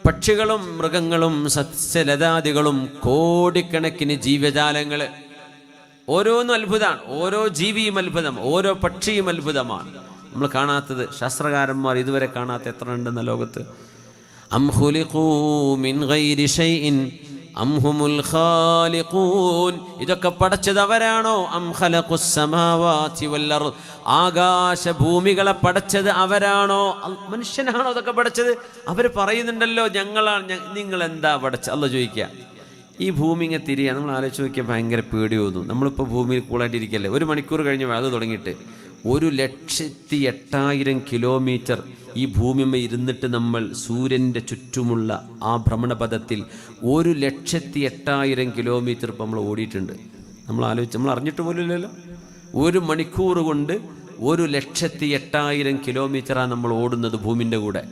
പക്ഷികളും മൃഗങ്ങളും സസ്യലതാദികളും കോടിക്കണക്കിന് ജീവജാലങ്ങൾ, ഓരോന്നും അത്ഭുതമാണ്. ഓരോ ജീവിയും അത്ഭുതം, ഓരോ പക്ഷിയും അത്ഭുതമാണ്. നമ്മൾ കാണാത്തത്, ശാസ്ത്രകാരന്മാർ ഇതുവരെ കാണാത്ത എത്ര ഉണ്ടെന്ന ലോകത്ത്. അം ഖുലിഖൂ മിൻ ഗൈരി ഷൈഇൻ അം ഹുമുൽ ഖാലിഖൂൻ. ഇതൊക്കെ പടച്ചത് അവരാണോ? അം ഖലഖുസ് സമാവാതി വൽ അർള്. ആകാശഭൂമികളെ പടച്ചത് അവരാണോ? മനുഷ്യനാണോ ഇതൊക്കെ പടച്ചത്? അവർ പറയുന്നുണ്ടല്ലോ ഞങ്ങളാണ്. നിങ്ങൾ എന്താ പടച്ചത്? അല്ലാഹു ചോദിക്കുക. ഈ ഭൂമി ഇങ്ങനെ തിരിയാണ്. നമ്മൾ ആലോചിച്ച് നോക്കിയാൽ ഭയങ്കര പേടി തോന്നും. നമ്മളിപ്പോൾ ഭൂമിയിൽ കൂളായിട്ടിരിക്കല്ലേ. 1 മണിക്കൂർ കഴിഞ്ഞ് അത് തുടങ്ങിയിട്ട് 1,08,000 കിലോമീറ്റർ ഈ ഭൂമിമ ഇരുന്നിട്ട് നമ്മൾ സൂര്യൻ്റെ ചുറ്റുമുള്ള ആ ഭ്രമണപഥത്തിൽ 1,08,000 കിലോമീറ്റർ ഇപ്പം നമ്മൾ ഓടിയിട്ടുണ്ട്. നമ്മൾ അറിഞ്ഞിട്ട് പോലും ഇല്ലല്ലോ. 1 മണിക്കൂർ കൊണ്ട് 1,08,000 കിലോമീറ്ററാണ് നമ്മൾ ഓടുന്നത് ഭൂമിൻ്റെ കൂടെ.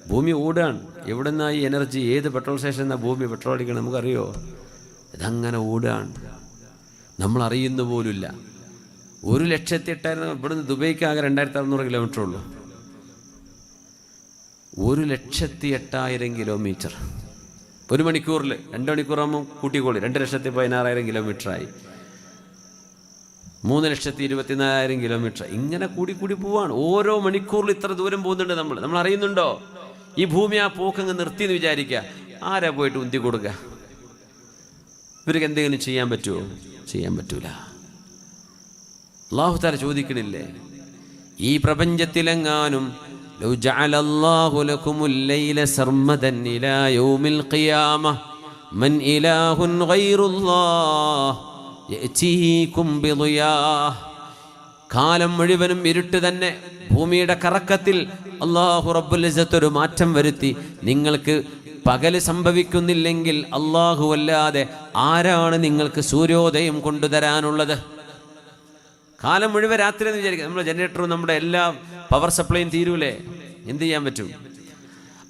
ഭൂമി ഓടുകയാണ്. എവിടെ നിന്നായി എനർജി? ഏത് പെട്രോൾ സ്റ്റേഷനിൽ നിന്നാണ് ഭൂമി പെട്രോൾ അടിക്കണം നമുക്കറിയോ? ഇതങ്ങനെ ഓടുകയാണ്, നമ്മൾ അറിയുന്ന പോലുമില്ല. 1,08,000 ഇവിടുന്ന് ദുബൈക്ക് ആകെ 2,600 കിലോമീറ്റർ ഉള്ളൂ. 1,08,000 കിലോമീറ്റർ 1 മണിക്കൂറിൽ. 2 മണിക്കൂറാകുമ്പോൾ കൂട്ടിക്കോളി, 2,16,000 കിലോമീറ്ററായി. 3,24,000 കിലോമീറ്റർ. ഇങ്ങനെ കൂടി പോവാണ്. ഓരോ മണിക്കൂറിൽ ഇത്ര ദൂരം പോകുന്നുണ്ട്. നമ്മൾ അറിയുന്നുണ്ടോ? ഈ ഭൂമി ആ പോക്കങ്ങ് നിർത്തിയെന്ന് വിചാരിക്കുക. ആരാ പോയിട്ട് ഉന്തി കൊടുക്കുക? ഇവർക്ക് എന്തെങ്കിലും ചെയ്യാൻ പറ്റുമോ? ചെയ്യാൻ പറ്റൂല. അല്ലാഹു തആല ചോദിക്കണില്ലേ, ഈ പ്രപഞ്ചത്തിലെങ്ങാനും ലൗ ജഅലല്ലാഹു ലകുമുൽ ലൈല സർമദൻ ഇലാ യൗമിൽ ഖിയാമ മൻ ഇലാഹുൻ ഗൈറുല്ലാഹ് യഅതീകും ബിളിയാഹ്. കാലം മുഴുവനും ഇരുട്ട് തന്നെ. ഭൂമിയുടെ കറക്കത്തിൽ അല്ലാഹു റബ്ബുൽ ഇസ്സത്ത് ഒരു മാറ്റം വരുത്തി. നിങ്ങൾക്ക് പകല് സംഭവിക്കുന്നില്ലെങ്കിൽ അല്ലാഹു അല്ലാതെ ആരാണ് നിങ്ങൾക്ക് സൂര്യോദയം കൊണ്ടുതരാനുള്ളത്? കാലം മുഴുവൻ രാത്രി എന്ന് വിചാരിക്കുക. നമ്മുടെ ജനറേറ്ററും നമ്മുടെ എല്ലാ പവർ സപ്ലൈയും തീരൂലേ? എന്ത് ചെയ്യാൻ പറ്റും?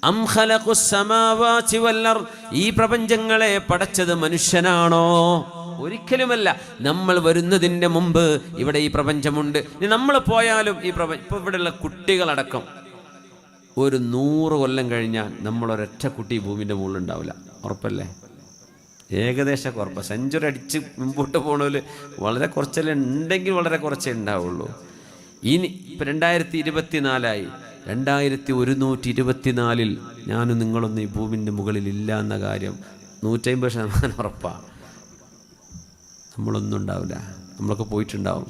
അം ഖലഖുസ് സമാവാതി വൽ അർദ്. ഈ പ്രപഞ്ചങ്ങളെ പടച്ചത് മനുഷ്യനാണോ? ഒരിക്കലുമല്ല. നമ്മൾ വരുന്നതിൻ്റെ മുമ്പ് ഇവിടെ ഈ പ്രപഞ്ചമുണ്ട്. ഇനി നമ്മൾ പോയാലും ഈ ഇപ്പം ഇവിടെയുള്ള കുട്ടികളടക്കം 100 കൊല്ലം കഴിഞ്ഞാൽ നമ്മളൊരൊറ്റ കുട്ടി ഭൂമിൻ്റെ മുകളിൽ ഉണ്ടാവില്ല. ഉറപ്പല്ലേ? ഏകദേശം ഉറപ്പ്. സെഞ്ചുറി അടിച്ച് മുമ്പോട്ട് പോകണമല്ലോ. വളരെ കുറച്ചല്ലേ ഉണ്ടെങ്കിൽ വളരെ കുറച്ചേ ഉണ്ടാവുള്ളൂ. ഇനി ഇപ്പം 2024 2124 ഞാനും നിങ്ങളൊന്നും ഈ ഭൂമിൻ്റെ മുകളിൽ ഇല്ല എന്ന കാര്യം 150% ഉറപ്പാണ്. നമ്മളൊന്നും ഉണ്ടാവില്ല. നമ്മളൊക്കെ പോയിട്ടുണ്ടാവും.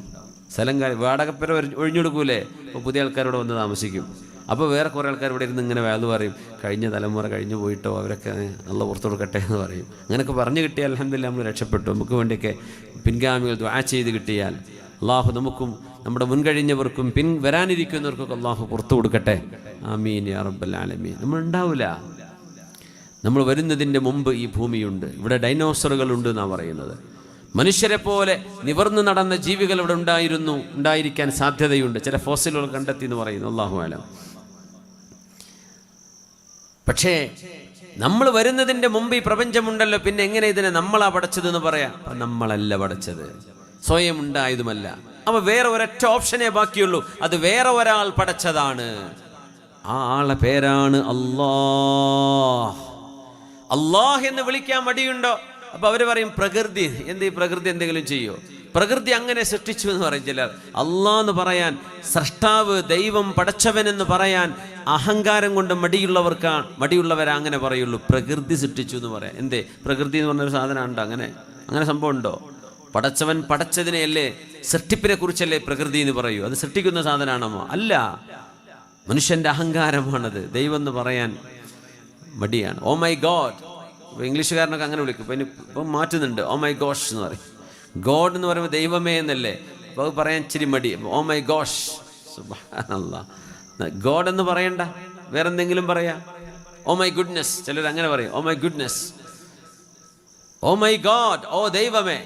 സ്ഥലം വാടകപ്പേര ഒഴിഞ്ഞെടുക്കൂലേ? അപ്പോൾ പുതിയ ആൾക്കാരോട് വന്ന് താമസിക്കും. അപ്പോൾ വേറെ കുറേ ആൾക്കാർ ഇവിടെ ഇരുന്ന് ഇങ്ങനെ വേദ പറയും, കഴിഞ്ഞ തലമുറ കഴിഞ്ഞു പോയിട്ടോ, അവരൊക്കെ നല്ല പുറത്തു കൊടുക്കട്ടെ എന്ന് പറയും. അങ്ങനെയൊക്കെ പറഞ്ഞു കിട്ടിയാൽ അൽഹംദുലില്ലാഹ് നമ്മൾ രക്ഷപ്പെട്ടു. നമുക്ക് വേണ്ടിയൊക്കെ പിൻഗാമികൾ ദുആ ചെയ്ത് കിട്ടിയാൽ അള്ളാഹു നമുക്കും നമ്മുടെ മുൻകഴിഞ്ഞവർക്കും വരാനിരിക്കുന്നവർക്കൊക്കെ അള്ളാഹു പുറത്തു കൊടുക്കട്ടെ. ആമീൻ യാ റബ്ബൽ ആലമീൻ. നമ്മളുണ്ടാവില്ല. നമ്മൾ വരുന്നതിൻ്റെ മുമ്പ് ഈ ഭൂമിയുണ്ട്. ഇവിടെ ഡൈനോസറുകളുണ്ട് എന്നാണ് പറയുന്നത്. മനുഷ്യരെ പോലെ നിവർന്നു നടന്ന ജീവികൾ ഇവിടെ ഉണ്ടായിരിക്കാൻ സാധ്യതയുണ്ട്. ചില ഫോസിലുകൾ കണ്ടെത്തി എന്ന് പറയുന്നു. അല്ലാഹു അലം. പക്ഷേ നമ്മൾ വരുന്നതിൻ്റെ മുമ്പ് ഈ പ്രപഞ്ചമുണ്ടല്ലോ, പിന്നെ എങ്ങനെ ഇതിനെ നമ്മളാ പടച്ചതെന്ന് പറയാം? നമ്മളല്ല പടച്ചത്, സ്വയം ഉണ്ടായതുമല്ല. അപ്പൊ വേറെ ഒരൊറ്റ ഓപ്ഷനേ ബാക്കിയുള്ളൂ. അത് വേറെ ഒരാൾ പടച്ചതാണ്. ആ ആളുടെ പേരാണ് അല്ലാഹ്. അല്ലാഹ് എന്ന് വിളിക്കാൻ മടിയുണ്ടോ? അപ്പൊ അവര് പറയും പ്രകൃതി. ഈ പ്രകൃതി എന്തെങ്കിലും ചെയ്യോ? പ്രകൃതി അങ്ങനെ സൃഷ്ടിച്ചു എന്ന് പറയും ചിലർ. അല്ലാഹ് എന്ന് പറയാൻ, സ്രഷ്ടാവ്, ദൈവം, പടച്ചവൻ എന്ന് പറയാൻ അഹങ്കാരം കൊണ്ട് മടിയുള്ളവരാ അങ്ങനെ പറയുള്ളൂ. പ്രകൃതി സൃഷ്ടിച്ചു എന്ന് പറയാം. എന്തേ? പ്രകൃതി എന്ന് പറഞ്ഞൊരു സാധനം ഉണ്ടോ? അങ്ങനെ സംഭവം ഉണ്ടോ? പടച്ചവൻ പടച്ചതിനെയല്ലേ, സൃഷ്ടിപ്പിനെ കുറിച്ചല്ലേ പ്രകൃതി എന്ന് പറയൂ. അത് സൃഷ്ടിക്കുന്ന സാധനമാണോ? അല്ല. മനുഷ്യന്റെ അഹങ്കാരമാണത്. ദൈവം എന്ന് പറയാൻ മടിയാണ്. ഓ മൈ ഗോഡ്. ഇംഗ്ലീഷുകാരനൊക്കെ അങ്ങനെ വിളിക്കും. ഇപ്പം മാറ്റുന്നുണ്ട്. ഓ മൈ ഗോഷ് എന്ന് പറയും. ഗോഡ് എന്ന് പറയുമ്പോൾ ദൈവമേ എന്നല്ലേ. അപ്പോൾ അത് പറയാൻ ഇച്ചിരി മടി. Oh my gosh. സുബ്ഹാനല്ലാഹ്. ഗോഡ് എന്ന് പറയണ്ട, വേറെന്തെങ്കിലും പറയാം. Oh my goodness. ചിലർ അങ്ങനെ പറയും. Oh my goodness, oh my God, oh ദൈവമേ.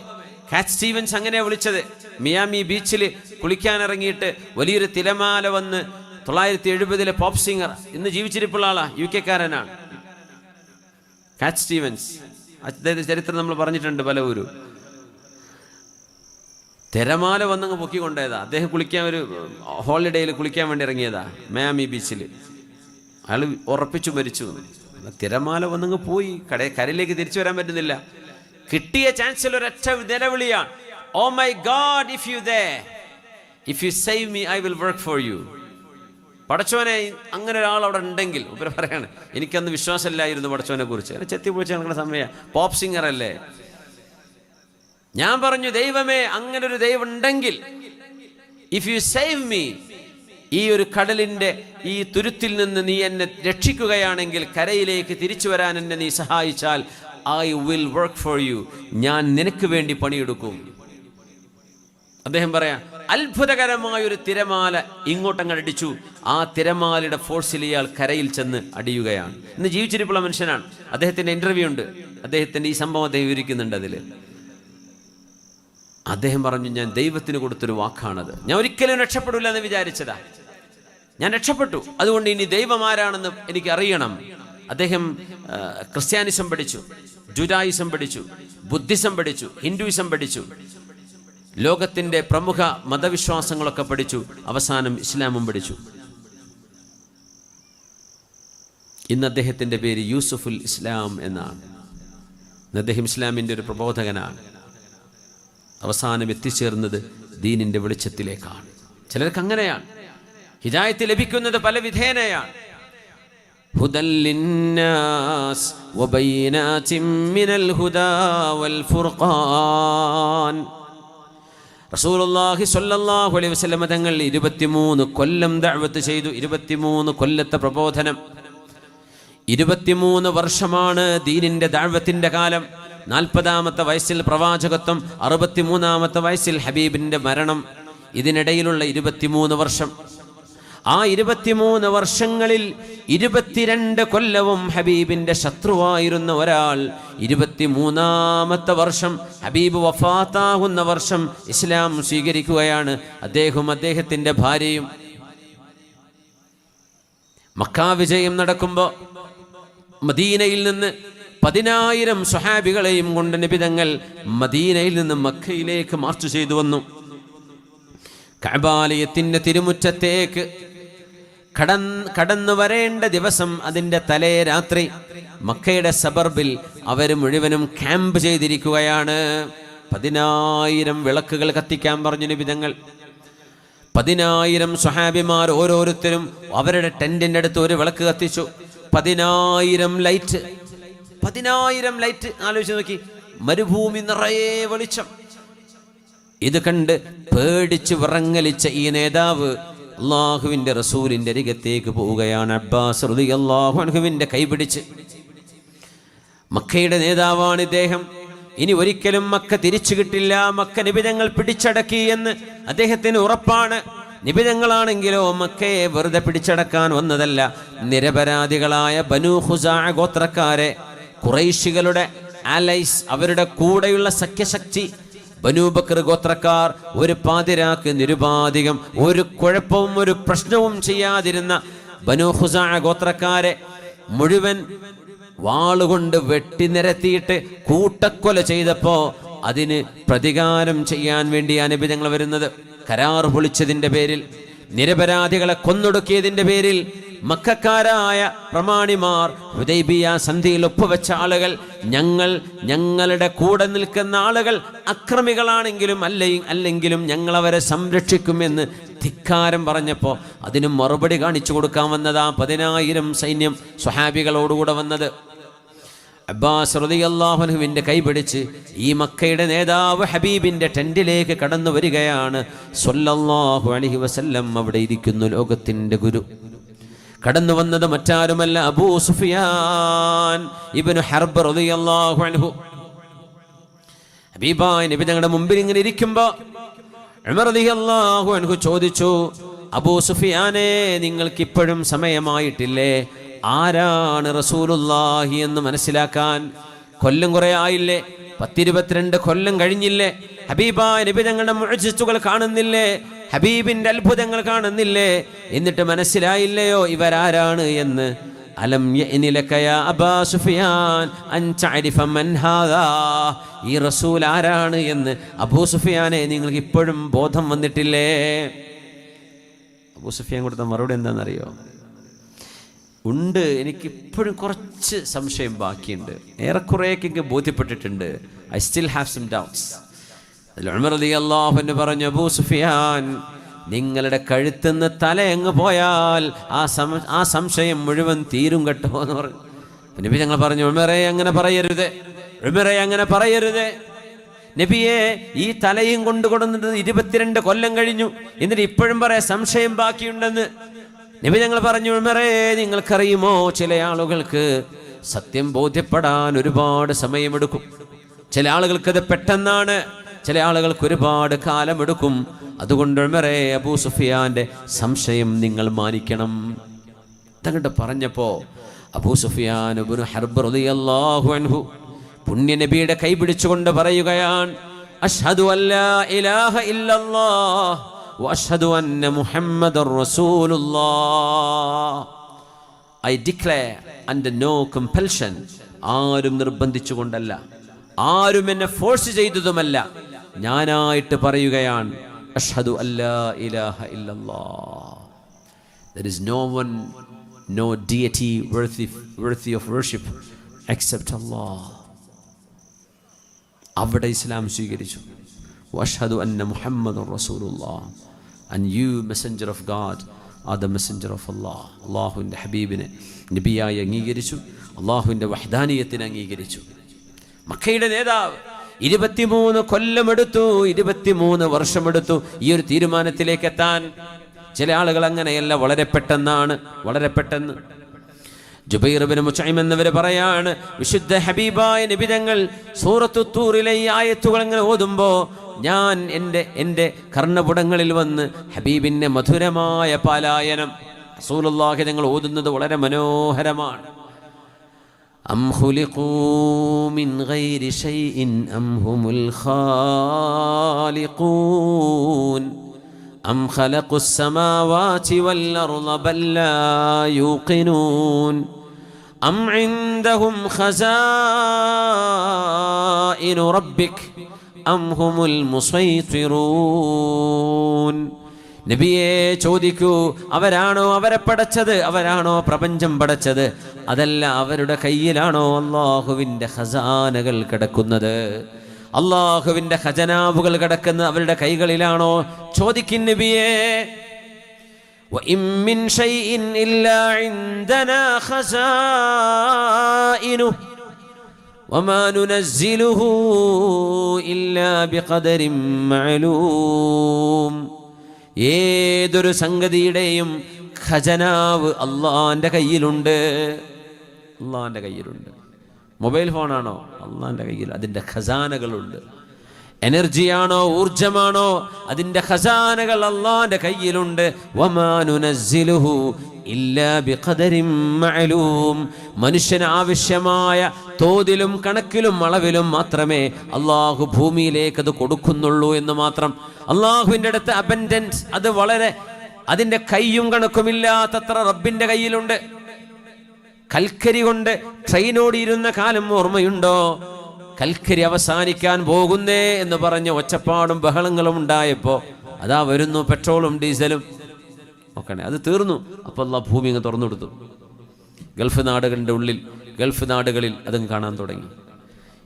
കാറ്റ് സ്റ്റീവൻസ് അങ്ങനെയാണ് വിളിച്ചത്. മിയാമി ബീച്ചിൽ കുളിക്കാനിറങ്ങിയിട്ട് വലിയൊരു തിരമാല വന്ന് 970 പോപ്പ് സിംഗർ, ഇന്ന് ജീവിച്ചിരിപ്പുള്ള ആളാ, UK കാരനാണ് കാറ്റ് സ്റ്റീവൻസ്. അദ്ദേഹത്തിന്റെ ചരിത്രം നമ്മൾ പറഞ്ഞിട്ടുണ്ട് പലവരും. തിരമാല വന്നങ്ങ് പൊക്കിക്കൊണ്ടേതാ. അദ്ദേഹം കുളിക്കാൻ ഒരു ഹോളിഡേയിൽ കുളിക്കാൻ വേണ്ടി ഇറങ്ങിയതാ മിയാമി ബീച്ചിൽ. അയാൾ ഉറപ്പിച്ചു മരിച്ചു. തിരമാല വന്നങ്ങ് പോയി. കരയിലേക്ക് തിരിച്ചു വരാൻ പറ്റുന്നില്ല. കിട്ടിയ ചാൻസിൽ ഒരൊറ്റ നിലവിളിയാണ്, oh my God, if you save me I will work for you. പടച്ചോനെ, അങ്ങനെ ഒരാൾ അവിടെ ഉണ്ടെങ്കിൽ. ഇവർ പറയാണ്, എനിക്കന്ന് വിശ്വാസമില്ലായിരുന്നു പടച്ചോനെ കുറിച്ച്. അങ്ങനെ ചെത്തി പൊളിച്ച് നടക്കുന്ന സമയം. പോപ്പ് സിംഗർ അല്ലേ. ഞാൻ പറഞ്ഞു, ദൈവമേ, അങ്ങനെ ഒരു ദൈവം ഉണ്ടെങ്കിൽ, ഇഫ് യു സേവ് മീ, ഈ ഒരു കടലിന്റെ ഈ തുരുത്തിൽ നിന്ന് നീ എന്നെ രക്ഷിക്കുകയാണെങ്കിൽ, കരയിലേക്ക് തിരിച്ചു വരാൻ എന്നെ നീ സഹായിച്ചാൽ, I will work for you, ഞാൻ നിനക്ക് വേണ്ടി പണിയെടുക്കും. അദ്ദേഹം പറയാം, അത്ഭുതകരമായൊരു തിരമാല ഇങ്ങോട്ടങ്ങ് അടിച്ചു. ആ തിരമാലയുടെ ഫോഴ്സിൽ ഇയാൾ കരയിൽ ചെന്ന് അടിയുകയാണ്. ഇന്ന് ജീവിച്ചിരിപ്പുള്ള മനുഷ്യനാണ്. അദ്ദേഹത്തിന്റെ ഇന്റർവ്യൂ ഉണ്ട്. അദ്ദേഹത്തിന്റെ ഈ സംഭവം അദ്ദേഹം വിവരിക്കുന്നുണ്ട് അതിൽ. അദ്ദേഹം പറഞ്ഞു, ഞാൻ ദൈവത്തിന് കൊടുത്തൊരു വാക്കാണത്, ഞാൻ ഒരിക്കലും രക്ഷപ്പെടില്ല എന്ന് വിചാരിച്ചതാ, ഞാൻ രക്ഷപ്പെട്ടു, അതുകൊണ്ട് ഇനി ദൈവം ആരാണെന്ന് എനിക്ക് അറിയണം. അദ്ദേഹം ക്രിസ്ത്യാനിസം പഠിച്ചു, ജുഡായിസം പഠിച്ചു, ബുദ്ധിസം പഠിച്ചു, ഹിന്ദുയിസം പഠിച്ചു, ലോകത്തിൻ്റെ പ്രമുഖ മതവിശ്വാസങ്ങളൊക്കെ പഠിച്ചു, അവസാനം ഇസ്ലാമും പഠിച്ചു. ഇന്ന് അദ്ദേഹത്തിൻ്റെ പേര് യൂസുഫുൽ ഇസ്ലാം എന്നാണ്. ഇന്ന് അദ്ദേഹം ഇസ്ലാമിൻ്റെ ഒരു പ്രബോധകനാണ്. അവസാനം എത്തിച്ചേർന്നത് ദീനിൻ്റെ വെളിച്ചത്തിലേക്കാണ്. ചിലർക്ക് അങ്ങനെയാണ്, ഹിദായത്ത് ലഭിക്കുന്നത് പല വിധേനയാണ്. ഹുദൽ ലിന്നാസ് വബൈനാതിൻ മിനൽ ഹുദാ വൽ ഫുർഖാൻ. റസൂലുള്ളാഹി സ്വല്ലല്ലാഹു അലൈഹി വസല്ലം തങ്ങൾ 23 കൊല്ലം ദഅവത്ത് ചെയ്തു. 23 കൊല്ലത്തെ പ്രബോധനം, 23 വർഷമാണ് ദീനിൻ്റെ ദഅവത്തിൻ്റെ കാലം. 40-ാമത്തെ വയസ്സിൽ പ്രവാചകത്വം, 63-ാമത്തെ വയസ്സിൽ ഹബീബിൻ്റെ മരണം. ഇതിനിടയിലുള്ള 23 വർഷം. ആ 23 വർഷങ്ങളിൽ 22 കൊല്ലവും ഹബീബിൻ്റെ ശത്രുവായിരുന്ന ഒരാൾ 23-ാമത്തെ വർഷം, ഹബീബ് വഫാത്താകുന്ന വർഷം ഇസ്ലാം സ്വീകരിക്കുകയാണ്. അദ്ദേഹവും അദ്ദേഹത്തിൻ്റെ ഭാര്യയും. മക്ക വിജയം നടക്കുമ്പോൾ മദീനയിൽ നിന്ന് 10,000 സ്വഹാബികളെയും കൊണ്ട് നബി തങ്ങൾ മദീനയിൽ നിന്ന് മക്കയിലേക്ക് മാർച്ച് ചെയ്തു വന്നു. കഅബാലയത്തിൻ്റെ തിരുമുറ്റത്തേക്ക് കടന്നു വരേണ്ട ദിവസം, അതിൻ്റെ തലേ രാത്രി മക്കയുടെ സബർബിൽ അവർ മുഴുവനും ക്യാമ്പ് ചെയ്തിരിക്കുകയാണ്. 10,000 വിളക്കുകൾ കത്തിക്കാൻ പറഞ്ഞു നബി തങ്ങൾ. 10,000 സ്വഹാബിമാർ ഓരോരുത്തരും അവരുടെ ടെന്റിൻ്റെ അടുത്ത് ഒരു വിളക്ക് കത്തിച്ചു. 10,000 ലൈറ്റ്, 10,000 ലൈറ്റ്. ആലോചിച്ച് നോക്കി, മരുഭൂമി നിറയെ വെളിച്ചം. ഇത് കണ്ട് പേടിച്ച് വിറങ്ങലിച്ച ഈ നേതാവ് അള്ളാഹുവിൻ്റെ റസൂലിൻ്റെ അരികത്തേക്ക് പോവുകയാണ്. അബ്ബാസ് റളിയല്ലാഹു അൻഹുവിൻ്റെ കൈപിടിച്ച്. മക്കയുടെ നേതാവാണ് ഇദ്ദേഹം. ഇനി ഒരിക്കലും മക്ക തിരിച്ചു കിട്ടില്ല, മക്ക നിബിധങ്ങൾ പിടിച്ചടക്കി എന്ന് അദ്ദേഹത്തിന് ഉറപ്പാണ്. നിബിധങ്ങളാണെങ്കിലോ മക്കയെ വെറുതെ പിടിച്ചടക്കാൻ വന്നതല്ല. നിരപരാധികളായ ബനൂ ഖുസാഅ ഗോത്രക്കാരെ, ഖുറൈശികളുടെ ആലൈസ്, അവരുടെ കൂടെയുള്ള സഖ്യശക്തി ബനൂ ബക്കർ ഗോത്രക്കാർ, ഒരു പാതിരാക്ക് നിരുപാധികം ഒരു കുഴപ്പവും ഒരു പ്രശ്നവും ചെയ്യാതിരുന്ന ബനൂ ഖുസാഅ ഗോത്രക്കാരെ മുഴുവൻ വാളുകൊണ്ട് വെട്ടി നിരത്തിയിട്ട് കൂട്ടക്കൊല ചെയ്തപ്പോ അതിന് പ്രതികാരം ചെയ്യാൻ വേണ്ടിയാണ് നബി തങ്ങൾ വരുന്നത്. കരാർ പൊളിച്ചതിൻ്റെ പേരിൽ, നിരപരാധികളെ കൊന്നൊടുക്കിയതിൻ്റെ പേരിൽ മക്കക്കാരായ പ്രമാണിമാർ ഹുദൈബിയ സന്ധിയിൽ ഒപ്പുവെച്ച ആളുകൾ, ഞങ്ങളുടെ കൂടെ നിൽക്കുന്ന ആളുകൾ അക്രമികളാണെങ്കിലും അല്ലെങ്കിലും ഞങ്ങളവരെ സംരക്ഷിക്കുമെന്ന് ധിക്കാരം പറഞ്ഞപ്പോൾ അതിന് മറുപടി കാണിച്ചു കൊടുക്കാൻ വന്നതാ 10,000 സൈന്യം സ്വഹാബികളോടുകൂടെ വന്നത്. അബ്ബാസ് റളിയല്ലാഹു അൻഹുവിൻ്റെ കൈപിടിച്ച് ഈ മക്കയുടെ നേതാവ് ഹബീബിൻ്റെ ടെന്റിലേക്ക് കടന്നു വരികയാണ്. സ്വല്ലല്ലാഹു അലൈഹി വസല്ലം അവിടെ ഇരിക്കുന്നു, ലോകത്തിൻ്റെ ഗുരു. കടന്നു വന്നത് മറ്റാരുമല്ല, അബൂ സുഫിയാൻ ഇബ്നു ഹർബ് റളിയല്ലാഹു അൻഹു. ഹബീബായ നബി തങ്ങളുടെ മുമ്പിൽ ഇങ്ങനെ ഇരിക്കുമ്പോൾ ഉമർ റളിയല്ലാഹു അൻഹു ചോദിച്ചു, അബൂ സുഫിയാനെ, നിങ്ങൾക്ക് ഇപ്പോഴും സമയമായിട്ടില്ലേ? ആരാണ് റസൂലുള്ളാഹി എന്ന് മനസ്സിലാക്കാൻ? കൊല്ലം കുറെ ആയില്ലേ, 10-22 കൊല്ലം കഴിഞ്ഞില്ലേ? ഹബീബായ നബി തങ്ങളുടെ മുഅ്ജിസുകൾ കാണുന്നില്ലേ? ഹബീബിന്റെ അത്ഭുതങ്ങൾ കാണുന്നില്ലേ? എന്നിട്ട് മനസ്സിലായില്ലയോ ഇവരാരാണ് എന്ന്? അലം യഅനി ലക യാ അബാ സുഫിയാൻ അൻ തഅരിഫ മൻ ഹാദാ, ഈ റസൂൽ ആരാണ് എന്ന് അബൂ സുഫിയാനെ നിങ്ങൾക്ക് ഇപ്പോഴും ബോധം വന്നിട്ടില്ലേ? അബൂ സുഫിയാൻ കൊടുത്ത മറുപടി എന്താണെന്നറിയോ? ഉണ്ട്, എനിക്കിപ്പോഴും കുറച്ച് സംശയം ബാക്കിയുണ്ട്, ഏറെക്കുറെയൊക്കെ എനിക്ക് ബോധ്യപ്പെട്ടിട്ടുണ്ട്. I still have some doubts. Umar റളിയല്ലാഹു അൻഹു പറഞ്ഞു, അബൂ സുഫിയാൻ, നിങ്ങളുടെ കഴുത്തുനിന്ന് തല അങ്ങ് പോയാൽ ആ സംശയം മുഴുവൻ തീരും കേട്ടോ എന്ന് പറഞ്ഞു. നബി ഞങ്ങൾ പറഞ്ഞു, ഉമറേ അങ്ങനെ പറയരുത്, ഉമറേ അങ്ങനെ പറയരുത്. നബിയെ, ഈ തലയും കൊണ്ടുകൊടുന്നിട്ട് 22 കൊല്ലം കഴിഞ്ഞു, എന്നിട്ട് ഇപ്പോഴും പറയാം സംശയം ബാക്കിയുണ്ടെന്ന്. നബി ഞങ്ങൾ പറഞ്ഞു, ഉമറേ, നിങ്ങൾക്കറിയുമോ, ചില ആളുകൾക്ക് സത്യം ബോധ്യപ്പെടാൻ ഒരുപാട് സമയമെടുക്കും. ചില ആളുകൾക്കത് പെട്ടെന്നാണ്, ചില ആളുകൾക്ക് ഒരുപാട് കാലമെടുക്കും. അതുകൊണ്ട് ഉമറേ, അബൂ സുഫിയാന്റെ സംശയം നിങ്ങൾ മാനിക്കണം. തങ്ങട്ട് പറഞ്ഞപ്പോൾ അബൂ സുഫിയാൻ ഇബ്നു ഹർബ് റളിയല്ലാഹു അൻഹു പുണ്യ നബിയുടെ കൈ പിടിച്ചുകൊണ്ട് പറയുകയാണ്, അഷ്ഹദു അല്ലാ ഇലാഹ ഇല്ലല്ലാഹ് വഅഷ്ഹദു അന്ന മുഹമ്മദർ റസൂലുള്ളാഹ്. I declare under no compulsion, ആരും നിർബന്ധിച്ചുകൊണ്ടല്ല, ആരും എന്നെ ഫോഴ്സ് ചെയ്തതുമല്ല, ഞാനായിട്ട് പറയുകയാണ് അഷ്ഹദു അല്ലാ ഇലാഹ ഇല്ലല്ലാഹ്. There is no one, no deity worthy of worship except Allah. അവിടെ ഇസ്ലാം സ്വീകരിച്ചു. വഅഷ്ഹദു അന്ന മുഹമ്മദർ റസൂലുള്ളാഹ്. And you, messenger of God, are the messenger of Allah. അള്ളാഹുവിൻ്റെ ഹബീബിനെ നബിയായി അംഗീകരിച്ചു, അള്ളാഹുവിൻ്റെ വഹ്ദാനിയത്തിനെ അംഗീകരിച്ചു. മക്കയുടെ നേതാവ് 23 കൊല്ലമെടുത്തു, 23 വർഷമെടുത്തു ഈ ഒരു തീരുമാനത്തിലേക്ക് എത്താൻ. ചില ആളുകൾ അങ്ങനെയല്ല, വളരെ പെട്ടെന്നാണ്, വളരെ പെട്ടെന്ന്. ജുബൈർ ഇബ്നു മുത്ഇം എന്നവർ പറയാണ്, വിശുദ്ധ ഹബീബായ നബി തങ്ങൾ സൂറത്തു തൂറിലെ ഈ ആയത്തുകൾ അങ്ങനെ ഓതുമ്പോൾ ഞാൻ എൻ്റെ കർണപുടങ്ങളിൽ വന്ന് ഹബീബിൻ്റെ മധുരമായ പാലായനം റസൂലുള്ളാഹി തങ്ങൾ ഓതുന്നത് വളരെ മനോഹരമാണ്. അം ഖുലിഖൂ മിൻ ഗൈരി ശൈഇൻ അം ഹുമുൽ ഖാലിഖൂൻ അം ഖലഖുസ് സമാവാതി വൽ അർള ബൽ ലാ യൂഖിനൂൻ അം ഇൻദഹും ഖസാഇനു റബ്ബിക് അം ഹുമുൽ മുസൈത്തിറൂൻ. നബിയെ ചോദിക്കൂ, അവരാണോ അവരെ പടച്ചത്? അവരാണോ പ്രപഞ്ചം പടച്ചത്? അതല്ല, അവരുടെ കയ്യിലാണോ അള്ളാഹുവിൻ്റെ ഖസാനകൾ കിടക്കുന്നത്? അള്ളാഹുവിൻ്റെ ഖജനാവുകൾ കിടക്കുന്നത് അവരുടെ കൈകളിലാണോ? ചോദിക്കും നബിയെ. വഇൻ മിൻ ശൈഇൻ ഇല്ലാ ഇൻദനാ ഖസാഇനു വമാ നുനസ്സിലുഹു ഇല്ലാ ബിഖദരിൻ മഅലൂം. ഏതൊരു സംഗതിയുടെയും ഖജനാവ് അള്ളാന്റെ കയ്യിലുണ്ട്, അള്ളാന്റെ കയ്യിലുണ്ട്. മൊബൈൽ ഫോണാണോ? അള്ളാന്റെ കയ്യിൽ അതിൻ്റെ ഖസാനകളുണ്ട്. എനർജിയാണോ, ഊർജമാണോ, അതിൻ്റെ ഖസാനകൾ അള്ളാന്റെ കയ്യിലുണ്ട്. വമാ നുനസ്സിലുഹു ഇല്ലാ ബിഖദരിൻ മഅലൂം. മനുഷ്യന് ആവശ്യമായ തോതിലും കണക്കിലും അളവിലും മാത്രമേ അള്ളാഹു ഭൂമിയിലേക്ക് അത് കൊടുക്കുന്നുള്ളൂ എന്ന് മാത്രം. അള്ളാഹുവിൻ്റെ അടുത്ത് അബൻഡൻസ്, അത് വളരെ, അതിൻ്റെ കയ്യും കണക്കുമില്ലാത്തത്ര റബ്ബിൻ്റെ കയ്യിലുണ്ട്. കൽക്കരി കൊണ്ട് ട്രെയിനോടിയിരുന്ന കാലം ഓർമ്മയുണ്ടോ? കൽക്കരി അവസാനിക്കാൻ പോകുന്നേ എന്ന് പറഞ്ഞ് ഒച്ചപ്പാടും ബഹളങ്ങളും ഉണ്ടായപ്പോൾ അതാ വരുന്നു പെട്രോളും ഡീസലും ഒക്കെ, അത് തീർന്നു. അപ്പോൾ അല്ലാഹ് ഭൂമി അങ്ങ് തുറന്നു കൊടുത്തു. ഗൾഫ് നാടുകളുടെ ഉള്ളിൽ, ഗൾഫ് നാടുകളിൽ അതങ്ങ് കാണാൻ തുടങ്ങി.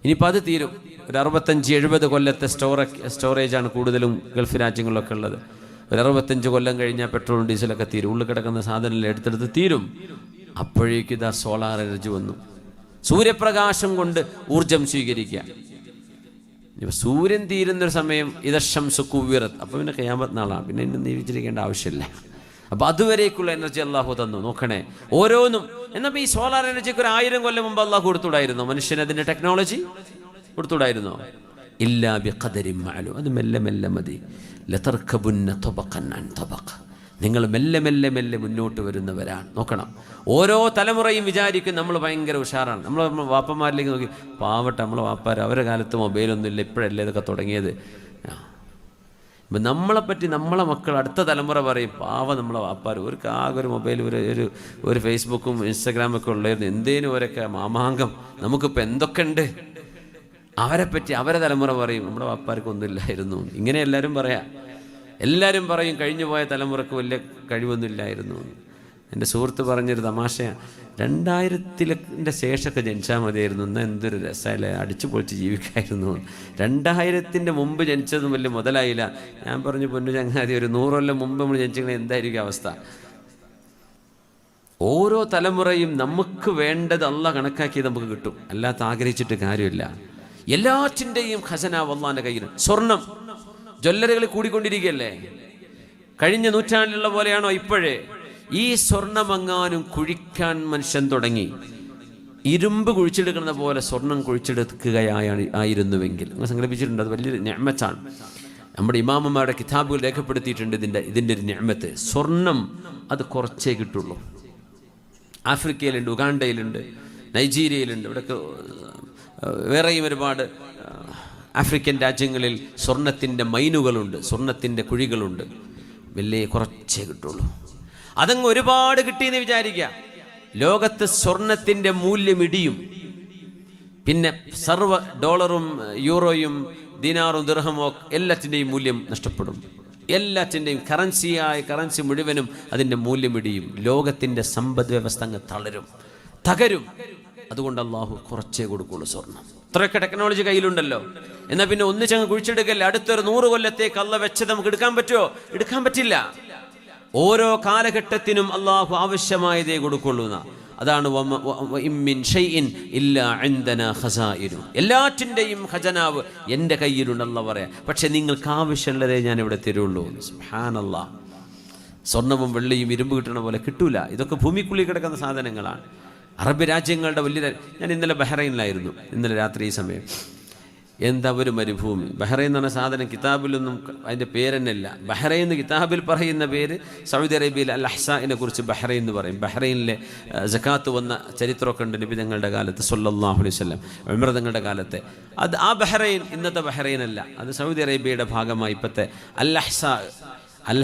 ഇനിയിപ്പോൾ അത് തീരും. ഒരു 65-70 കൊല്ലത്തെ സ്റ്റോറേജാണ് കൂടുതലും ഗൾഫ് രാജ്യങ്ങളിലൊക്കെ ഉള്ളത്. ഒരു 65 കൊല്ലം കഴിഞ്ഞാൽ പെട്രോളും ഡീസലൊക്കെ തീരും. ഉള്ളിൽ കിടക്കുന്ന സാധനങ്ങൾ എടുത്തെടുത്ത് തീരും. അപ്പോഴേക്കും ഇതാ സോളാർ എനർജി വന്നു. സൂര്യപ്രകാശം കൊണ്ട് ഊർജം സ്വീകരിക്കുക. ഇപ്പം സൂര്യൻ തീരുന്നൊരു സമയം ഇദശംസു കുവ്വിറത്ത്, അപ്പോൾ പിന്നെ ഖിയാമത്ത് നാളാണ്, പിന്നെ ഇന്ന് ജീവിച്ചിരിക്കേണ്ട ആവശ്യമില്ല. അപ്പോൾ അതുവരേക്കുള്ള എനർജി അള്ളാഹു തന്നു. നോക്കണേ ഓരോന്നും. എന്നാൽ ഈ സോളാർ എനർജിക്ക് ഒരു 1000 കൊല്ലം മുമ്പ് അള്ളാഹു കൊടുത്തുകൂടായിരുന്നോ? മനുഷ്യന് അതിൻ്റെ ടെക്നോളജി കൊടുത്തുകൂടായിരുന്നോ? ഇല്ലാ ബിഖദരിൻ മഅലൂം. അത് മെല്ലെ മെല്ലെ മതി. ലതർകബുന്ന തബഖൻ അൻ തബഖ. നിങ്ങൾ മെല്ലെ മെല്ലെ മെല്ലെ മുന്നോട്ട് വരുന്നവരാണ്. നോക്കണം, ഓരോ തലമുറയും വിചാരിക്കും നമ്മൾ ഭയങ്കര ഉഷാറാണ്. നമ്മൾ വാപ്പന്മാരിലേക്ക് നോക്കി, പാവട്ടെ നമ്മളെ വാപ്പാർ, അവരുടെ കാലത്ത് മൊബൈലൊന്നും ഇല്ല, ഇപ്പോഴല്ലേ ഇതൊക്കെ തുടങ്ങിയത്. ഇപ്പം നമ്മളെപ്പറ്റി നമ്മളെ മക്കൾ, അടുത്ത തലമുറ പറയും, പാവ നമ്മളെ വാപ്പാർ, ഒരു ആകെ ഒരു മൊബൈൽ, ഒരു ഫേസ്ബുക്കും ഇൻസ്റ്റഗ്രാമൊക്കെ ഉള്ളായിരുന്നു, എന്തേനും ഒരൊക്കെ മാമാങ്കം, നമുക്കിപ്പോൾ എന്തൊക്കെ ഉണ്ട്. അവരെപ്പറ്റി അവരെ തലമുറ പറയും, നമ്മുടെ വാപ്പാർക്കൊന്നും ഇല്ലായിരുന്നു. ഇങ്ങനെ എല്ലാവരും പറയാം. എല്ലാവരും പറയും കഴിഞ്ഞു പോയ തലമുറക്ക് വലിയ കഴിവൊന്നുമില്ലായിരുന്നു. എൻ്റെ സുഹൃത്ത് പറഞ്ഞൊരു തമാശയാണ്, 2000-ൻ്റെ ശേഷമൊക്കെ ജനിച്ചാൽ മതിയായിരുന്നു, എന്നാൽ എന്തൊരു രസമല്ലേ, അടിച്ചു പൊളിച്ച് ജീവിക്കായിരുന്നു. 2000-ൻ്റെ മുമ്പ് ജനിച്ചതും വലിയ മുതലായില്ല. ഞാൻ പറഞ്ഞു, പൊന്നു ചങ്ങാതി, ഒരു 100 കൊല്ലം മുമ്പ് നമ്മൾ ജനിച്ചെങ്കിൽ എന്തായിരിക്കും അവസ്ഥ? ഓരോ തലമുറയും നമുക്ക് വേണ്ടത് അള്ളാഹ് കണക്കാക്കി നമുക്ക് കിട്ടും, അല്ലാത്ത ആഗ്രഹിച്ചിട്ട് കാര്യമില്ല. എല്ലാറ്റിൻ്റെയും ഖസനാവ് അള്ളാഹിൻ്റെ കയ്യിൽ. സ്വർണം, ജ്വല്ലറികൾ കൂടിക്കൊണ്ടിരിക്കുകയല്ലേ? കഴിഞ്ഞ നൂറ്റാണ്ടിലുള്ള പോലെയാണോ ഇപ്പോഴേ? ഈ സ്വർണമെങ്ങാനും കുഴിക്കാൻ മനുഷ്യൻ തുടങ്ങി, ഇരുമ്പ് കുഴിച്ചെടുക്കുന്ന പോലെ സ്വർണം കുഴിച്ചെടുക്കുകയായിരുന്നുവെങ്കിൽ, നിങ്ങൾ സങ്കല്പിച്ചിട്ടുണ്ട്, അത് വലിയൊരു നിഅമത്താണ്. നമ്മുടെ ഇമാമന്മാരുടെ കിതാബുകൾ രേഖപ്പെടുത്തിയിട്ടുണ്ട് ഇതിൻ്റെ ഒരു നിഅമത്ത്. സ്വർണം അത് കുറച്ചേ കിട്ടുള്ളൂ. ആഫ്രിക്കയിലുണ്ട്, ഉഗാണ്ടയിലുണ്ട്, നൈജീരിയയിലുണ്ട്, ഇവിടെയൊക്കെ വേറെയും ഒരുപാട് ആഫ്രിക്കൻ രാജ്യങ്ങളിൽ സ്വർണത്തിൻ്റെ മൈനുകളുണ്ട്, സ്വർണത്തിൻ്റെ കുഴികളുണ്ട്. വലിയ കുറച്ചേ കിട്ടുള്ളൂ. അതങ്ങ് ഒരുപാട് കിട്ടിയെന്ന് വിചാരിക്കുക, ലോകത്ത് സ്വർണത്തിൻ്റെ മൂല്യം ഇടിയും. പിന്നെ സർവ്വ ഡോളറും യൂറോയും ദിനാറും ദിർഹമോ എല്ലാത്തിൻ്റെയും മൂല്യം നഷ്ടപ്പെടും. എല്ലാത്തിൻ്റെയും കറൻസി മുഴുവനും അതിൻ്റെ മൂല്യം ഇടിയും. ലോകത്തിൻ്റെ സമ്പദ് വ്യവസ്ഥ അങ്ങ് തകരും. അതുകൊണ്ട് അള്ളാഹു കുറച്ചേ കൊടുക്കുള്ളൂ സ്വർണം. ഇത്രയൊക്കെ ടെക്നോളജി കയ്യിലുണ്ടല്ലോ, എന്നാൽ പിന്നെ ഒന്നിച്ചങ്ങ് കുഴിച്ചെടുക്കല്ലേ. അടുത്തൊരു 100 കൊല്ലത്തേക്ക് അള്ള വെച്ചത് നമുക്ക് എടുക്കാൻ പറ്റുമോ? എടുക്കാൻ പറ്റില്ല. ഓരോ കാലഘട്ടത്തിനും അള്ളാഹു ആവശ്യമായതേ കൊടുക്കുള്ളൂ. അതാണ് എല്ലാറ്റിൻ്റെയും ഖജനാവ് എൻ്റെ കയ്യിലുണ്ടെന്ന് പറയാം. പക്ഷെ നിങ്ങൾക്ക് ആവശ്യമുള്ളതേ ഞാൻ ഇവിടെ തരുള്ളൂ. സുബ്ഹാനല്ലാഹ്. സ്വർണവും വെള്ളിയും ഇരുമ്പ് കിട്ടണ പോലെ കിട്ടൂല. ഇതൊക്കെ ഭൂമിക്കുള്ളിൽ കിടക്കുന്ന സാധനങ്ങളാണ്. അറബ് രാജ്യങ്ങളുടെ വലിയ, ഞാൻ ഇന്നലെ ബഹ്റൈനിലായിരുന്നു, ഇന്നലെ രാത്രി ഈ സമയം. എന്താ ഒരു മരുഭൂമി. ബഹ്റൈൻ എന്ന് പറഞ്ഞ സാധനം കിതാബിലൊന്നും അതിൻ്റെ പേരെന്നല്ല. ബഹ്റൈൻ എന്ന് കിതാബിൽ പറയുന്ന പേര്, സൗദി അറേബ്യയിൽ അൽ അഹ്സാഇനെ കുറിച്ച് ബഹ്റൈൻ എന്ന് പറയും. ബഹ്റൈനിലെ സകാത്ത് വന്ന ചരിത്രമൊക്കെ ഉണ്ട് നബി തങ്ങളുടെ കാലത്ത് സല്ലല്ലാഹു അലൈഹി വസല്ലം, ഉമർ തങ്ങളുടെ കാലത്തെ. അത് ആ ബഹ്റൈൻ ഇന്നത്തെ ബഹ്റൈൻ അല്ല, അത് സൗദി അറേബ്യയുടെ ഭാഗമായി ഇപ്പോഴത്തെ അൽ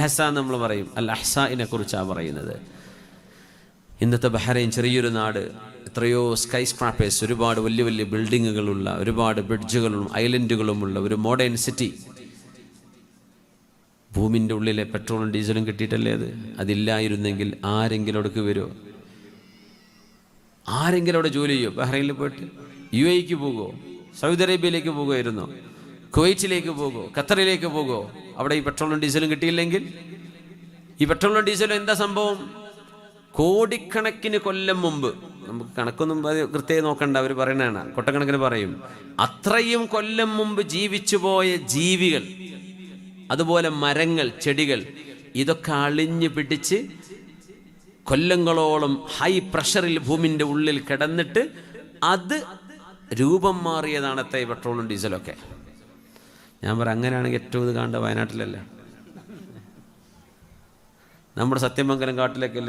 അഹ്സാ നമ്മൾ പറയും. അൽ അഹ്സാഇനെ കുറിച്ചാണ് പറയുന്നത്. ഇന്നത്തെ ബഹ്റൈൻ ചെറിയൊരു നാട്, എത്രയോ സ്കൈ സ്ക്രാപ്പേഴ്സ്, ഒരുപാട് വലിയ വലിയ ബിൽഡിങ്ങുകളുള്ള, ഒരുപാട് ബ്രിഡ്ജുകളും ഐലൻഡുകളുമുള്ള ഒരു മോഡേൺ സിറ്റി. ഭൂമിൻ്റെ ഉള്ളിലെ പെട്രോളും ഡീസലും കിട്ടിയിട്ടല്ലേ അത്. അതില്ലായിരുന്നെങ്കിൽ ആരെങ്കിലും അവിടേക്ക് വരുമോ? ആരെങ്കിലും അവിടെ ജോലി ചെയ്യുമോ? ബഹ്റൈനിൽ പോയിട്ട് UAEക്ക് പോകുമോ? സൗദി അറേബ്യയിലേക്ക് പോകുമായിരുന്നോ? കുവൈറ്റിലേക്ക് പോകുമോ? ഖത്തറിലേക്ക് പോകുമോ? അവിടെ ഈ പെട്രോളും ഡീസലും കിട്ടിയില്ലെങ്കിൽ? ഈ പെട്രോളും ഡീസലും എന്താ സംഭവം? കോടിക്കണക്കിന് കൊല്ലം മുമ്പ്, നമുക്ക് കണക്കൊന്നും കൃത്യമായി നോക്കണ്ട, അവർ പറയണതാണ്, കൊട്ടക്കണക്കിന് പറയും. അത്രയും കൊല്ലം മുമ്പ് ജീവിച്ചു പോയ ജീവികൾ, അതുപോലെ മരങ്ങൾ, ചെടികൾ, ഇതൊക്കെ അളിഞ്ഞു പിടിച്ച് കൊല്ലങ്ങളോളം ഹൈ പ്രഷറിൽ ഭൂമിൻ്റെ ഉള്ളിൽ കിടന്നിട്ട് അത് രൂപം മാറിയതാണ് ഈ പെട്രോളും ഡീസലൊക്കെ. ഞാൻ പറയാം, അങ്ങനെയാണെങ്കിൽ ഏറ്റവും ഇത് കാണേണ്ട വയനാട്ടിലല്ല, നമ്മുടെ സത്യമംഗലം കാട്ടിലൊക്കെ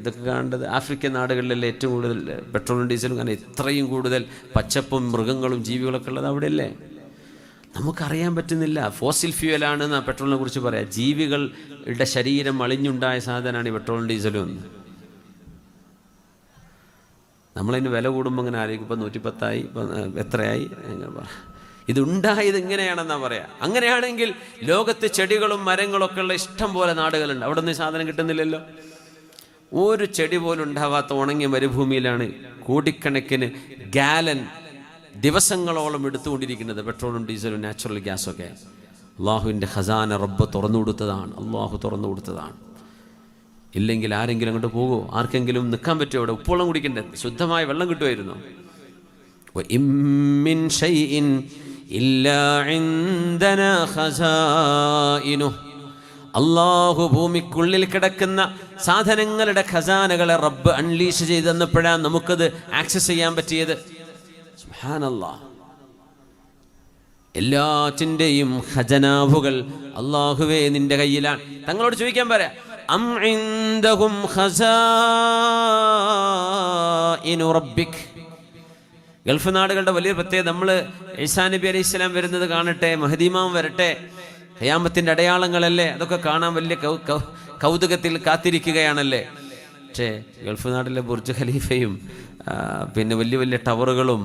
ഇതൊക്കെ കാണേണ്ടത്. ആഫ്രിക്കൻ നാടുകളിലല്ലേ ഏറ്റവും കൂടുതൽ പെട്രോളും ഡീസലും. കാരണം ഇത്രയും കൂടുതൽ പച്ചപ്പും മൃഗങ്ങളും ജീവികളൊക്കെ ഉള്ളത് അവിടെയല്ലേ. നമുക്കറിയാൻ പറ്റുന്നില്ല. ഫോസിൽ ഫ്യൂവലാണെന്ന് പെട്രോളിനെ കുറിച്ച് പറയാം. ജീവികളുടെ ശരീരം അളിഞ്ഞുണ്ടായ സാധനമാണ് ഈ പെട്രോളും ഡീസലും എന്ന്. നമ്മളതിന് വില കൂടുമ്പോൾ അങ്ങനെ ആയിരിക്കും. ഇപ്പം 110 ഇപ്പം എത്രയായി അങ്ങനെ പറയാം. ഇതുണ്ടായത് ഇങ്ങനെയാണെന്നാ പറയാം. അങ്ങനെയാണെങ്കിൽ ലോകത്ത് ചെടികളും മരങ്ങളൊക്കെ ഉള്ള ഇഷ്ടം പോലെ നാടുകളുണ്ട്. അവിടെ നിന്ന് സാധനം കിട്ടുന്നില്ലല്ലോ. ഒരു ചെടി പോലും ഉണ്ടാവാത്ത ഉണങ്ങിയ മരുഭൂമിയിലാണ് കോടിക്കണക്കിന് ഗാലൻ ദിവസങ്ങളോളം എടുത്തുകൊണ്ടിരിക്കുന്നത് പെട്രോളും ഡീസലും നാച്ചുറൽ ഗ്യാസൊക്കെ. അള്ളാഹുവിൻ്റെ ഖസാന റബ്ബ് തുറന്നു കൊടുത്തതാണ്, അള്ളാഹു തുറന്നു കൊടുത്തതാണ്. ഇല്ലെങ്കിൽ ആരെങ്കിലും അങ്ങോട്ട് പോകുമോ? ആർക്കെങ്കിലും നിൽക്കാൻ പറ്റുമോ? അവിടെ ഉപ്പുവെള്ളം കുടിക്കണ്ടേ? ശുദ്ധമായ വെള്ളം കിട്ടുമായിരുന്നു. അള്ളാഹു ഭൂമിക്കുള്ളിൽ കിടക്കുന്ന സാധനങ്ങളുടെ ഖസാനകളെ റബ്ബ് അൺലീഷ് ചെയ്ത് തന്നപ്പോഴാണ് നമുക്കത് ആക്സസ് ചെയ്യാൻ പറ്റിയത്. സുബ്ഹാനല്ലാഹ്. എല്ലാറ്റിൻ്റെയും ഖജനാവുകൾ അള്ളാഹുവേ നിന്റെ കയ്യിലാണ്. തങ്ങളോട് ചോദിക്കാൻ പറയാം, അം ഇൻദഹും ഖസാഇനു റബ്ബിക്. ഗൾഫ് നാടുകളുടെ വലിയൊരു പ്രത്യേകത, നമ്മൾ ഈസാ നബി അലൈഹി സ്വലാം വരുന്നത് കാണട്ടെ, മഹ്ദിമാം വരട്ടെ, ഖിയാമത്തിൻ്റെ അടയാളങ്ങളല്ലേ, അതൊക്കെ കാണാൻ വലിയ കൗതുകത്തിൽ കാത്തിരിക്കുകയാണല്ലേ. പക്ഷേ ഗൾഫ് നാട്ടിലെ ബുർജ് ഖലീഫയും പിന്നെ വലിയ വലിയ ടവറുകളും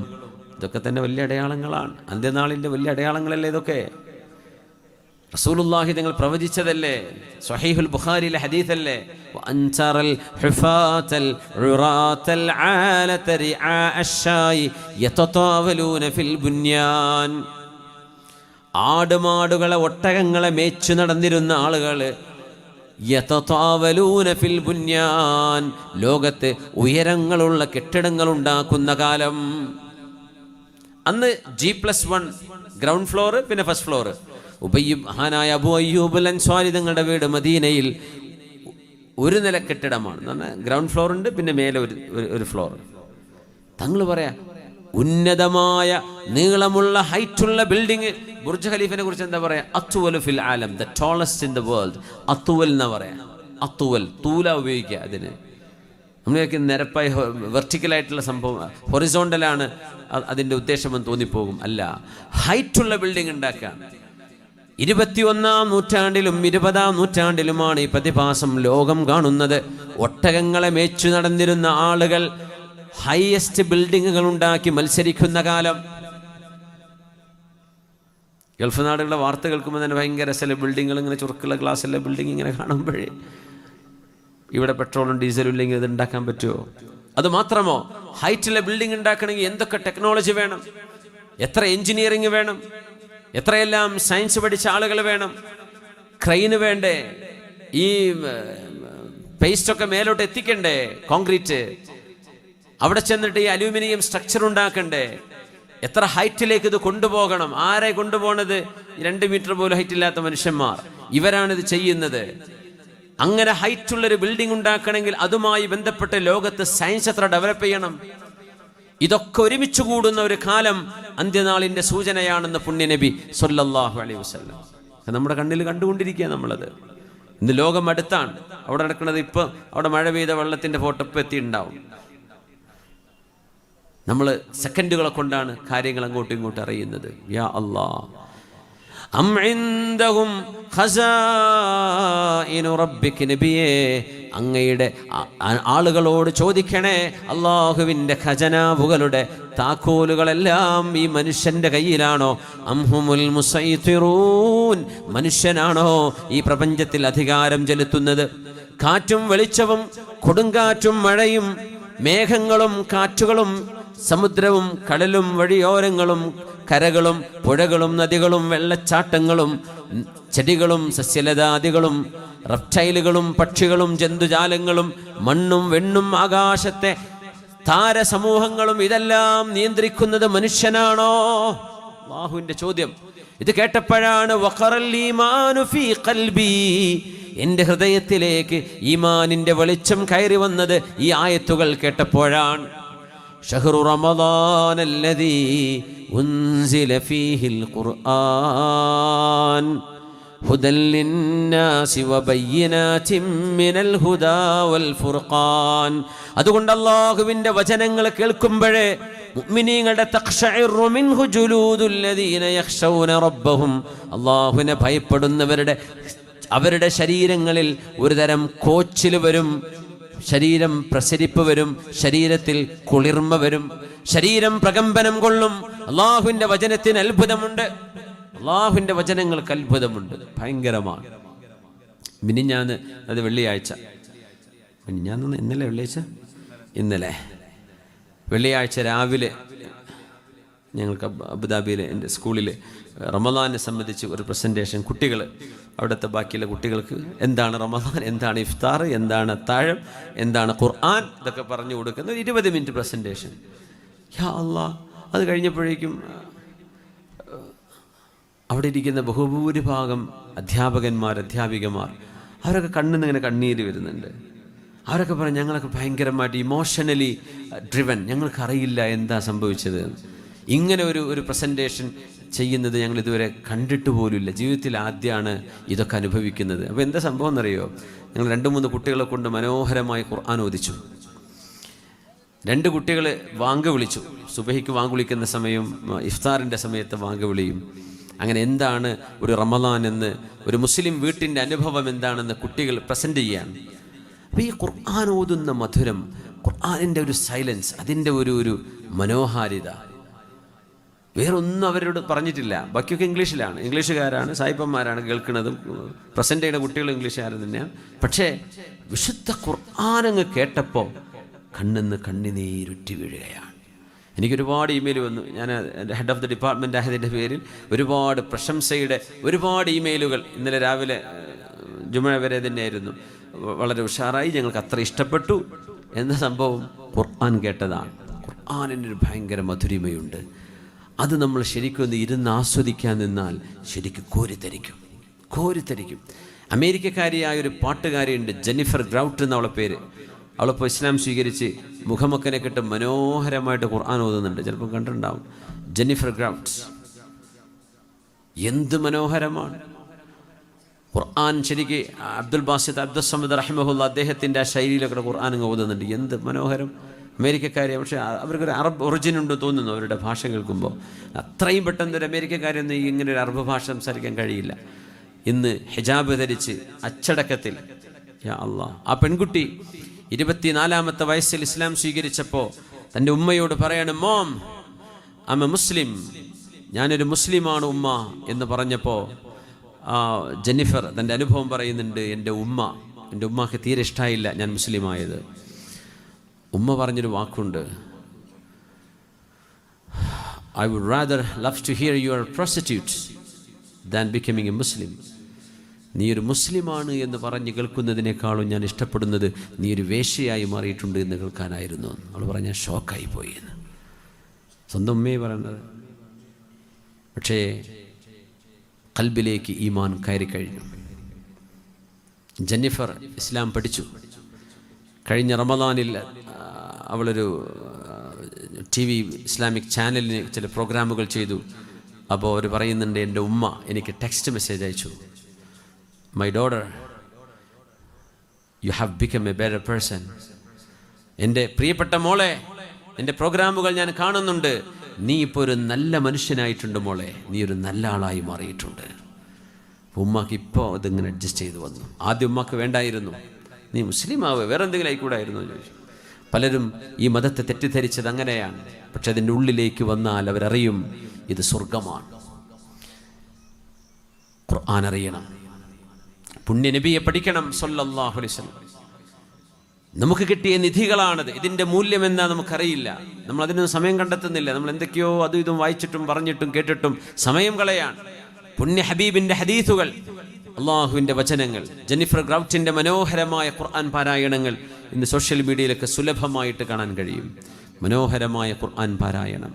ഇതൊക്കെ തന്നെ വലിയ അടയാളങ്ങളാണ്. അന്ത്യനാളിൻ്റെ വലിയ അടയാളങ്ങളല്ലേ ഇതൊക്കെ. റസൂലുള്ളാഹി തങ്ങൾ പ്രവചിച്ചതല്ലേ, സ്വഹീഹുൽ ബുഖാരിയിലെ ഹദീസല്ലേ, വഅൻതറൽ ഹുഫാതൽ ഉറാതൽ ആലത റിആ അശ്ശായി യതതാവലൂന ഫിൽ ബുന്യാൻ. ആടുമാടുകളെ ഒട്ടകങ്ങളെ മേച്ചു നടന്നിരുന്ന ആളുകൾ യതതാവലൂന ഫിൽ ബുന്യാൻ, ലോകത്ത് ഉയരങ്ങളുള്ള കെട്ടിടങ്ങൾ ഉണ്ടാക്കുന്ന കാലം. അന്ന് G+1 ഗ്രൗണ്ട് ഫ്ലോർ, പിന്നെ ഫസ്റ്റ് ഫ്ലോർ. മഹാനായ അബൂ അയ്യൂബ് അൽ അൻസ്വാരി തങ്ങളുടെ വീട് മദീനയിൽ ഒരു നില കെട്ടിടമാണ്. എന്ന് പറഞ്ഞാൽ ഗ്രൗണ്ട് ഫ്ലോർ ഉണ്ട്, പിന്നെ മേലെ ഒരു ഫ്ലോർ. തങ്ങൾ പറയാ, ഉന്നതമായ നീളമുള്ള ഹൈറ്റുള്ള ബിൽഡിങ്. ബുർജ് ഖലീഫിനെ കുറിച്ച് എന്താ പറയാ? അത്വൽ ഫിൽ ആലം, the tallest in the world. അത്വൽ എന്നാ പറയാ. അത്വൽ, തൂല ഉപയോഗിക്കുക അതിന്. നമ്മളൊക്കെ നിരപ്പായി വെർട്ടിക്കലായിട്ടുള്ള സംഭവം, ഹൊറിസോണ്ടലാണ് അതിൻ്റെ ഉദ്ദേശമെന്ന് തോന്നിപ്പോകും. അല്ല, ഹൈറ്റുള്ള ബിൽഡിംഗ് ഉണ്ടാക്കാൻ 21-ാം നൂറ്റാണ്ടിലും 20-ാം നൂറ്റാണ്ടിലുമാണ് ഈ പ്രതിഭാസം ലോകം കാണുന്നത്. ഒട്ടകങ്ങളെ മേച്ചു നടന്നിരുന്ന ആളുകൾ ഹൈയസ്റ്റ് ബിൽഡിങ്ങുകൾ ഉണ്ടാക്കി മത്സരിക്കുന്ന കാലം. ഗൾഫ് നാടുകളുടെ വാർത്ത കേൾക്കുമ്പോൾ തന്നെ ഭയങ്കര രസമുള്ള ബിൽഡിങ്ങുകൾ, ഇങ്ങനെ ചുരുക്കുള്ള ഗ്ലാസ്സുള്ള ബിൽഡിംഗ് ഇങ്ങനെ കാണുമ്പോഴേ ഇവിടെ പെട്രോളും ഡീസലും ഇല്ലെങ്കിൽ ഇത് ഉണ്ടാക്കാൻ പറ്റുമോ? അത് മാത്രമോ, ഹൈറ്റുള്ള ബിൽഡിംഗ് ഉണ്ടാക്കണമെങ്കിൽ എന്തൊക്കെ ടെക്നോളജി വേണം, എത്ര എഞ്ചിനീയറിംഗ് വേണം, എത്രയെല്ലാം സയൻസ് പഠിച്ച ആളുകൾ വേണം, ക്രെയിന് വേണ്ടേ, ഈ പേസ്റ്റൊക്കെ മേലോട്ട് എത്തിക്കണ്ടേ, കോൺക്രീറ്റ് അവിടെ ചെന്നിട്ട് ഈ അലൂമിനിയം സ്ട്രക്ചർ ഉണ്ടാക്കണ്ടേ, എത്ര ഹൈറ്റിലേക്ക് ഇത് കൊണ്ടുപോകണം, ആരെ കൊണ്ടുപോകണത്? 2 മീറ്റർ പോലും ഹൈറ്റ് ഇല്ലാത്ത മനുഷ്യന്മാർ, ഇവരാണിത് ചെയ്യുന്നത്. അങ്ങനെ ഹൈറ്റുള്ളൊരു ബിൽഡിംഗ് ഉണ്ടാക്കണമെങ്കിൽ അതുമായി ബന്ധപ്പെട്ട് ലോകത്ത് സയൻസ് എത്ര ഡെവലപ്പ് ചെയ്യണം? ഇതൊക്കെ ഒരുമിച്ച് കൂടുന്ന ഒരു കാലം അന്ത്യനാളിന്റെ സൂചനയാണെന്ന് പുണ്യനബി സ്വല്ലല്ലാഹു അലൈഹി വസല്ലം നമ്മുടെ കണ്ണിൽ കണ്ടുകൊണ്ടിരിക്കുക. നമ്മളത് ഇന്ന് ലോകം അടുത്താണ്. അവിടെ നടക്കുന്നത് ഇപ്പം അവിടെ മഴ പെയ്ത വെള്ളത്തിന്റെ ഫോട്ടോ ഇപ്പം എത്തിയിട്ടുണ്ടാവും. നമ്മൾ സെക്കൻഡുകളെ കൊണ്ടാണ് കാര്യങ്ങൾ അങ്ങോട്ടും ഇങ്ങോട്ടും അറിയുന്നത്. യാ അല്ലാഹ്, അം ഇൻദഹും ഖസാഇനു റബ്ബിക, നബിയേ അങ്ങയുടെ ആളുകളോട് ചോദിക്കണേ, അല്ലാഹുവിൻ്റെ ഖജനാവുകളുടെ താക്കോലുകളെല്ലാം ഈ മനുഷ്യന്റെ കയ്യിലാണോ? അംഹുമുൽ മുസൈത്തിറൂൻ, മനുഷ്യനാണോ ഈ പ്രപഞ്ചത്തിൽ അധികാരം ചെലുത്തുന്നത്? കാറ്റും വെളിച്ചവും കൊടുങ്കാറ്റും മഴയും മേഘങ്ങളും കാറ്റുകളും സമുദ്രവും കടലും വഴിയോരങ്ങളും കരകളും പുഴകളും നദികളും വെള്ളച്ചാട്ടങ്ങളും ചെടികളും സസ്യലതാദികളും റെപ്റ്റൈലുകളും പക്ഷികളും ജന്തുജാലങ്ങളും മണ്ണും വെണ്ണും ആകാശത്തെ താരസമൂഹങ്ങളും ഇതെല്ലാം നിയന്ത്രിക്കുന്നത് മനുഷ്യനാണോ? അല്ലാഹുവിന്റെ ചോദ്യം. ഇത് കേട്ടപ്പോഴാണ് വഖറൽ ഈമാനു ഫീ ഖൽബി, എൻ്റെ ഹൃദയത്തിലേക്ക് ഈമാനിന്റെ വെളിച്ചം കയറി വന്നത് ഈ ആയത്തുകൾ കേട്ടപ്പോഴാണ്. ഷഹ്റു റമദാനല്ലദീ ഉൻസില ഫീഹിൽ ഖുർആൻ ഹുദൻ ലിന്നാസി വബയ്യിനാതിൻ മിനൽ ഹുദാ വൽ ഫുർഖാൻ. അതുകൊണ്ട് അല്ലാഹുവിൻ്റെ വചനങ്ങൾ കേൾക്കുമ്പോഴേ മുഅ്മിനീങ്ങളുടെ തഖ്ശഇറു മിൻഹു ജുലൂദുൽ ലദീന യഖ്ശൗന റബ്ബഹും, അല്ലാഹുവിനെ ഭയപ്പെടുന്നവരുടെ അവരുടെ ശരീരങ്ങളിൽ ഒരു തരം കോച്ചിൽ വരും, ശരീരം പ്രസരിപ്പ് വരും, ശരീരത്തിൽ കുളിർമ വരും, ശരീരം പ്രകമ്പനം കൊള്ളും. അള്ളാഹുവിന്റെ വചനത്തിന് അത്ഭുതമുണ്ട്, അള്ളാഹുവിന്റെ വചനങ്ങൾക്ക് അത്ഭുതമുണ്ട്, ഭയങ്കരമാണ്. മിനിഞ്ഞാന്ന്, അത് വെള്ളിയാഴ്ച, മിനിഞ്ഞാന്ന് ഇന്നലെ വെള്ളിയാഴ്ച, ഇന്നലെ വെള്ളിയാഴ്ച രാവിലെ ഞങ്ങൾക്ക് അബുദാബിയിലെ എൻ്റെ സ്കൂളിൽ റമദാനെ സംബന്ധിച്ച് ഒരു പ്രസൻറ്റേഷൻ, കുട്ടികൾ അവിടുത്തെ ബാക്കിയുള്ള കുട്ടികൾക്ക് എന്താണ് റമദാൻ, എന്താണ് ഇഫ്താർ, എന്താണ് അത്താഴം, എന്താണ് ഖുർആൻ, ഇതൊക്കെ പറഞ്ഞു കൊടുക്കുന്ന ഒരു 20 മിനിറ്റ് പ്രസൻറ്റേഷൻ. യാ അല്ലാഹ്, അത് കഴിഞ്ഞപ്പോഴേക്കും അവിടെ ഇരിക്കുന്ന ബഹുഭൂരിഭാഗം അധ്യാപകന്മാർ, അധ്യാപികമാർ, അവരൊക്കെ കണ്ണിൽ ഇങ്ങനെ കണ്ണീര് വരുന്നുണ്ട്. അവരൊക്കെ പറഞ്ഞു ഞങ്ങളൊക്കെ ഭയങ്കരമായിട്ട് ഇമോഷണലി ഡ്രിവൻ, ഞങ്ങൾക്കറിയില്ല എന്താ സംഭവിച്ചത്. ഇങ്ങനെ ഒരു പ്രസൻറ്റേഷൻ ചെയ്യുന്നത് ഞങ്ങൾ ഇതുവരെ കണ്ടിട്ട് പോലുമില്ല, ജീവിതത്തിൽ ആദ്യമാണ് ഇതൊക്കെ അനുഭവിക്കുന്നത്. അപ്പോൾ എന്താ സംഭവം എന്നറിയോ? ഞങ്ങൾ 2-3 കുട്ടികളെ കൊണ്ട് മനോഹരമായി ഖുർആൻ ഓദിച്ചു. 2 കുട്ടികൾ വാങ്ക് വിളിച്ചു. സുബഹിക്ക് വാങ്ക് വിളിക്കുന്ന സമയം, ഇഫ്താറിൻ്റെ സമയത്ത് വാങ്ക് വിളിയും. അങ്ങനെ എന്താണ് ഒരു റമദാൻ എന്ന്, ഒരു മുസ്ലിം വീട്ടിൻ്റെ അനുഭവം എന്താണെന്ന് കുട്ടികൾ പ്രസൻറ്റ് ചെയ്യാണ്. അപ്പോൾ ഈ ഖുർആൻ ഓതുന്ന മധുരം, ഖുർആനിൻ്റെ ഒരു സൈലൻസ്, അതിൻ്റെ ഒരു മനോഹാരിത വേറൊന്നും അവരോട് പറഞ്ഞിട്ടില്ല. ബാക്കിയൊക്കെ ഇംഗ്ലീഷിലാണ്, ഇംഗ്ലീഷുകാരാണ്, സായിപ്പന്മാരാണ് കേൾക്കുന്നതും പ്രസൻറ്റ് ചെയ്യുന്ന കുട്ടികൾ ഇംഗ്ലീഷുകാർ തന്നെയാണ്. പക്ഷേ വിശുദ്ധ ഖുർആനങ്ങ് കേട്ടപ്പോൾ കണ്ണിന്ന് കണ്ണിനീരുറ്റി വീഴുകയാണ്. എനിക്കൊരുപാട് ഇമെയിൽ വന്നു. ഞാൻ ഹെഡ് ഓഫ് ദി ഡിപ്പാർട്ട്മെൻ്റ് ആയതിൻ്റെ പേരിൽ ഒരുപാട് പ്രശംസയുടെ ഒരുപാട് ഇമെയിലുകൾ. ഇന്നലെ രാവിലെ ജുമുഅ വരെ തന്നെയായിരുന്നു. വളരെ ഉഷാറായി, ഞങ്ങൾക്ക് അത്ര ഇഷ്ടപ്പെട്ടു എന്ന സംഭവം ഖുർആൻ കേട്ടതാണ്. ഖുർആനിനൊരു ഭയങ്കര മധുരിമയുണ്ട്. അത് നമ്മൾ ശരിക്കും ഒന്ന് ഇരുന്ന് ആസ്വദിക്കാൻ നിന്നാൽ ശരിക്കും കോരിത്തരിക്കും. അമേരിക്കക്കാരിയായ ഒരു പാട്ടുകാരിയുണ്ട്, ജെന്നിഫർ ഗ്രൗട്ട് എന്നവളെ പേര്. അവളിപ്പോൾ ഇസ്ലാം സ്വീകരിച്ച് മുഖമൊക്കനെ കിട്ട് മനോഹരമായിട്ട് ഖുർആൻ ഓതുന്നുണ്ട്. ചിലപ്പോൾ കണ്ടിട്ടുണ്ടാവും. ജെന്നിഫർ ഗ്രൗട്ട് എന്ത് മനോഹരമാണ്! ഖുർആൻ ശരിക്ക് അബ്ദുൽ ബാസിത്ത് അബ്ദുൽ സമദ് റഹിമഹുല്ല അദ്ദേഹത്തിൻ്റെ ആ ശൈലിയിലൊക്കെ ഖുർആൻ അങ്ങ് ഓതുന്നുണ്ട്. എന്ത് മനോഹരം! അമേരിക്കക്കാരെ, പക്ഷേ അവർക്കൊരു അറബ് ഒറിജിൻ ഉണ്ട് തോന്നുന്നു അവരുടെ ഭാഷ കേൾക്കുമ്പോൾ. അത്രയും പെട്ടെന്ന് ഒരു അമേരിക്കക്കാരൊന്നും ഇങ്ങനെ ഒരു അറബ് ഭാഷ സംസാരിക്കാൻ കഴിയില്ല. ഇന്ന് ഹിജാബ് ധരിച്ച് അച്ചടക്കത്തിൽ, യാ അല്ലാഹ്, ആ പെൺകുട്ടി 24-ാമത്തെ വയസ്സിൽ ഇസ്ലാം സ്വീകരിച്ചപ്പോൾ തൻ്റെ ഉമ്മയോട് പറയാണ്, mom I M a Muslim, ഞാനൊരു മുസ്ലിമാണ് ഉമ്മ എന്ന് പറഞ്ഞപ്പോൾ ജെന്നിഫർ തൻ്റെ അനുഭവം പറയുന്നുണ്ട്. എൻ്റെ ഉമ്മക്ക് തീരെ ഇഷ്ടമായില്ല ഞാൻ മുസ്ലിമായത്. ഉമ്മ പറഞ്ഞൊരു വാക്കുണ്ട്, I would rather love to hear you are prostitute than becoming a Muslim. നീ ഒരു മുസ്ലിമാണ് എന്ന് പറഞ്ഞ് കേൾക്കുന്നതിനേക്കാളും ഞാൻ ഇഷ്ടപ്പെടുന്നത് നീ ഒരു വേശ്യയായി മാറിയിട്ടുണ്ട് എന്ന് കേൾക്കാനായിരുന്നു. അവൾ പറഞ്ഞാൽ ഷോക്കായി പോയി എന്ന്. സ്വന്തം ഉമ്മയെ പറയുന്നത്. പക്ഷേ ഖൽബിലേക്ക് ഈമാൻ കയറി കഴിഞ്ഞു. ജെന്നിഫർ ഇസ്ലാം പഠിച്ചു. കഴിഞ്ഞ റമദാനിൽ അവളൊരു TV ഇസ്ലാമിക് ചാനലിന് ചില പ്രോഗ്രാമുകൾ ചെയ്തു. അപ്പോൾ അവർ പറയുന്നുണ്ട്, എൻ്റെ ഉമ്മ എനിക്ക് ടെക്സ്റ്റ് മെസ്സേജ് അയച്ചു, my daughter you have become A better person. എൻ്റെ പ്രിയപ്പെട്ട മോളെ, എൻ്റെ പ്രോഗ്രാമുകൾ ഞാൻ കാണുന്നുണ്ട്, നീ ഇപ്പോൾ ഒരു നല്ല മനുഷ്യനായിട്ടുണ്ട് മോളെ, നീ ഒരു നല്ല ആളായി മാറിയിട്ടുണ്ട്. ഉമ്മക്ക് ഇപ്പോൾ ഇതിങ്ങനെ അഡ്ജസ്റ്റ് ചെയ്ത് വന്നു. ആദ്യം ഉമ്മക്ക് വേണ്ടായിരുന്നു, നീ മുസ്ലിം ആവുക, വേറെ എന്തെങ്കിലും ആയിക്കൂടായിരുന്നു ചോദിച്ചു. പലരും ഈ മതത്തെ തെറ്റിദ്ധരിച്ചത് അങ്ങനെയാണ്. പക്ഷെ അതിൻ്റെ ഉള്ളിലേക്ക് വന്നാൽ അവരറിയും ഇത് സ്വർഗമാണ്. ഖുർആൻ അറിയണം, പുണ്യ നബിയെ പഠിക്കണം സല്ലല്ലാഹു അലൈഹി വസല്ലം. നമുക്ക് കിട്ടിയ നിധികളാണത്. ഇതിൻ്റെ മൂല്യം എന്താ നമുക്കറിയില്ല. നമ്മൾ അതിനൊന്നും സമയം കണ്ടെത്തുന്നില്ല. നമ്മൾ എന്തൊക്കെയോ അതും ഇതും വായിച്ചിട്ടും പറഞ്ഞിട്ടും കേട്ടിട്ടും സമയം കളയാണ്. പുണ്യ ഹബീബിൻ്റെ ഹദീസുകൾ, അള്ളാഹുവിൻ്റെ വചനങ്ങൾ, ജെന്നിഫർ ഗ്രൗറ്റിൻ്റെ മനോഹരമായ ഖുർആൻ പാരായണങ്ങൾ ഇന്ന് സോഷ്യൽ മീഡിയയിലൊക്കെ സുലഭമായിട്ട് കാണാൻ കഴിയും. മനോഹരമായ ഖുർആൻ പാരായണം.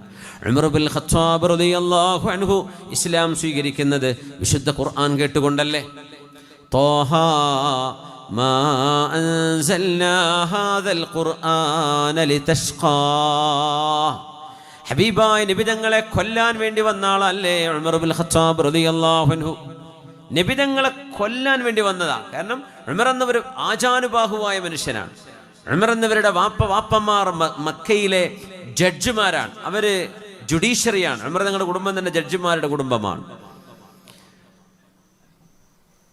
ഉമർ ഇബ്നുൽ ഖത്താബ് റളിയല്ലാഹു അൻഹു ഇസ്ലാം സ്വീകരിക്കുന്നത് വിശുദ്ധ ഖുർആൻ കേട്ടുകൊണ്ടല്ലേ. ത്വാഹ മാ അൻസൽനാ ഹാദൽ ഖുർആന ലിതഷ്ഖാ. ഹബീബായ നബി തങ്ങളെ കൊല്ലാൻ വേണ്ടി വന്ന ആളല്ലേ ഉമർ ഇബ്നുൽ ഖത്താബ് റളിയല്ലാഹു അൻഹു. നബി തങ്ങളെ കൊല്ലാൻ വേണ്ടി വന്നതാ. കാരണം ഉമർ എന്നവർ ആചാനുബാഹുവായ മനുഷ്യനാണ്. ഉമർ എന്നവരുടെ വാപ്പമാർ മക്കയിലെ ജഡ്ജിമാരാണ്. അവര് ജുഡീഷ്യറിയാണ്. ഉമർ തങ്ങളുടെ കുടുംബം തന്നെ ജഡ്ജിമാരുടെ കുടുംബമാണ്.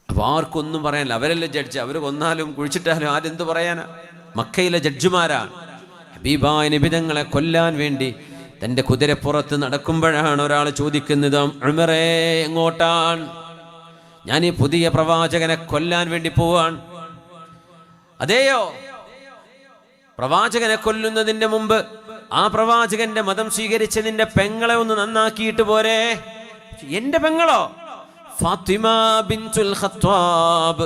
അപ്പോൾ ആർക്കൊന്നും പറയാനില്ല. അവരല്ലേ ജഡ്ജ്. അവർ കൊന്നാലും കുഴിച്ചിട്ടാലും ആരെന്ത് പറയാനാ? മക്കയിലെ ജഡ്ജിമാരാണ്. ഹബീബായ നബി തങ്ങളെ കൊല്ലാൻ വേണ്ടി തൻ്റെ കുതിരപ്പുറത്ത് നടക്കുമ്പോഴാണ് ഒരാൾ ചോദിക്കുന്നത്, ഉമറേ എങ്ങോട്ടാണ്? ഞാൻ ഈ പുതിയ പ്രവാചകനെ കൊല്ലാൻ വേണ്ടി പോവാൻ. അതെയോ? പ്രവാചകനെ കൊല്ലുന്നതിൻ്റെ മുമ്പ് ആ പ്രവാചകന്റെ മതം സ്വീകരിച്ച് നിന്റെ പെങ്ങളെ ഒന്ന് നന്നാക്കിയിട്ട് പോരെ. എന്റെ പെങ്ങളോ? ഫാത്തിമ ബിൻതുൽ ഖത്താബ്.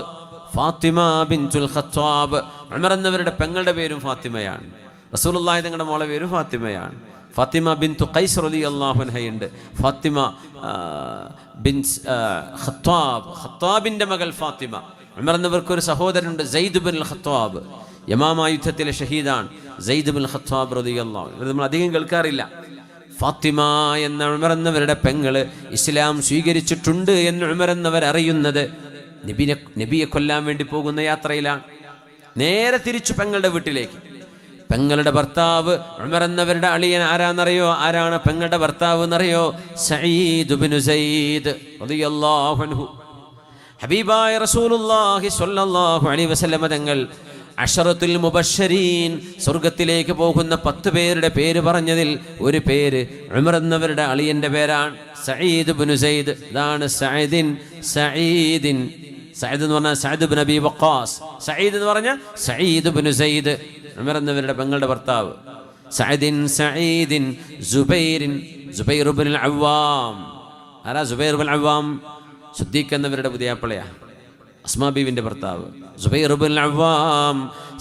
ഫാത്തിമ ബിൻതുൽ ഖത്താബ്. ഉമർ എന്നവരുടെ പെങ്ങളുടെ പേരും ഫാത്തിമയാണ്. റസൂലുള്ളാഹി തങ്ങളുടെ മോളെ പേരും ഫാത്തിമയാണ്. ഫാത്തിമ ബിൻതു ഖൈസ് റളിയല്ലാഹു അൻഹയുണ്ട്. ഫാത്തിമ ബിൻത് ഖത്താബ്, ഖത്താബിന്റെ മകൾ ഫാത്തിമ. ഉമർ എന്നവർക്കൊരു സഹോദരനുണ്ട്, സെയ്ദ് ബിൻ ഖത്താബ്. യമാമ യുദ്ധത്തിലെ ഷഹീദാണ് സെയ്ദ് ബിൻ ഖത്താബ് റളിയല്ലാഹു അൻഹു. നമ്മൾ അധികം കേൾക്കാറില്ല. ഫാത്തിമ എന്ന ഉമർ എന്നവരുടെ പെങ്ങള് ഇസ്ലാം സ്വീകരിച്ചിട്ടുണ്ട് എന്ന് ഉമർ എന്നവർ അറിയുന്നത് നബിയെ കൊല്ലാൻ വേണ്ടി പോകുന്ന യാത്രയിലാണ്. നേരെ തിരിച്ചു പെങ്ങളുടെ വീട്ടിലേക്ക്. പെങ്ങളുടെ ഭർത്താവ് ഉമർ എന്നവരുടെ അളിയൻ ആരാന്നറിയോ? ആരാണ് പെങ്ങളുടെ ഭർത്താവ് എന്നറിയോ? സഈദ് ഇബ്നു സൈദ് റളിയല്ലാഹു അൻഹു. ഹബീബായ റസൂലുള്ളാഹി സ്വല്ലല്ലാഹു അലൈഹി വസല്ലം തങ്ങൾ അശറത്തുൽ മുബശ്ശരീൻ, സ്വർഗത്തിലേക്ക് പോകുന്ന 10 പേരുടെ പേര് പറഞ്ഞതിൽ ഒരു പേര് ഉമർ എന്നവരുടെ അളിയന്റെ പേരാണ്, സഈദ് ഇബ്നു സൈദ്. ഇതാണ് സഈദ് എന്ന് പറഞ്ഞാൽ സഅദ് ഇബ്നു അബീ വഖാസ്. സഈദ് എന്ന് പറഞ്ഞാൽ സഈദ് ഇബ്നു സൈദ്, ഉമർ എന്നവരുടെ പെങ്ങളുടെ ഭർത്താവ്. സഈദിൻ സുബൈർ ഇബ്നുൽ അവ്വാം. ആരാ സുബൈർ ഇബ്നുൽ അവ്വാം? സിദ്ദീഖ് എന്നവരുടെ പുതിയാപ്പിളയാ, അസ്മാ ബീവിന്റെ ഭർത്താവ്. സുബൈർ ഇബ്നുൽ അവ്വാം,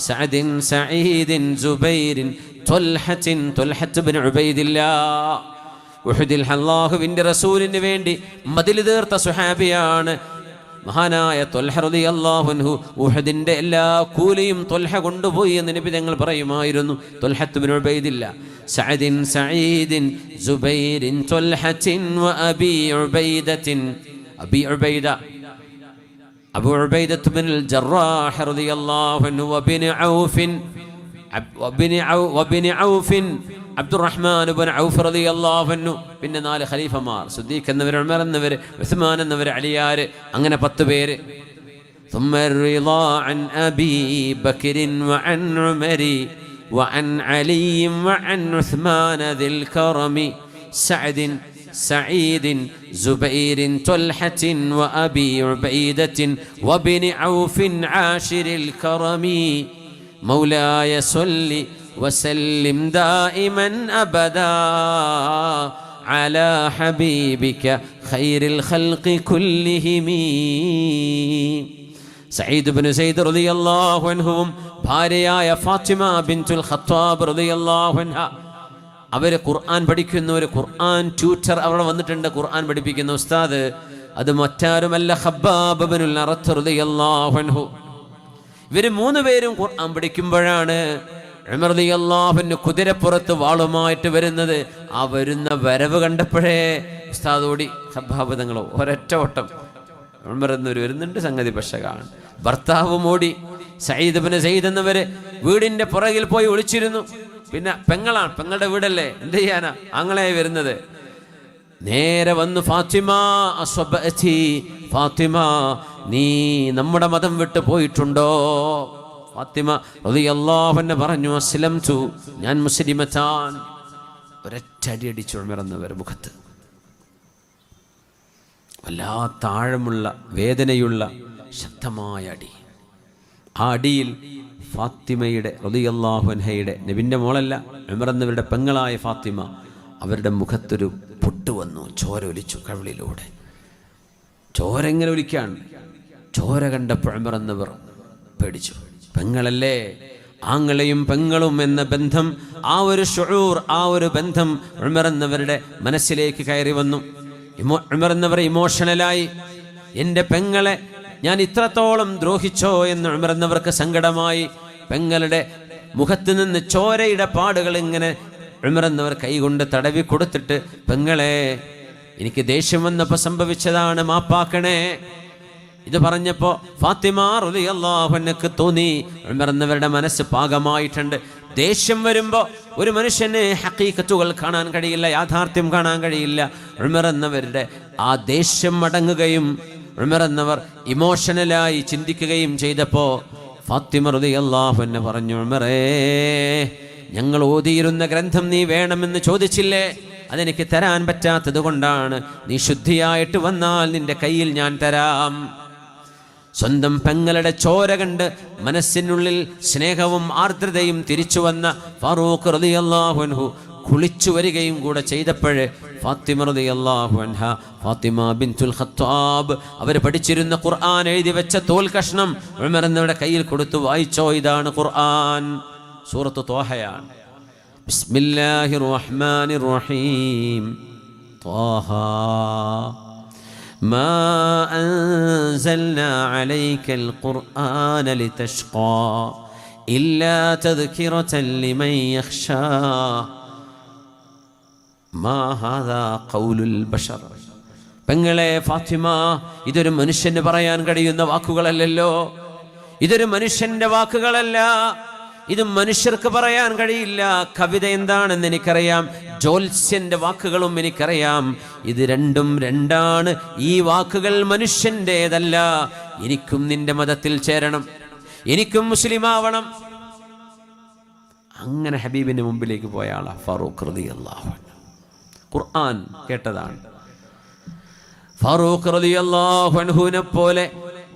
സഈദിൻ സുബൈറിൻ ത്വൽഹത്ത് ഇബ്നു ഉബൈദില്ലാഹ്. ഉഹുദിൽ അല്ലാഹുവിന്റെ റസൂലിന് വേണ്ടി മദിൽ തീർത്ത സുഹാബിയാണ് മഹാനായ ത്വൽഹ റളിയല്ലാഹു അൻഹു. ഉഹദിന്റെ എല്ലാ കൂലിയും ത്വൽഹ കൊണ്ടുപോയി എന്ന് നബി തങ്ങൾ പറയുമായിരുന്നു. ത്വൽഹത്ത് ഇബ്നു ഉബൈദില്ലാഹ്, സഈദിൻ സുബൈറിൻ ത്വൽഹത്തിൻ വഅബീ ഉബൈദത്തിൻ. അബീ ഉബൈദ അബൂ ഉബൈദത്ത് ബിനുൽ ജറാഹ് റളിയല്ലാഹു അൻഹു വബിൻ ഔഫ് അബ്ദുറഹ്മാൻ ഇബ്നു ഔഫ് റളിയല്ലാഹു അൻഹു. പിന്നെ 4 ഖലീഫമാർ, സിദ്ദീഖ് എന്നവർ, ഉമർ എന്നവർ, ഉസ്മാൻ എന്നവർ, അലിയാർ, അങ്ങനെ 10 പേര്. ثم الرضا عن أبي بكر وعن عمر وعن علي وعن عثمان ذي الكرم سعد سعيد زبير طلحة وأبي عبيدة وابن عوف عاشر الكرم مولاي صل وسلم دائما أبدا على حبيبك خير الخلق كلهم. സഈദ് ഇബ്നു സൈദ് റളിയല്ലാഹു അൻഹുവും ഭാര്യയായ ഫാത്തിമ ബിൻതുൽ ഖത്താബ് റളിയല്ലാഹു അൻഹ, അവര് ഖുർആൻ പഠിക്കുന്ന ഒരു ഖുർആൻ ട്യൂട്ടർ അവിടെ വന്നിട്ടുണ്ട്, ഖുർആൻ പഠിപ്പിക്കുന്ന ഉസ്താദ്. അത് മറ്റാരുമല്ല ഖബ്ബാബ് ഇബ്നുൽ അറത്ത് റളിയല്ലാഹു അൻഹു. ഇവര് 3 പേരും ഖുർആൻ പഠിക്കുമ്പോഴാണ് ഉമർ റളിയല്ലാഹു അൻഹു കുതിരപ്പുറത്ത് വാളുമായിട്ട് വരുന്നത്. ആ വരുന്ന വരവ് കണ്ടപ്പോഴേ ഉസ്താദോടി ഖബ്ബാബ് തങ്ങളോ ഒരൊറ്റ ഓട്ടം. ഉമർ എന്നവർ വരുന്നുണ്ട്, സംഗതി പക്ഷകാണ്. ഭർത്താവും ഓടി. സഈദ് ഇബ്നു സൈദ് എന്നവര് വീടിന്റെ പുറകിൽ പോയി ഒളിച്ചിരുന്നു. പിന്നെ പെങ്ങളാണ്, പെങ്ങളുടെ വീടല്ലേ, എന്ത് ചെയ്യാനാ, ആങ്ങളെ വരുന്നത്. നേരെ വന്നു ഫാത്തിമ അസ്വബഅതി, ഫാത്തിമ നീ നമ്മുടെ മതം വിട്ട് പോയിട്ടുണ്ടോ? ഫാത്തിമ റളിയല്ലാഹു അൻഹ പറഞ്ഞു, അസ്ലംതു, ഞാൻ മുസ്ലിമത്താൻ. ഒരൊറ്റടി അടിച്ചു ഉമർ എന്നവർ മുഖത്ത്. വല്ലാത്ത ആഴമുള്ള വേദനയുള്ള ശക്തമായ അടി. ആ അടിയിൽ ഫാത്തിമയുടെ റളിയല്ലാഹു അൻഹയുടെ, നബിൻ്റെ മോളല്ല, ഉമർ എന്നവരുടെ പെങ്ങളായ ഫാത്തിമ, അവരുടെ മുഖത്തൊരു പൊട്ട് വന്നു. ചോര ഒലിച്ചു കവിളിലൂടെ. ചോര എങ്ങനെ ഒലിക്കാൻ? ചോര കണ്ടപ്പോൾ ഉമർ എന്നവർ പേടിച്ചു. പെങ്ങളല്ലേ, ആങ്ങളെയും പെങ്ങളും എന്ന ബന്ധം, ആ ഒരു ശുഊർ, ആ ഒരു ബന്ധം ഉമർ എന്നവരുടെ മനസ്സിലേക്ക് കയറി വന്നു. ഉമർ എന്നവർ ഇമോഷണലായി. എൻ്റെ പെങ്ങളെ ഞാൻ ഇത്രത്തോളം ദ്രോഹിച്ചോ എന്ന് ഉമർ എന്നവർക്ക് സങ്കടമായി. പെങ്ങളുടെ മുഖത്ത് നിന്ന് ചോരയുടെ പാടുകൾ ഇങ്ങനെ ഉമർ എന്നവർ കൈകൊണ്ട് തടവി കൊടുത്തിട്ട്, പെങ്ങളെ എനിക്ക് ദേഷ്യം വന്നപ്പോൾ സംഭവിച്ചതാണ്, മാപ്പാക്കണേ. ഇത് പറഞ്ഞപ്പോൾ ഫാത്തിമ റളിയല്ലാഹു അൻഹക്ക് തോന്നി ഉമർ എന്നവരുടെ മനസ്സ് പാകമായിട്ടുണ്ട്. ദേഷ്യം വരുമ്പോൾ ഒരു മനുഷ്യന് ഹഖീഖത്തുകൾ കാണാൻ കഴിയില്ല, യാഥാർത്ഥ്യം കാണാൻ കഴിയില്ല. ഉമർ എന്നവരുടെ ആ ദേഷ്യം അടങ്ങുകയും ഉമർ എന്നവർ ഇമോഷണലായി ചിന്തിക്കുകയും ചെയ്തപ്പോൾ ഫാത്തിമ റളിയല്ലാഹു അൻഹ പറഞ്ഞു, ഉമറേ, ഞങ്ങൾ ഓതിയിരുന്ന ഗ്രന്ഥം നീ വേണമെന്ന് ചോദിച്ചില്ലേ? അതെനിക്ക് തരാൻ പറ്റാത്തത് കൊണ്ടാണ്. നീ ശുദ്ധിയായിട്ട് വന്നാൽ നിന്റെ കയ്യിൽ ഞാൻ തരാം. സ്വന്തം പെങ്ങളുടെ ചോര കണ്ട് മനസ്സിനുള്ളിൽ സ്നേഹവും ആർദ്രതയും തിരിച്ചു വന്ന ഫാറൂഖ് റളിയല്ലാഹു അൻഹു കുളിച്ചു വരികയും കൂടെ ചെയ്തപ്പോഴേ ഫാത്തിമ റളിയല്ലാഹു അൻഹ, ഫാത്തിമ ബിൻതുൽ ഖത്താബ്, അവർ പഠിച്ചിരുന്ന ഖുർആൻ എഴുതി വെച്ച തോൽ കഷ്ണം ഉമർ എന്നവരുടെ കയ്യിൽ കൊടുത്തു, വായിച്ചോ, ഇതാണ് ഖുർആൻ, സൂറത്ത് ത്വാഹയാണ്. ബിസ്മില്ലാഹിർ റഹ്മാനിർ റഹീം. ത്വാഹ മാ അൻസൽനാ അലൈക്കൽ ഖുർആന ലിതശ്ഖാ ഇല്ലാ തദ്കിറതൻ ലിമൻ യഖ്ശാ മാ ഹാദാ ഖൗലുൽ ബശർ. പെങ്ങളെ ഫാത്തിമ, ഇതൊരു മനുഷ്യന് പറയാൻ കഴിയുന്ന വാക്കുകളല്ലല്ലോ, ഇതൊരു മനുഷ്യന്റെ വാക്കുകളല്ല, ഇത് മനുഷ്യർക്ക് പറയാൻ കഴിയില്ല. കവിത എന്താണെന്ന് എനിക്കറിയാം, ജ്യോത്സ്യന്റെ വാക്കുകളും എനിക്കറിയാം. ഇത് രണ്ടും രണ്ടാണ്. ഈ വാക്കുകൾ മനുഷ്യൻ്റെതല്ല. എനിക്കും നിന്റെ മതത്തിൽ ചേരണം, എനിക്കും മുസ്ലിമാവണം. അങ്ങനെ ഹബീബിന്റെ മുമ്പിലേക്ക് പോയ ആളാ ഫാറൂഖ് റളിയല്ലാഹു അൻഹു. ഖുർആൻ കേട്ടതാണ്. ഫാറൂഖ് റളിയല്ലാഹു അൻഹുവിനെ പോലെ,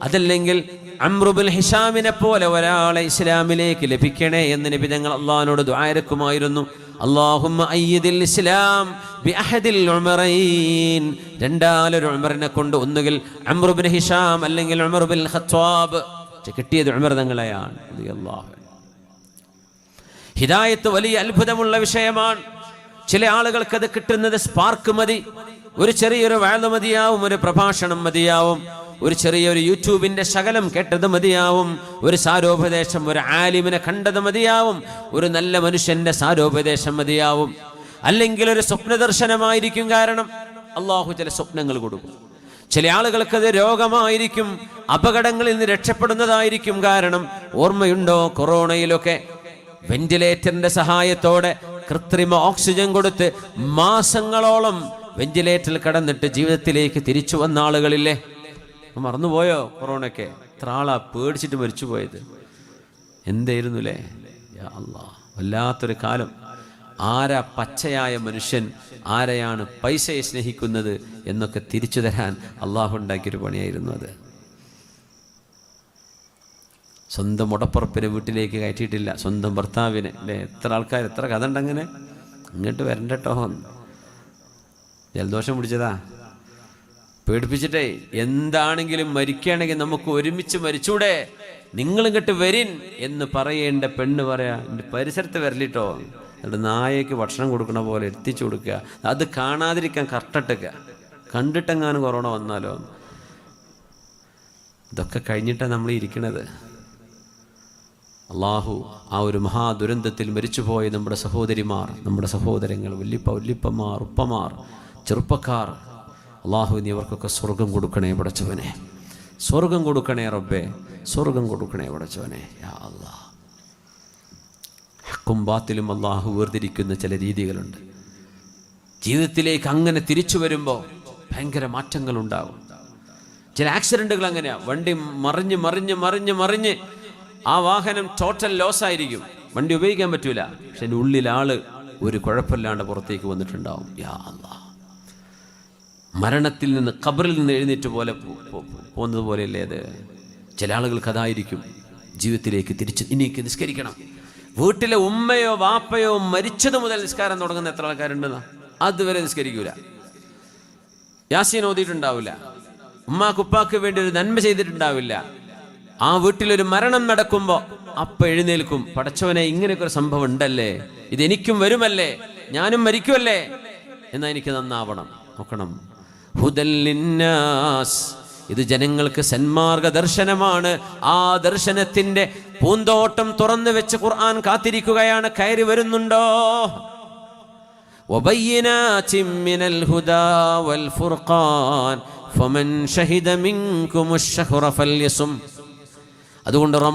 അതല്ലെങ്കിൽ അംറു ബിൻ ഹിശാമിനെ പോലെ ഒരാളെ ഇസ്ലാമിലേക്ക് ലഭിക്കണേ എന്ന് നബി തങ്ങൾ അള്ളാഹിനോട് ദുആയിരക്കുമായിരുന്നു. അല്ലാഹുമ്മ അയ്യിദിൽ ഇസ്ലാം ബി അഹദിൽ ഉമറൈൻ. രണ്ടാലൊരു ഉമറിനെ കൊണ്ട്, ഒന്നുകിൽ അംറു ബിൻ ഹിശാം അല്ലെങ്കിൽ ഉമർ ബിൻ ഖത്താബ്. കിട്ടിയത് ഉമർ തങ്ങളെയാണ് റളിയല്ലാഹു അൻഹു. ഹിദായത്ത് വലിയ അത്ഭുതമുള്ള വിഷയമാണ്. ചില ആളുകൾക്ക് അത് കിട്ടുന്നത് സ്പാർക്ക് മതി, ഒരു ചെറിയൊരു വഅദ് മതിയാവും, ഒരു പ്രഭാഷണം മതിയാവും, ഒരു ചെറിയൊരു യൂട്യൂബിന്റെ ശകലം കേട്ടത് മതിയാവും, ഒരു സാരോപദേശം, ഒരു ആലിമിനെ കണ്ടത് മതിയാവും, ഒരു നല്ല മനുഷ്യന്റെ സാരോപദേശം മതിയാവും, അല്ലെങ്കിൽ ഒരു സ്വപ്ന ദർശനമായിരിക്കും. കാരണം അള്ളാഹു ചില സ്വപ്നങ്ങൾ കൊടുക്കും. ചില ആളുകൾക്കത് രോഗമായിരിക്കും, അപകടങ്ങളിൽ നിന്ന് രക്ഷപ്പെടുന്നതായിരിക്കും. കാരണം ഓർമ്മയുണ്ടോ, കൊറോണയിലൊക്കെ വെന്റിലേറ്ററിന്റെ സഹായത്തോടെ കൃത്രിമ ഓക്സിജൻ കൊടുത്ത് മാസങ്ങളോളം വെന്റിലേറ്ററിൽ കിടന്നിട്ട് ജീവിതത്തിലേക്ക് തിരിച്ചു വന്ന ആളുകളില്ലേ? മറന്നുപോയോ? കൊറോണയ്ക്ക് എത്ര ആളാ പേടിച്ചിട്ട് മരിച്ചു പോയത്. എന്തായിരുന്നു അല്ലേ? യാ അല്ലാഹ്, വല്ലാത്തൊരു കാലം. ആരാ പച്ചയായ മനുഷ്യൻ, ആരെയാണ് പൈസയെ സ്നേഹിക്കുന്നത് എന്നൊക്കെ തിരിച്ചു തരാൻ അള്ളാഹു ഉണ്ടാക്കിയൊരു പണിയായിരുന്നു അത്. സ്വന്തം ഉടപ്പുറപ്പിനെ വീട്ടിലേക്ക് കയറ്റിയിട്ടില്ല, സ്വന്തം ഭർത്താവിനെ. അല്ലേ? എത്ര ആൾക്കാർ, എത്ര കഥ ഉണ്ടങ്ങനെ. ഇങ്ങോട്ട് വരണ്ടട്ടോ, ജലദോഷം പിടിച്ചതാ, പേടിപ്പിച്ചിട്ടേ. എന്താണെങ്കിലും മരിക്കുകയാണെങ്കിൽ നമുക്ക് ഒരുമിച്ച് മരിച്ചൂടെ, നിങ്ങളിങ്ങോട്ട് വരിൻ എന്ന് പറയേണ്ട പെണ്ണ് പറയാ എൻ്റെ പരിസരത്ത് വരലിട്ടോ. എന്നിട്ട് നായക്ക് ഭക്ഷണം കൊടുക്കണ പോലെ എത്തിച്ചു കൊടുക്കുക. അത് കാണാതിരിക്കാൻ കർട്ടട്ടുക, കണ്ടിട്ടെങ്ങാനും കൊറോണ വന്നാലോ. ഇതൊക്കെ കഴിഞ്ഞിട്ടാണ് നമ്മൾ ഇരിക്കണത്. അള്ളാഹു ആ ഒരു മഹാദുരന്തത്തിൽ മരിച്ചുപോയ നമ്മുടെ സഹോദരിമാർ, നമ്മുടെ സഹോദരങ്ങൾ, വല്യപ്പമാർ, ഉപ്പമാർ, ചെറുപ്പക്കാർ, അള്ളാഹു നീ അവർക്കൊക്കെ സ്വർഗം കൊടുക്കണേ പടച്ചവനെ, സ്വർഗം കൊടുക്കണേ റബ്ബേ, സ്വർഗം കൊടുക്കണേ പടച്ചവനെ. യാ അല്ലാഹ്, ഹക്കും ബാത്തിലും അള്ളാഹു വേർതിരിക്കുന്ന ചില രീതികളുണ്ട്. ജീവിതത്തിലേക്ക് അങ്ങനെ തിരിച്ചു വരുമ്പോൾ ഭയങ്കര മാറ്റങ്ങളുണ്ടാകും. ചില ആക്സിഡൻറ്റുകൾ അങ്ങനെയാണ്. വണ്ടി മറിഞ്ഞ് മറിഞ്ഞ് മറിഞ്ഞ് മറിഞ്ഞ് ആ വാഹനം ടോട്ടൽ ലോസ് ആയിരിക്കും, വണ്ടി ഉപയോഗിക്കാൻ പറ്റൂല. പക്ഷെ എൻ്റെ ഉള്ളിൽ ആള് ഒരു കുഴപ്പമില്ലാണ്ട് പുറത്തേക്ക് വന്നിട്ടുണ്ടാവും. യാ അല്ലാഹ്, മരണത്തിൽ നിന്ന്, ഖബറിൽ നിന്ന് എഴുന്നേറ്റ് പോലെ പോകുന്നത് പോലെയല്ലേ അത്? ചില ആളുകൾക്ക് അതായിരിക്കും ജീവിതത്തിലേക്ക് തിരിച്ച്. ഇനിക്ക് നിസ്കരിക്കണം. വീട്ടിലെ ഉമ്മയോ വാപ്പയോ മരിച്ചത് മുതൽ നിസ്കാരം തുടങ്ങുന്ന എത്ര ആൾക്കാരുണ്ടെന്നാ? അതുവരെ നിസ്കരിക്കൂല, യാസീൻ ഓതിയിട്ടുണ്ടാവില്ല, ഉമ്മാക്കുപ്പാക്ക് വേണ്ടി ഒരു നന്മ ചെയ്തിട്ടുണ്ടാവില്ല. ആ വീട്ടിലൊരു മരണം നടക്കുമ്പോൾ അപ്പം എഴുന്നേൽക്കും, പടച്ചവനെ ഇങ്ങനെയൊക്കെ ഒരു സംഭവം ഉണ്ടല്ലേ, ഇതെനിക്കും വരുമല്ലേ, ഞാനും മരിക്കുമല്ലേ, എന്നാ എനിക്ക് നന്നാവണം. നോക്കണം, ഹുദല്ലിന്നാസ്, ഇത് ജനങ്ങൾക്ക് സന്മാർഗ ദർശനമാണ്. ആ ദർശനത്തിന്റെ പൂന്തോട്ടം തുറന്നു വെച്ച് ഖുർആൻ കാത്തിരിക്കുകയാണ്. കയറി വരുന്നുണ്ടോ? വബയ്യിനാതിൻ മിനൽ ഹുദാ വൽ ഫുർഖാൻ ഫമൻ ഷഹിദ മിൻകുമുശ് ശഹ്റ ഫൽയസും. അതുകൊണ്ട്